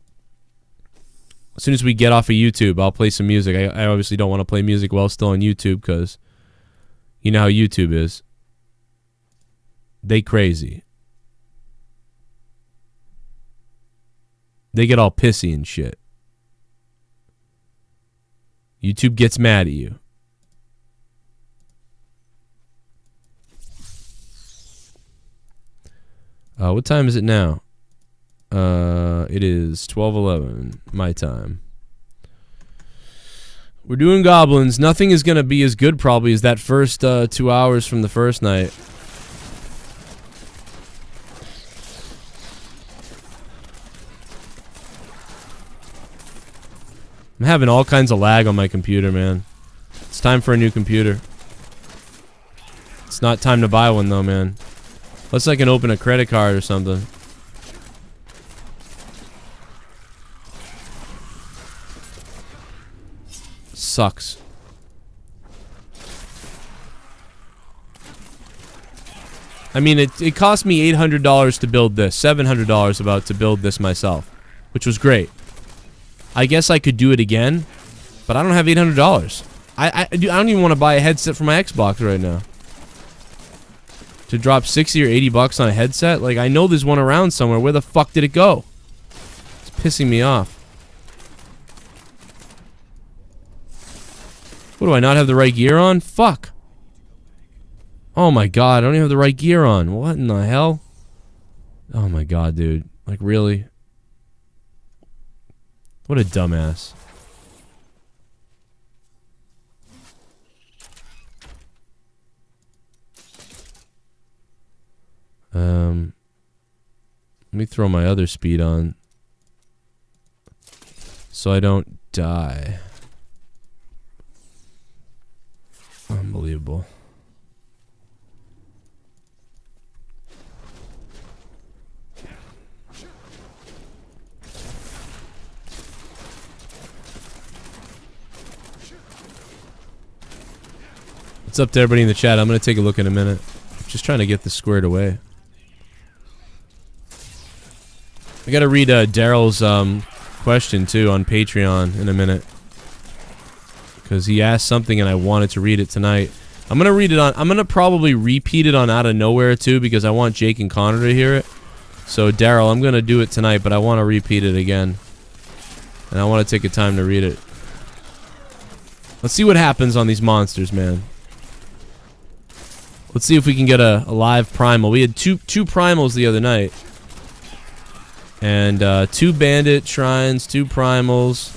YouTube, I'll play some music. I obviously don't want to play music while still on YouTube because you know how YouTube is. They crazy. They get all pissy and shit. YouTube gets mad at you. What time is it now? It is 12:11 my time. We're doing goblins. Nothing is going to be as good probably as that first 2 hours from the first night. I'm having all kinds of lag on my computer, man. It's time for a new computer. It's not time to buy one, though, man. Unless I can open a credit card or something. Sucks. I mean, it cost me $800 to build this. $700 about to build this myself. Which was great. I guess I could do it again, but I don't have $800. I don't even want to buy a headset for my Xbox right now. To drop 60 or 80 bucks on a headset? Like, I know there's one around somewhere. Where the fuck did it go? It's pissing me off. What, do I not have the right gear on? Fuck. Oh my god, I don't even have the right gear on. What in the hell? Oh my god, dude. Like, really? What a dumbass. Let me throw my other speed on so I don't die. Unbelievable. What's up to everybody in the chat? I'm going to take a look in a minute. Just trying to get this squared away. I got to read Darel's question, too, on Patreon in a minute. Because he asked something and I wanted to read it tonight. I'm going to read it on... I'm going to probably repeat it on Out of Nowhere, too, because I want Jake and Connor to hear it. So, Darel, I'm going to do it tonight, but I want to repeat it again. And I want to take a time to read it. Let's see what happens on these monsters, man. Let's see if we can get a live primal. We had two primals the other night. And 2 bandit shrines, 2 primals,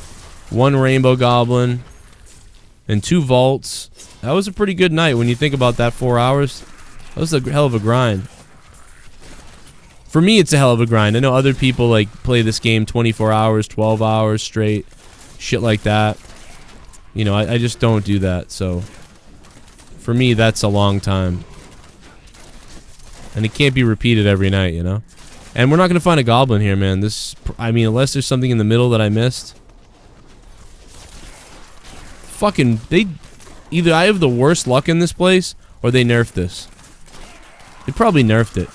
1 rainbow goblin, and 2 vaults. That was a pretty good night when you think about that 4 hours. That was a hell of a grind. For me, it's a hell of a grind. I know other people like play this game 24 hours, 12 hours straight, shit like that. You know, I just don't do that. So for me, that's a long time. And it can't be repeated every night, you know? And we're not going to find a goblin here, man. I mean, unless there's something in the middle that I missed. Fucking, either I have the worst luck in this place, or they nerfed this. They probably nerfed it.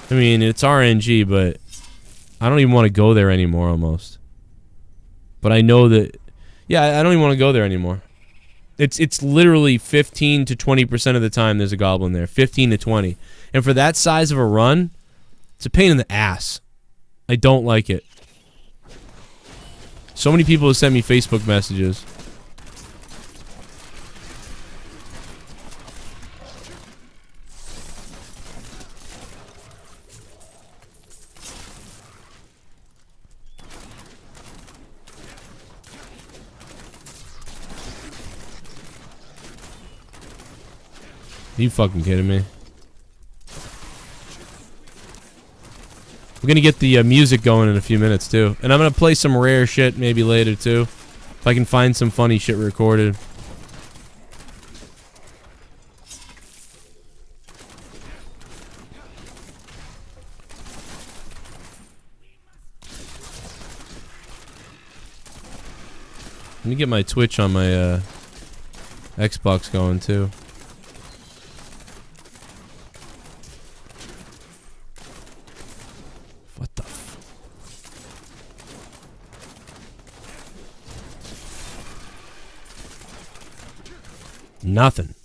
I mean, it's RNG, but I don't even want to go there anymore, almost. But I know that, yeah, I don't even want to go there anymore. It's literally 15 to 20% of the time there's a goblin there. 15 to 20. And for that size of a run, it's a pain in the ass. I don't like it. So many people have sent me Facebook messages. Are you fucking kidding me? We're gonna get the music going in a few minutes too, and I'm gonna play some rare shit maybe later too, if I can find some funny shit recorded. Let me get my Twitch on my Xbox going too. What the f... Nothing.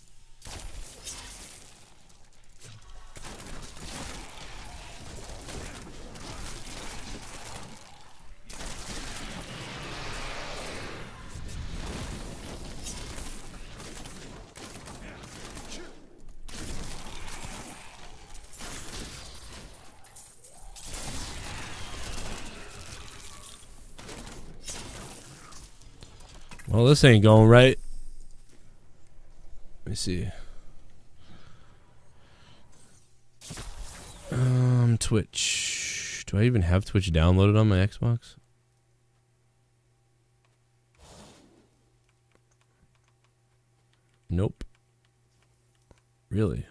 Well, this ain't going right. Let me see. Twitch. Do I even have Twitch downloaded on my Xbox? Nope. Really?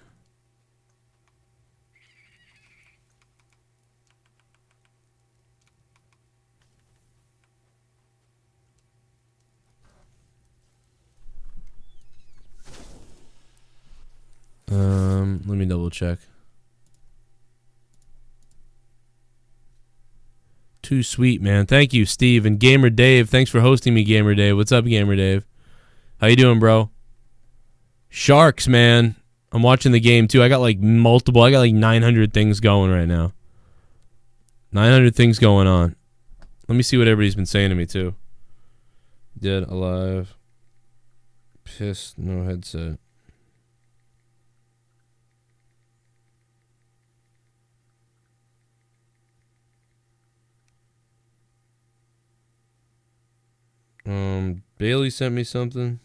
Let me double check. Too sweet, man. Thank you, Steve. And Gamer Dave, thanks for hosting me, Gamer Dave. What's up, Gamer Dave? How you doing, bro? Sharks, man. I'm watching the game, too. I got like 900 things going right now. 900 things going on. Let me see what everybody's been saying to me, too. Dead, alive. Pissed, no headset. Bailey sent me something.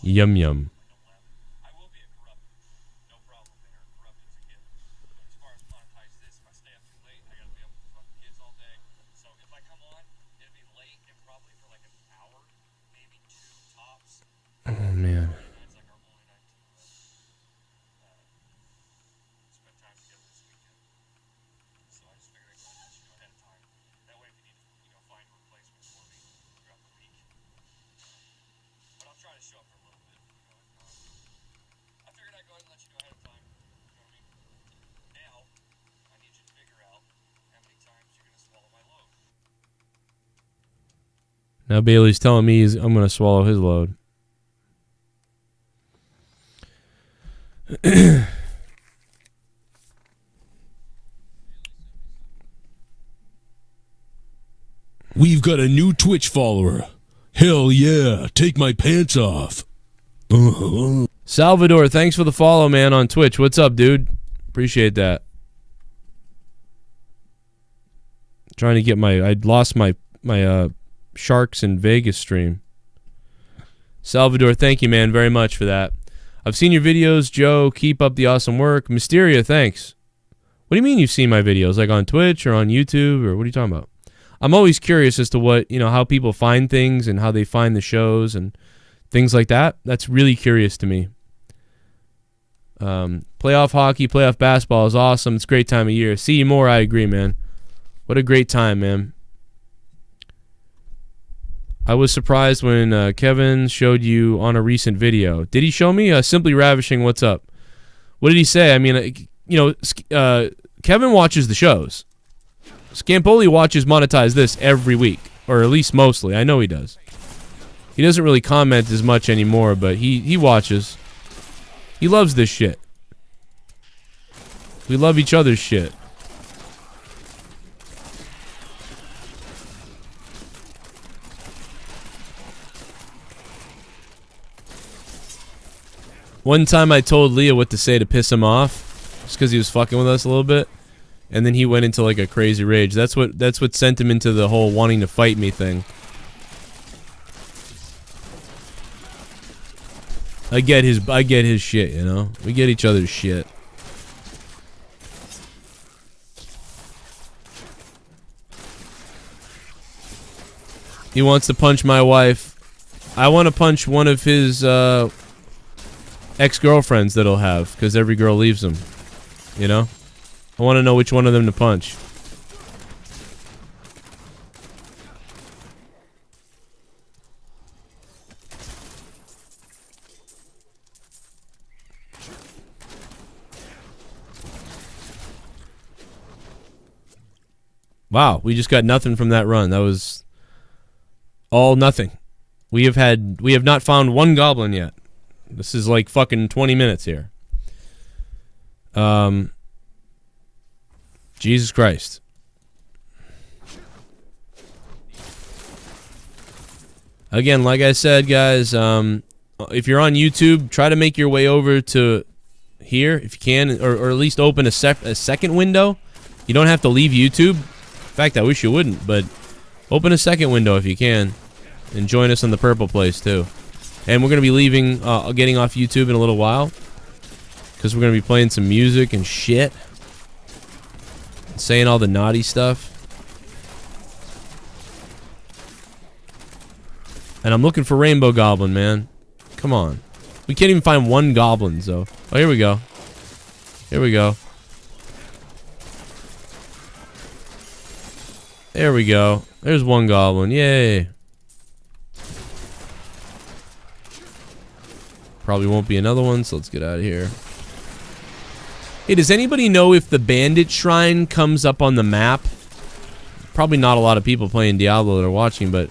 Yum yum. Oh man. Now Bailey's telling me I'm going to swallow his load. We've got a new Twitch follower. Hell yeah, take my pants off. Salvador, thanks for the follow, man, on Twitch. What's up, dude? Appreciate that. Trying to get I lost my Sharks in Vegas stream. Salvador, thank you, man, very much for that. I've seen your videos, Joe. Keep up the awesome work. Mysteria, thanks. What do you mean you've seen my videos? Like on Twitch or on YouTube, or what are you talking about? I'm always curious as to what, how people find things and how they find the shows and things like that. That's really curious to me. Playoff hockey, playoff basketball is awesome. It's a great time of year. See you more, I agree, man. What a great time, man. I was surprised when Kevin showed you on a recent video. Did he show me? Simply Ravishing, what's up? What did he say? I mean, Kevin watches the shows. Scampoli watches Monetize This every week, or at least mostly. I know he does. He doesn't really comment as much anymore, but he watches. He loves this shit. We love each other's shit. One time I told Leah what to say to piss him off, just because he was fucking with us a little bit, and then he went into like a crazy rage. That's what sent him into the whole wanting to fight me thing. I get his shit, you know? We get each other's shit. He wants to punch my wife. I want to punch one of his ex-girlfriends that he'll have, because every girl leaves him. You know? I want to know which one of them to punch. Wow, we just got nothing from that run. That was all nothing. We have not found one goblin yet. This is like fucking 20 minutes here. Jesus Christ. Again, like I said, guys, if you're on YouTube, try to make your way over to here if you can, or at least open a second window. You don't have to leave YouTube. In fact, I wish you wouldn't, but open a second window if you can, and join us on the Purple Place too. And we're going to be leaving, getting off YouTube in a little while, because we're going to be playing some music and shit, and saying all the naughty stuff. And I'm looking for Rainbow Goblin, man. Come on. We can't even find one goblin, though. Oh, here we go. Here we go. There we go. There's one goblin. Yay. Probably won't be another one, so let's get out of here. Hey, does anybody know if the bandit shrine comes up on the map? Probably not a lot of people playing Diablo that are watching, but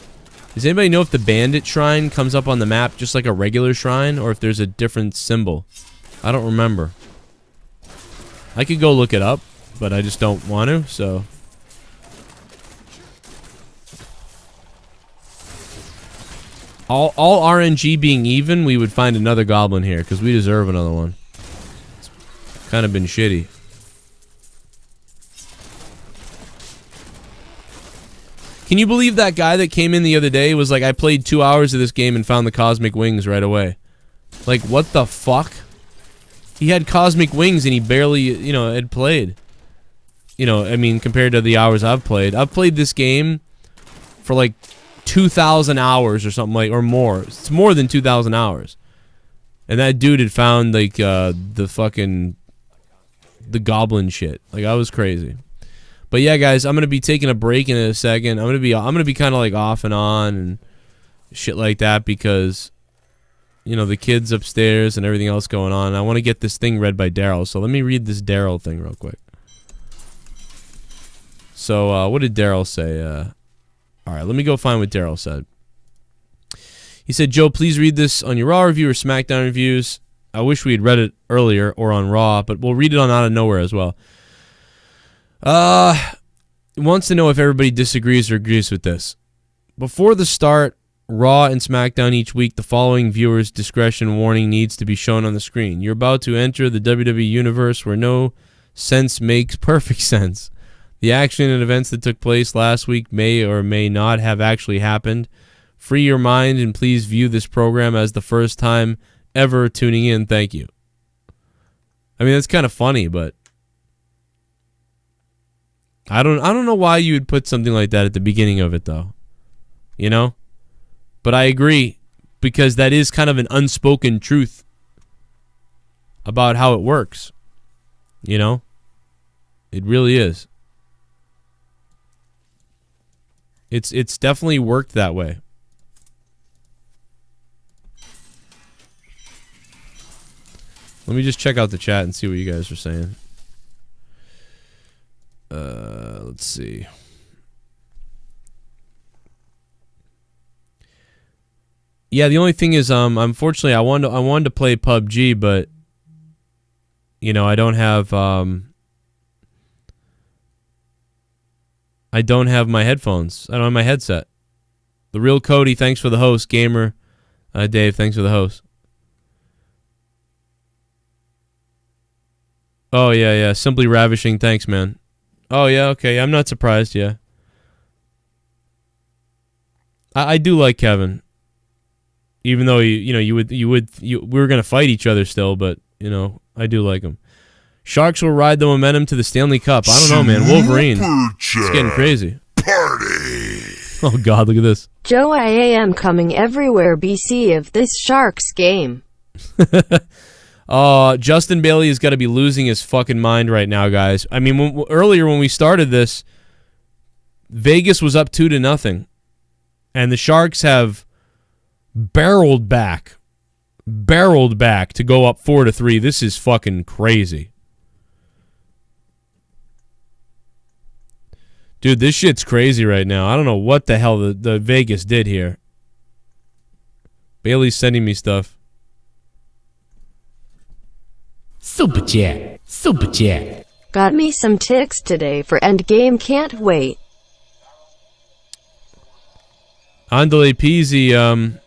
does anybody know if the bandit shrine comes up on the map just like a regular shrine, or if there's a different symbol? I don't remember. I could go look it up, but I just don't want to, so... All RNG being even, we would find another goblin here, because we deserve another one. It's kind of been shitty. Can you believe that guy that came in the other day was like, I played 2 hours of this game and found the Cosmic Wings right away? Like, what the fuck? He had Cosmic Wings and he barely, had played. I mean, compared to the hours I've played. I've played this game for like 2,000 hours or something like, or more. It's more than 2,000 hours. And that dude had found like the goblin shit. Like, I was crazy. But yeah, guys, I'm gonna be taking a break in a second. I'm gonna be kind of like off and on and shit like that, because the kids upstairs and everything else going on. I want to get this thing read by Darel. So let me read this Darel thing real quick. So what did Darel say? All right, let me go find what Darel said. He said, Joe, please read this on your Raw review or SmackDown reviews. I wish we had read it earlier or on Raw, but we'll read it on Out of Nowhere as well. Wants to know if everybody disagrees or agrees with this. Before the start, Raw and SmackDown each week, the following viewers' discretion warning needs to be shown on the screen. You're about to enter the WWE universe where no sense makes perfect sense. The action and events that took place last week may or may not have actually happened. Free your mind and please view this program as the first time ever tuning in. Thank you. I mean, that's kind of funny, but I don't know why you would put something like that at the beginning of it, though. You know? But I agree, because that is kind of an unspoken truth about how it works. You know? It really is. It's definitely worked that way. Let me just check out the chat and see what you guys are saying. Let's see. Yeah, the only thing is, unfortunately, I wanted to play PUBG, but you know, I don't have my headphones. I don't have my headset. The Real Cody, thanks for the host. Gamer, Dave, thanks for the host. Oh yeah, Simply Ravishing, thanks, man. Oh yeah, okay, I'm not surprised. Yeah, I do like Kevin. Even though we were gonna fight each other still, but you know, I do like him. Sharks will ride the momentum to the Stanley Cup. I don't know, man. Wolverine, it's getting crazy. Party. Oh God, look at this. Joe, I am coming everywhere BC of this Sharks game. Justin Bailey has got to be losing his fucking mind right now, guys. I mean, earlier when we started this, Vegas was up 2-0, and the Sharks have barreled back to go up 4-3. This is fucking crazy. Dude, this shit's crazy right now. I don't know what the hell the Vegas did here. Bailey's sending me stuff. Super chat. Got me some ticks today for Endgame, can't wait. Andale Peasy,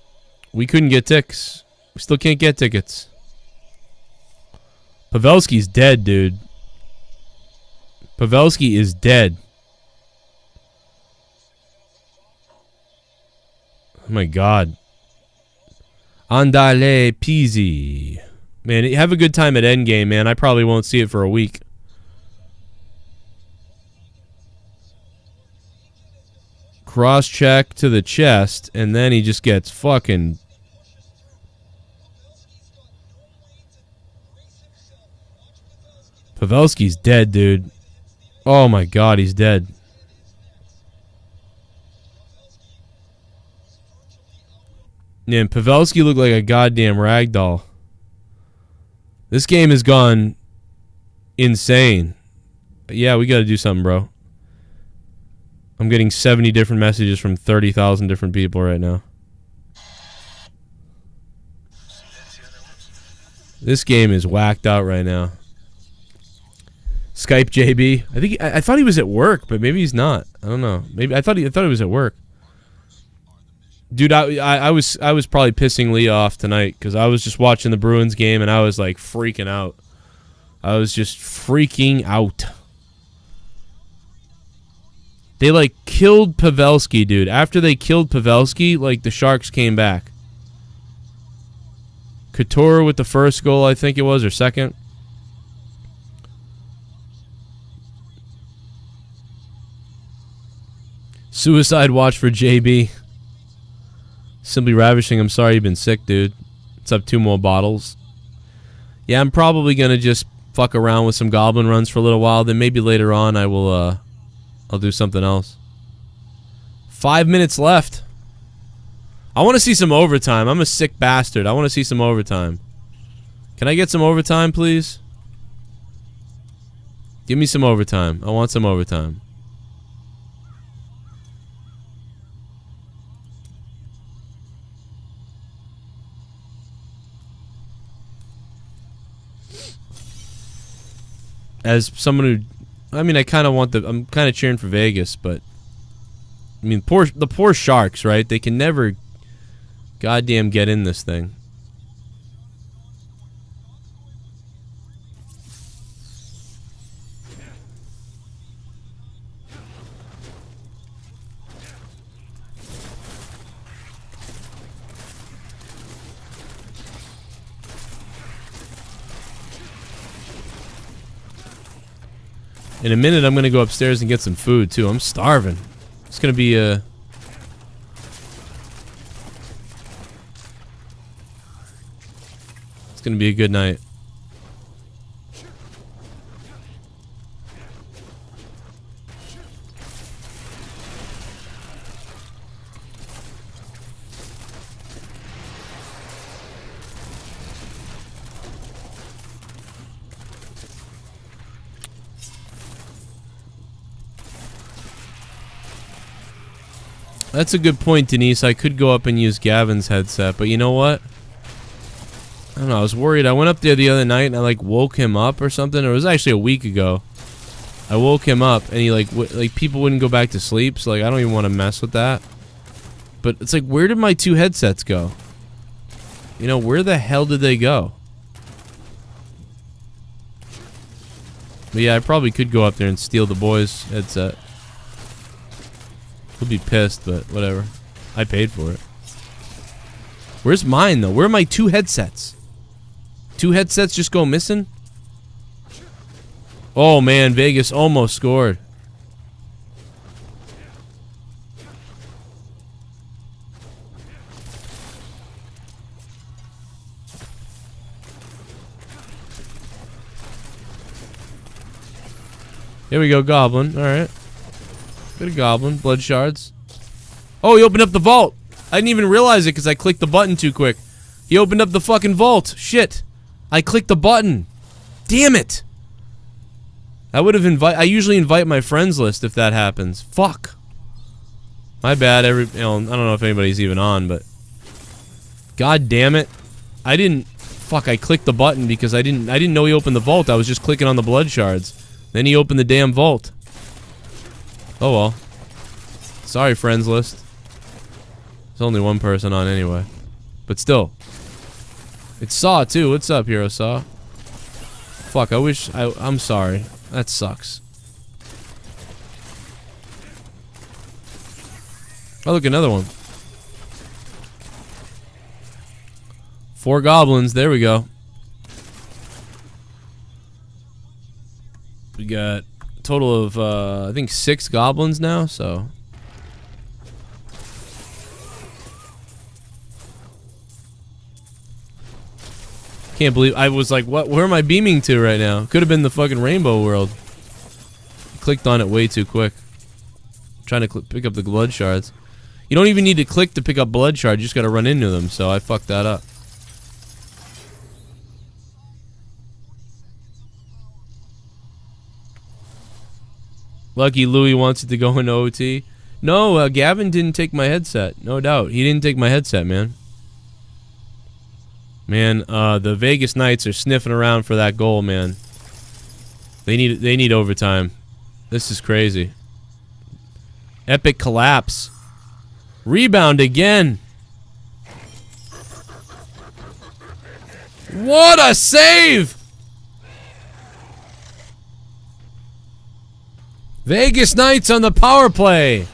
we couldn't get ticks. We still can't get tickets. Pavelski's dead, dude. Pavelski is dead. Oh my God. Andale Peasy. Man, have a good time at Endgame, man. I probably won't see it for a week. Cross-check to the chest, and then he just gets fucking... Pavelski's dead, dude. Oh my God, he's dead. Yeah, and Pavelski looked like a goddamn ragdoll. This game has gone insane. Yeah, we got to do something, bro. I'm getting 70 different messages from 30,000 different people right now. This game is whacked out right now. Skype JB. I thought he was at work, but maybe he's not. I don't know. Maybe I thought he was at work. Dude, I was probably pissing Lee off tonight because I was just watching the Bruins game and I was like freaking out. I was just freaking out. They like killed Pavelski, dude. After they killed Pavelski, like the Sharks came back. Couture with the first goal, I think it was, or second. Suicide watch for JB. Simply Ravishing, I'm sorry you've been sick, dude. It's up 2 more bottles. Yeah, I'm probably going to just fuck around with some goblin runs for a little while. Then maybe later on I will, I'll do something else. 5 minutes left. I want to see some overtime. I'm a sick bastard. I want to see some overtime. Can I get some overtime, please? Give me some overtime. I want some overtime. as someone who, I mean, I kind of want I'm kind of cheering for Vegas, but I mean, the poor Sharks, right? They can never goddamn get in this thing. In a minute, I'm going to go upstairs and get some food, too. I'm starving. It's going to be a... It's going to be a good night. That's a good point, Denise. I could go up and use Gavin's headset, but you know what? I don't know. I was worried. I went up there the other night and I like woke him up or something. Or it was actually a week ago. I woke him up and he like people wouldn't go back to sleep. So like I don't even want to mess with that. But it's like, where did my two headsets go? You know, where the hell did they go? But yeah, I probably could go up there and steal the boys' headset. He'll be pissed, but whatever. I paid for it. Where's mine, though? Where are my two headsets? Two headsets just go missing? Oh, man. Vegas almost scored. Here we go, Goblin. All right. Good Goblin. Blood shards. Oh, he opened up the vault. I didn't even realize it because I clicked the button too quick. He opened up the fucking vault. Shit. I clicked the button. Damn it. I would have I usually invite my friends list if that happens. Fuck. My bad. I don't know if anybody's even on, but god damn it. Fuck, I clicked the button because I didn't know he opened the vault. I was just clicking on the blood shards. Then he opened the damn vault. Oh well. Sorry, friends list. There's only one person on anyway. But still. It's Saw too. What's up, Hero Saw? Fuck, I'm sorry. That sucks. Oh look, another one. 4 goblins, there we go. We got a total of, I think 6 goblins now, so. Can't believe, I was like, what? Where am I beaming to right now? Could have been the fucking rainbow world. Clicked on it way too quick. Trying to pick up the blood shards. You don't even need to click to pick up blood shards, you just gotta run into them, so I fucked that up. Lucky Louie wants it to go into OT. No, Gavin didn't take my headset. No doubt. He didn't take my headset, man. Man, the Vegas Knights are sniffing around for that goal, man. They need overtime. This is crazy. Epic collapse. Rebound again. What a save! Vegas Knights on the power play.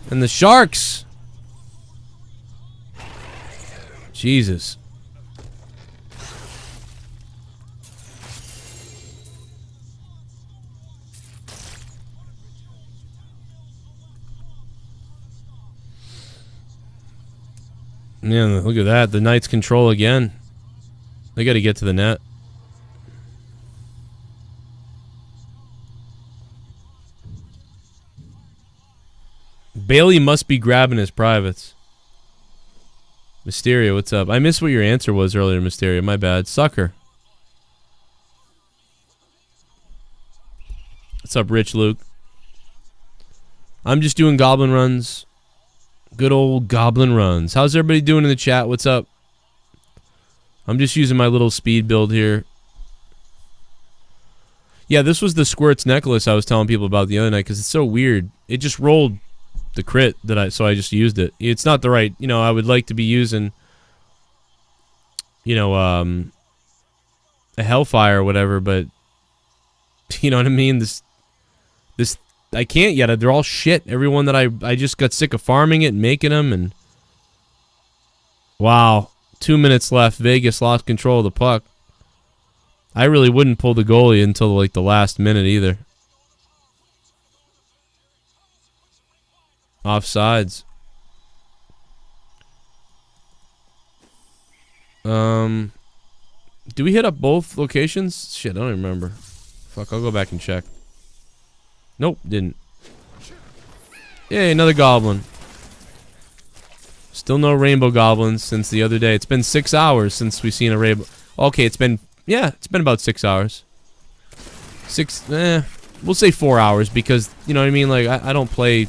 And the Sharks. Jesus. Man, look at that. The Knights control again. They got to get to the net. Bailey must be grabbing his privates. Mysterio, what's up? I missed what your answer was earlier, Mysterio. My bad. Sucker. What's up, Rich Luke? I'm just doing goblin runs. Good old goblin runs. How's everybody doing in the chat? What's up? I'm just using my little speed build here. Yeah, this was the Squirts necklace I was telling people about the other night because it's so weird. It just rolled the crit so I just used it. It's not the right, I would like to be using, a Hellfire or whatever, but you know what I mean? This I can't yet. They're all shit. Everyone that I just got sick of farming it and making them, and wow, 2 minutes left. Vegas lost control of the puck. I really wouldn't pull the goalie until like the last minute either. Offsides. Do we hit up both locations? Shit, I don't even remember. Fuck, I'll go back and check. Nope, didn't. Yay, another goblin. Still no rainbow goblins since the other day. It's been 6 hours since we've seen a rainbow. Okay, it's been about 6 hours. We'll say 4 hours because, you know what I mean? Like, I don't play.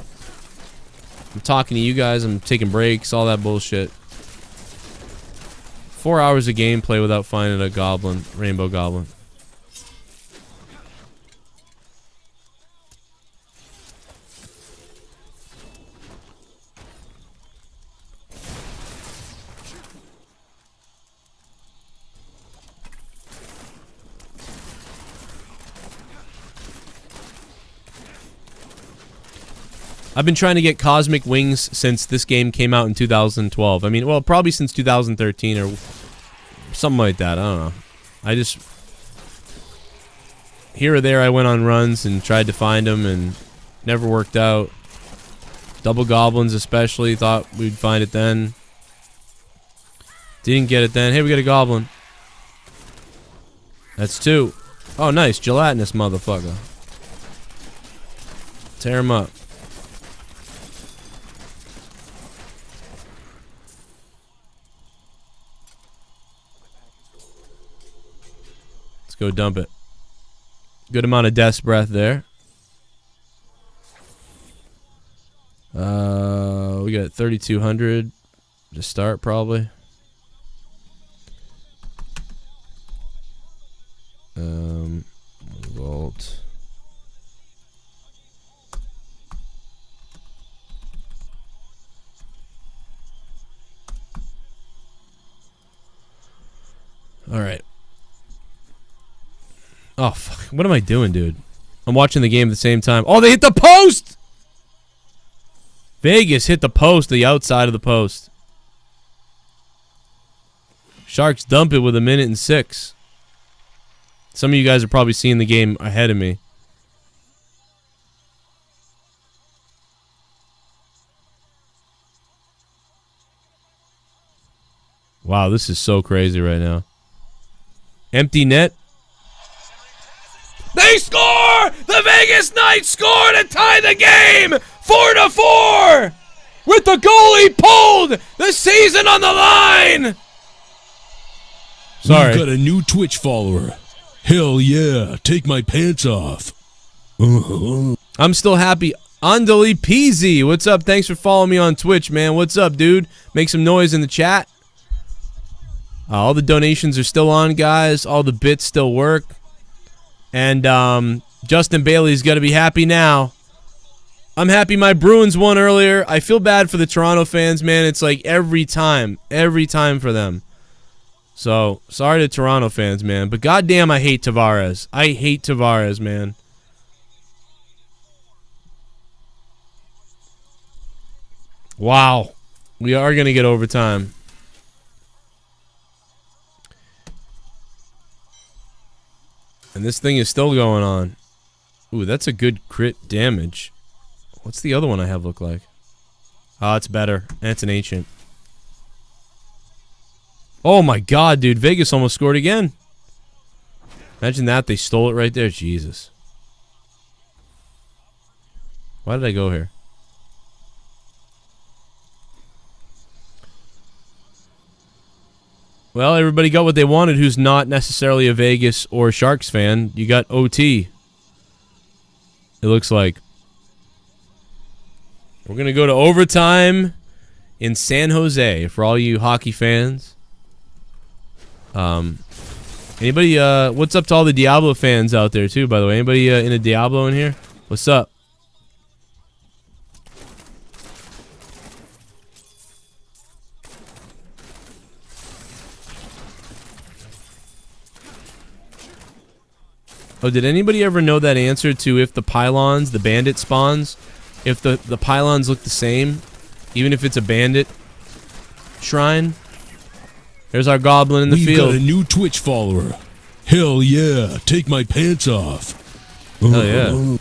I'm talking to you guys, I'm taking breaks, all that bullshit. 4 hours of gameplay without finding a goblin, rainbow goblin. I've been trying to get Cosmic Wings since this game came out in 2012. I mean, well, probably since 2013 or something like that. I don't know. I just... Here or there, I went on runs and tried to find them and never worked out. Double Goblins especially, thought we'd find it then. Didn't get it then. Hey, we got a Goblin. That's 2. Oh, nice. Gelatinous motherfucker. Tear him up. Go dump it. Good amount of death's breath there. We got 3,200 to start probably. Vault. All right. Oh, fuck. What am I doing, dude? I'm watching the game at the same time. Oh, they hit the post! Vegas hit the post, the outside of the post. Sharks dump it with 1:06. Some of you guys are probably seeing the game ahead of me. Wow, this is so crazy right now. Empty net. They score! The Vegas Knights score to tie the game! 4-4! With the goalie pulled! The season on the line! Sorry. We've got a new Twitch follower. Hell yeah, take my pants off. I'm still happy. Andali Peasy, what's up? Thanks for following me on Twitch, man. What's up, dude? Make some noise in the chat. All the donations are still on, guys. All the bits still work. And Justin Bailey's got to be happy now. I'm happy my Bruins won earlier. I feel bad for the Toronto fans, man. It's like every time for them. So, sorry to Toronto fans, man. But goddamn, I hate Tavares. I hate Tavares, man. Wow. We are going to get overtime. And this thing is still going on. Ooh, that's a good crit damage. What's the other one I have look like? Oh, it's better. And it's an ancient. Oh my god, dude. Vegas almost scored again. Imagine that. They stole it right there. Jesus. Why did I go here? Well, everybody got what they wanted who's not necessarily a Vegas or Sharks fan. You got OT. It looks like. We're going to go to overtime in San Jose for all you hockey fans. And Anybody, what's up to all the Diablo fans out there, too, by the way? Anybody in a Diablo in here? What's up? Oh, did anybody ever know that answer to if the pylons, the bandit spawns, if the pylons look the same, even if it's a bandit shrine? There's our goblin in the field. We've got a new Twitch follower. Hell yeah, take my pants off. Hell yeah.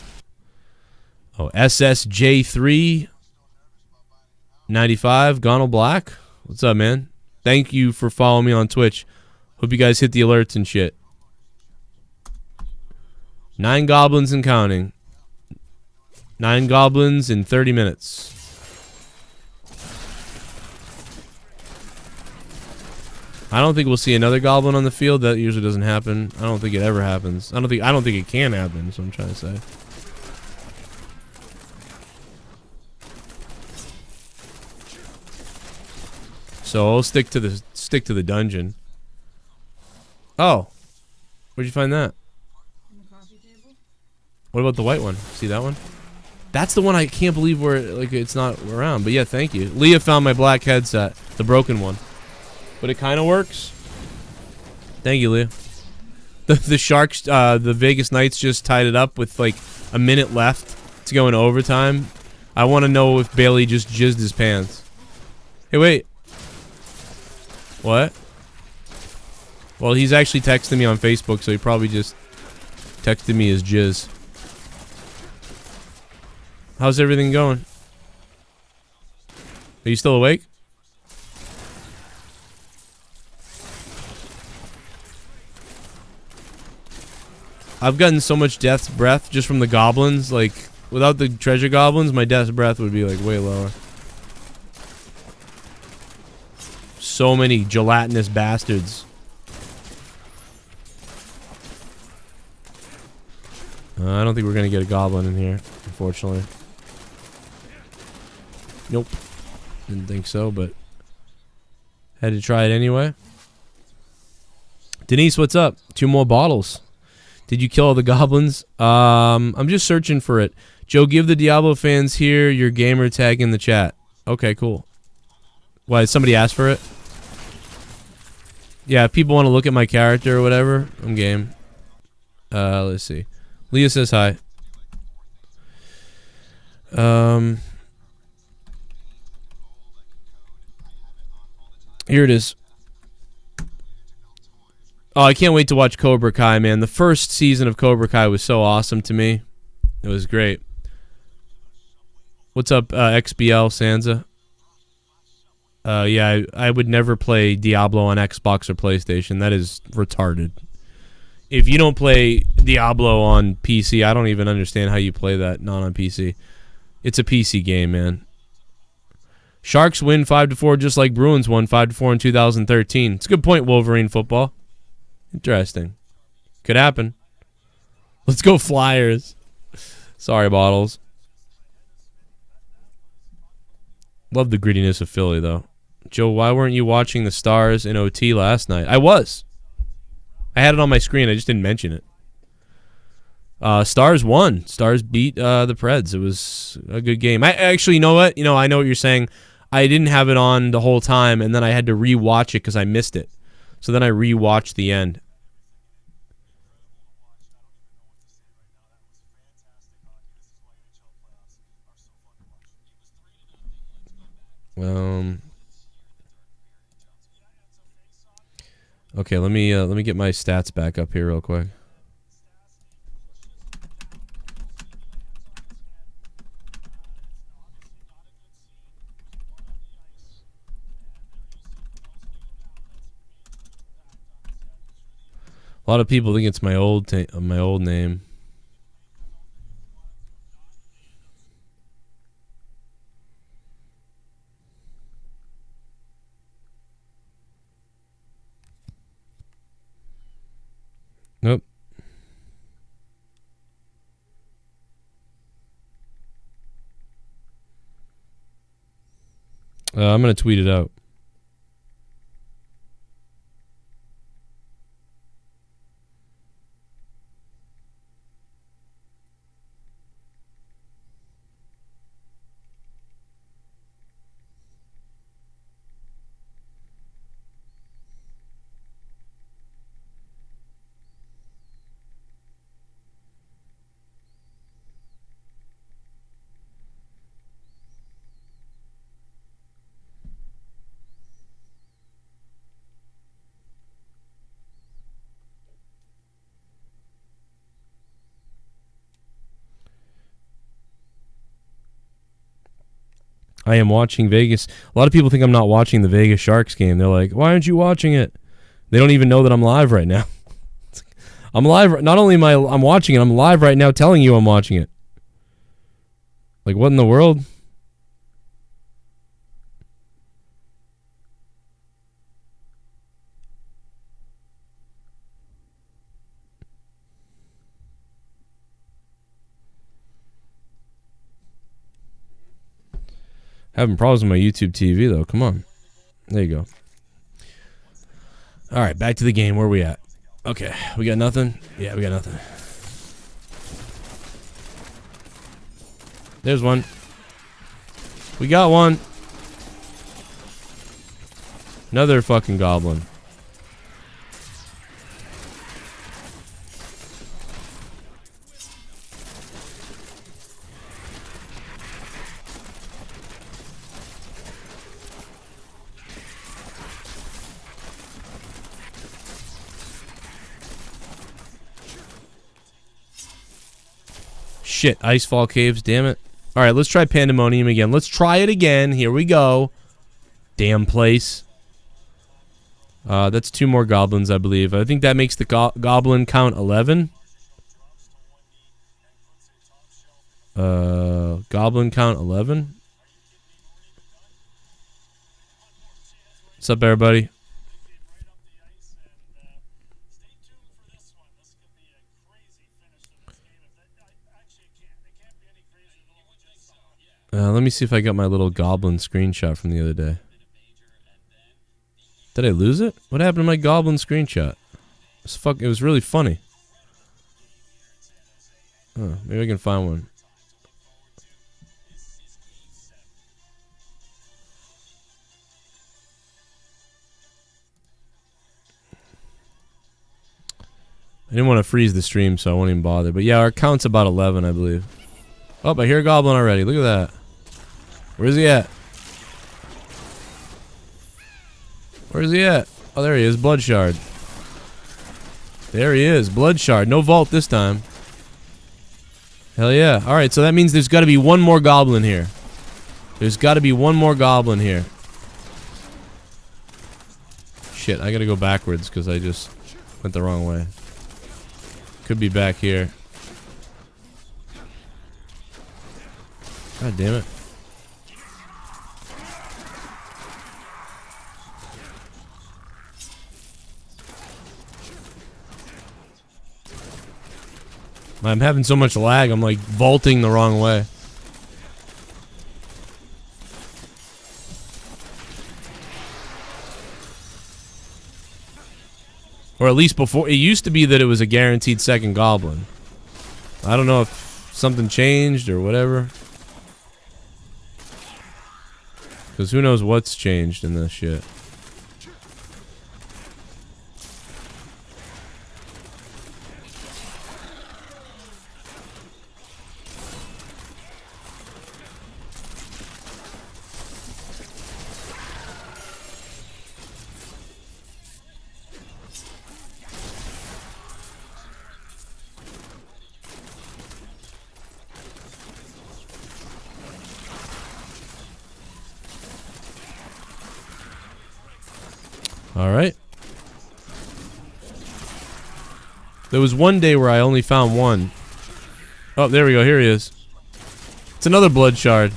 Oh, SSJ3 95, Gonal Black. What's up, man? Thank you for following me on Twitch. Hope you guys hit the alerts and shit. 9 goblins and counting. 9 goblins in 30 minutes. I don't think we'll see another goblin on the field. That usually doesn't happen. I don't think it ever happens. I don't think it can happen, is what I'm trying to say. So I'll stick to the dungeon. Oh. Where'd you find that? What about the white one? See that one? That's the one I can't believe it's not around. But yeah, thank you. Leah found my black headset, the broken one. But it kind of works. Thank you, Leah. The Sharks, the Vegas Knights just tied it up with like a minute left to go in overtime. I want to know if Bailey just jizzed his pants. Hey, wait. What? Well, he's actually texting me on Facebook, so he probably just texted me his jizz. How's everything going? Are you still awake? I've gotten so much death's breath just from the goblins. Like, without the treasure goblins, my death's breath would be, like, way lower. So many gelatinous bastards. I don't think we're going to get a goblin in here, unfortunately. Nope. Didn't think so, but had to try it anyway. Denise, what's up? 2 more bottles. Did you kill all the goblins? I'm just searching for it. Joe, give the Diablo fans here your gamer tag in the chat. Okay, cool. Why, somebody asked for it? Yeah, if people want to look at my character or whatever, I'm game. Let's see. Leah says hi. Here it is. Oh, I can't wait to watch Cobra Kai, man. The first season of Cobra Kai was so awesome to me. It was great. What's up, XBL Sansa? Yeah, I would never play Diablo on Xbox or PlayStation. That is retarded. If you don't play Diablo on PC, I don't even understand how you play that not on PC. It's a PC game, man. Sharks win 5-4 just like Bruins won 5-4 in 2013. It's a good point, Wolverine football. Interesting. Could happen. Let's go Flyers. Sorry, Bottles. Love the grittiness of Philly, though. Joe, why weren't you watching the Stars in OT last night? I was. I had it on my screen. I just didn't mention it. Stars won. Stars beat the Preds. It was a good game. I actually, you know what? You know, I know what you're saying. I didn't have it on the whole time, and then I had to re-watch it because I missed it. So then I re-watched the end. Okay, let me get my stats back up here real quick. A lot of people think it's my old name. Nope. I'm going to tweet it out. I am watching Vegas. A lot of people think I'm not watching the Vegas Sharks game. They're like, why aren't you watching it? They don't even know that I'm live right now. I'm live. Not only am I'm watching it, I'm live right now telling you I'm watching it. Like, what in the world? Having problems with my YouTube TV, though. Come on. There you go. All right, back to the game. Where are we at? Okay, we got nothing? Yeah, we got nothing. There's one. We got one. Another fucking goblin. Shit, Icefall Caves, damn it. Alright, let's try Pandemonium again. Let's try it again. Here we go. Damn place. That's 2 more goblins, I believe. I think that makes the goblin count 11. Goblin count 11. What's up, everybody? Let me see if I got my little goblin screenshot from the other day. Did I lose it? What happened to my goblin screenshot? It was really funny. Oh, maybe I can find one. I didn't want to freeze the stream, so I won't even bother. But yeah, our count's about 11, I believe. Oh, I hear a goblin already. Look at that. Where's he at? Where's he at? Oh, there he is. Blood Shard. There he is. Blood Shard. No vault this time. Hell yeah. Alright, so that means there's got to be one more goblin here. There's got to be one more goblin here. Shit, I got to go backwards because I just went the wrong way. Could be back here. God damn it. I'm having so much lag, I'm like vaulting the wrong way. Or at least before, it used to be that it was a guaranteed second goblin. I don't know if something changed or whatever. Because who knows what's changed in this shit. Alright. There was one day where I only found one. Oh, there we go. Here he is. It's another blood shard.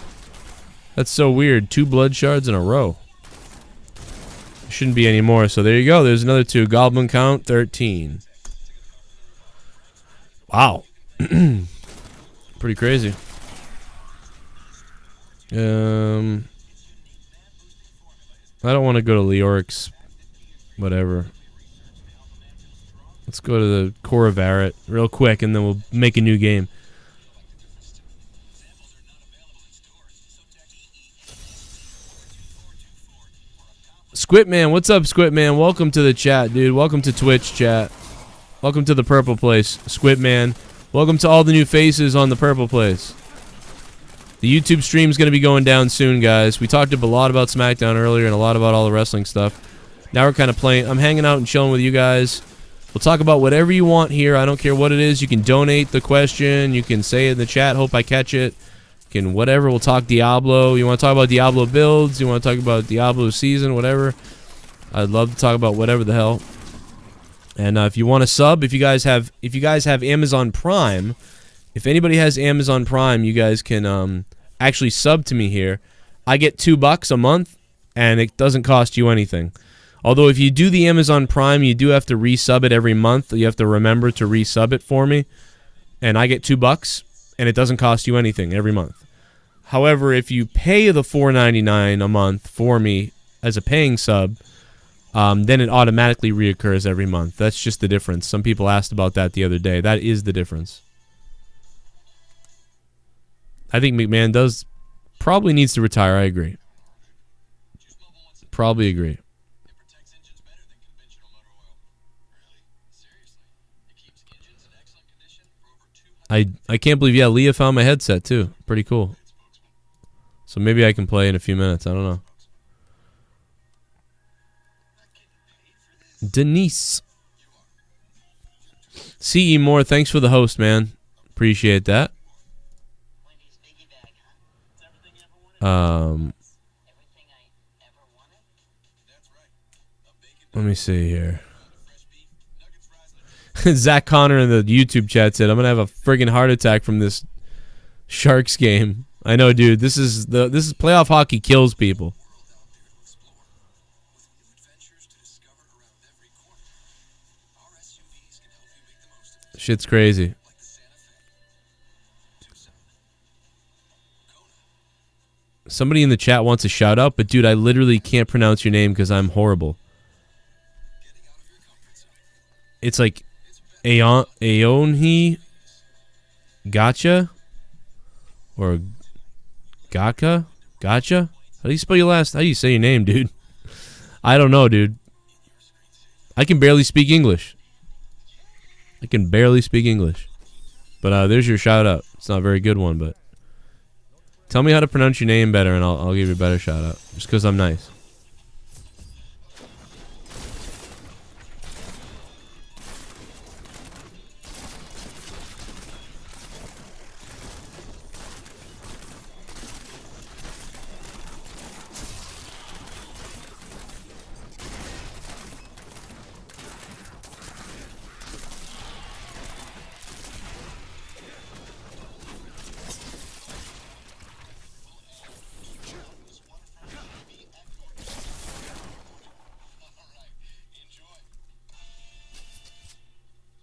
That's so weird. 2 blood shards in a row. Shouldn't be any more. So there you go. There's another 2. Goblin count 13. Wow. Pretty crazy. I don't want to go to Leoric's. Whatever. Let's go to the Core of Varret real quick, and then we'll make a new game. Squitman, what's up, Squitman? Welcome to the chat, dude. Welcome to Twitch chat. Welcome to the Purple Place, Squitman. Welcome to all the new faces on the Purple Place. The YouTube stream's going to be going down soon, guys. We talked a lot about SmackDown earlier and a lot about all the wrestling stuff. Now we're kind of playing. I'm hanging out and chilling with you guys. We'll talk about whatever you want here. I don't care what it is. You can donate the question. You can say it in the chat. Hope I catch it. fucking whatever. We'll talk Diablo. You want to talk about Diablo builds? You want to talk about Diablo season? Whatever. I'd love to talk about whatever the hell. And if you want to sub, if you guys have Amazon Prime, if anybody has Amazon Prime, you guys can actually sub to me here. I get $2 a month, and it doesn't cost you anything. Although if you do the Amazon Prime, you do have to resub it every month. You have to remember to resub it for me. And I get $2, and it doesn't cost you anything every month. However, if you pay the $4.99 a month for me as a paying sub, then it automatically reoccurs every month. That's just the difference. Some people asked about that the other day. That is the difference. I think McMahon probably needs to retire. I agree. Probably agree. I can't believe, yeah, Leah found my headset too. Pretty cool. So maybe I can play in a few minutes. I don't know. Denise. C.E. Moore, thanks for the host, man. Appreciate that. Let me see here. Zach Connor in the YouTube chat said, I'm gonna have a friggin' heart attack from this Sharks game. I know, dude. This is playoff hockey kills people. Shit's crazy. Somebody in the chat wants a shout out, but dude, I literally can't pronounce your name because I'm horrible. It's like Aonhi Gotcha or Gaka? Gotcha? How do you spell your last? How do you say your name, dude? I don't know, dude. I can barely speak English. But there's your shout out. It's not a very good one, but tell me how to pronounce your name better and I'll give you a better shout out. Just because I'm nice.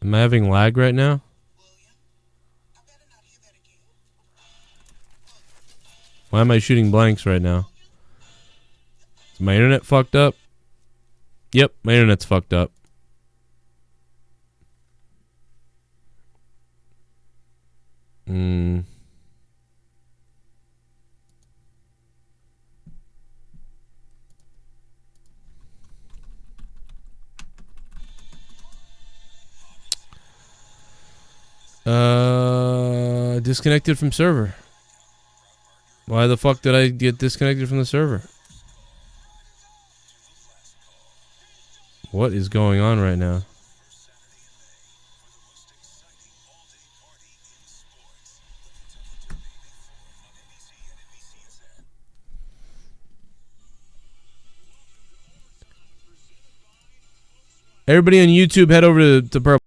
Am I having lag right now? Why am I shooting blanks right now? Is my internet fucked up? Yep, my internet's fucked up. Disconnected from server. Why the fuck did I get disconnected from the server? What is going on right now? Everybody on YouTube, head over to Purple.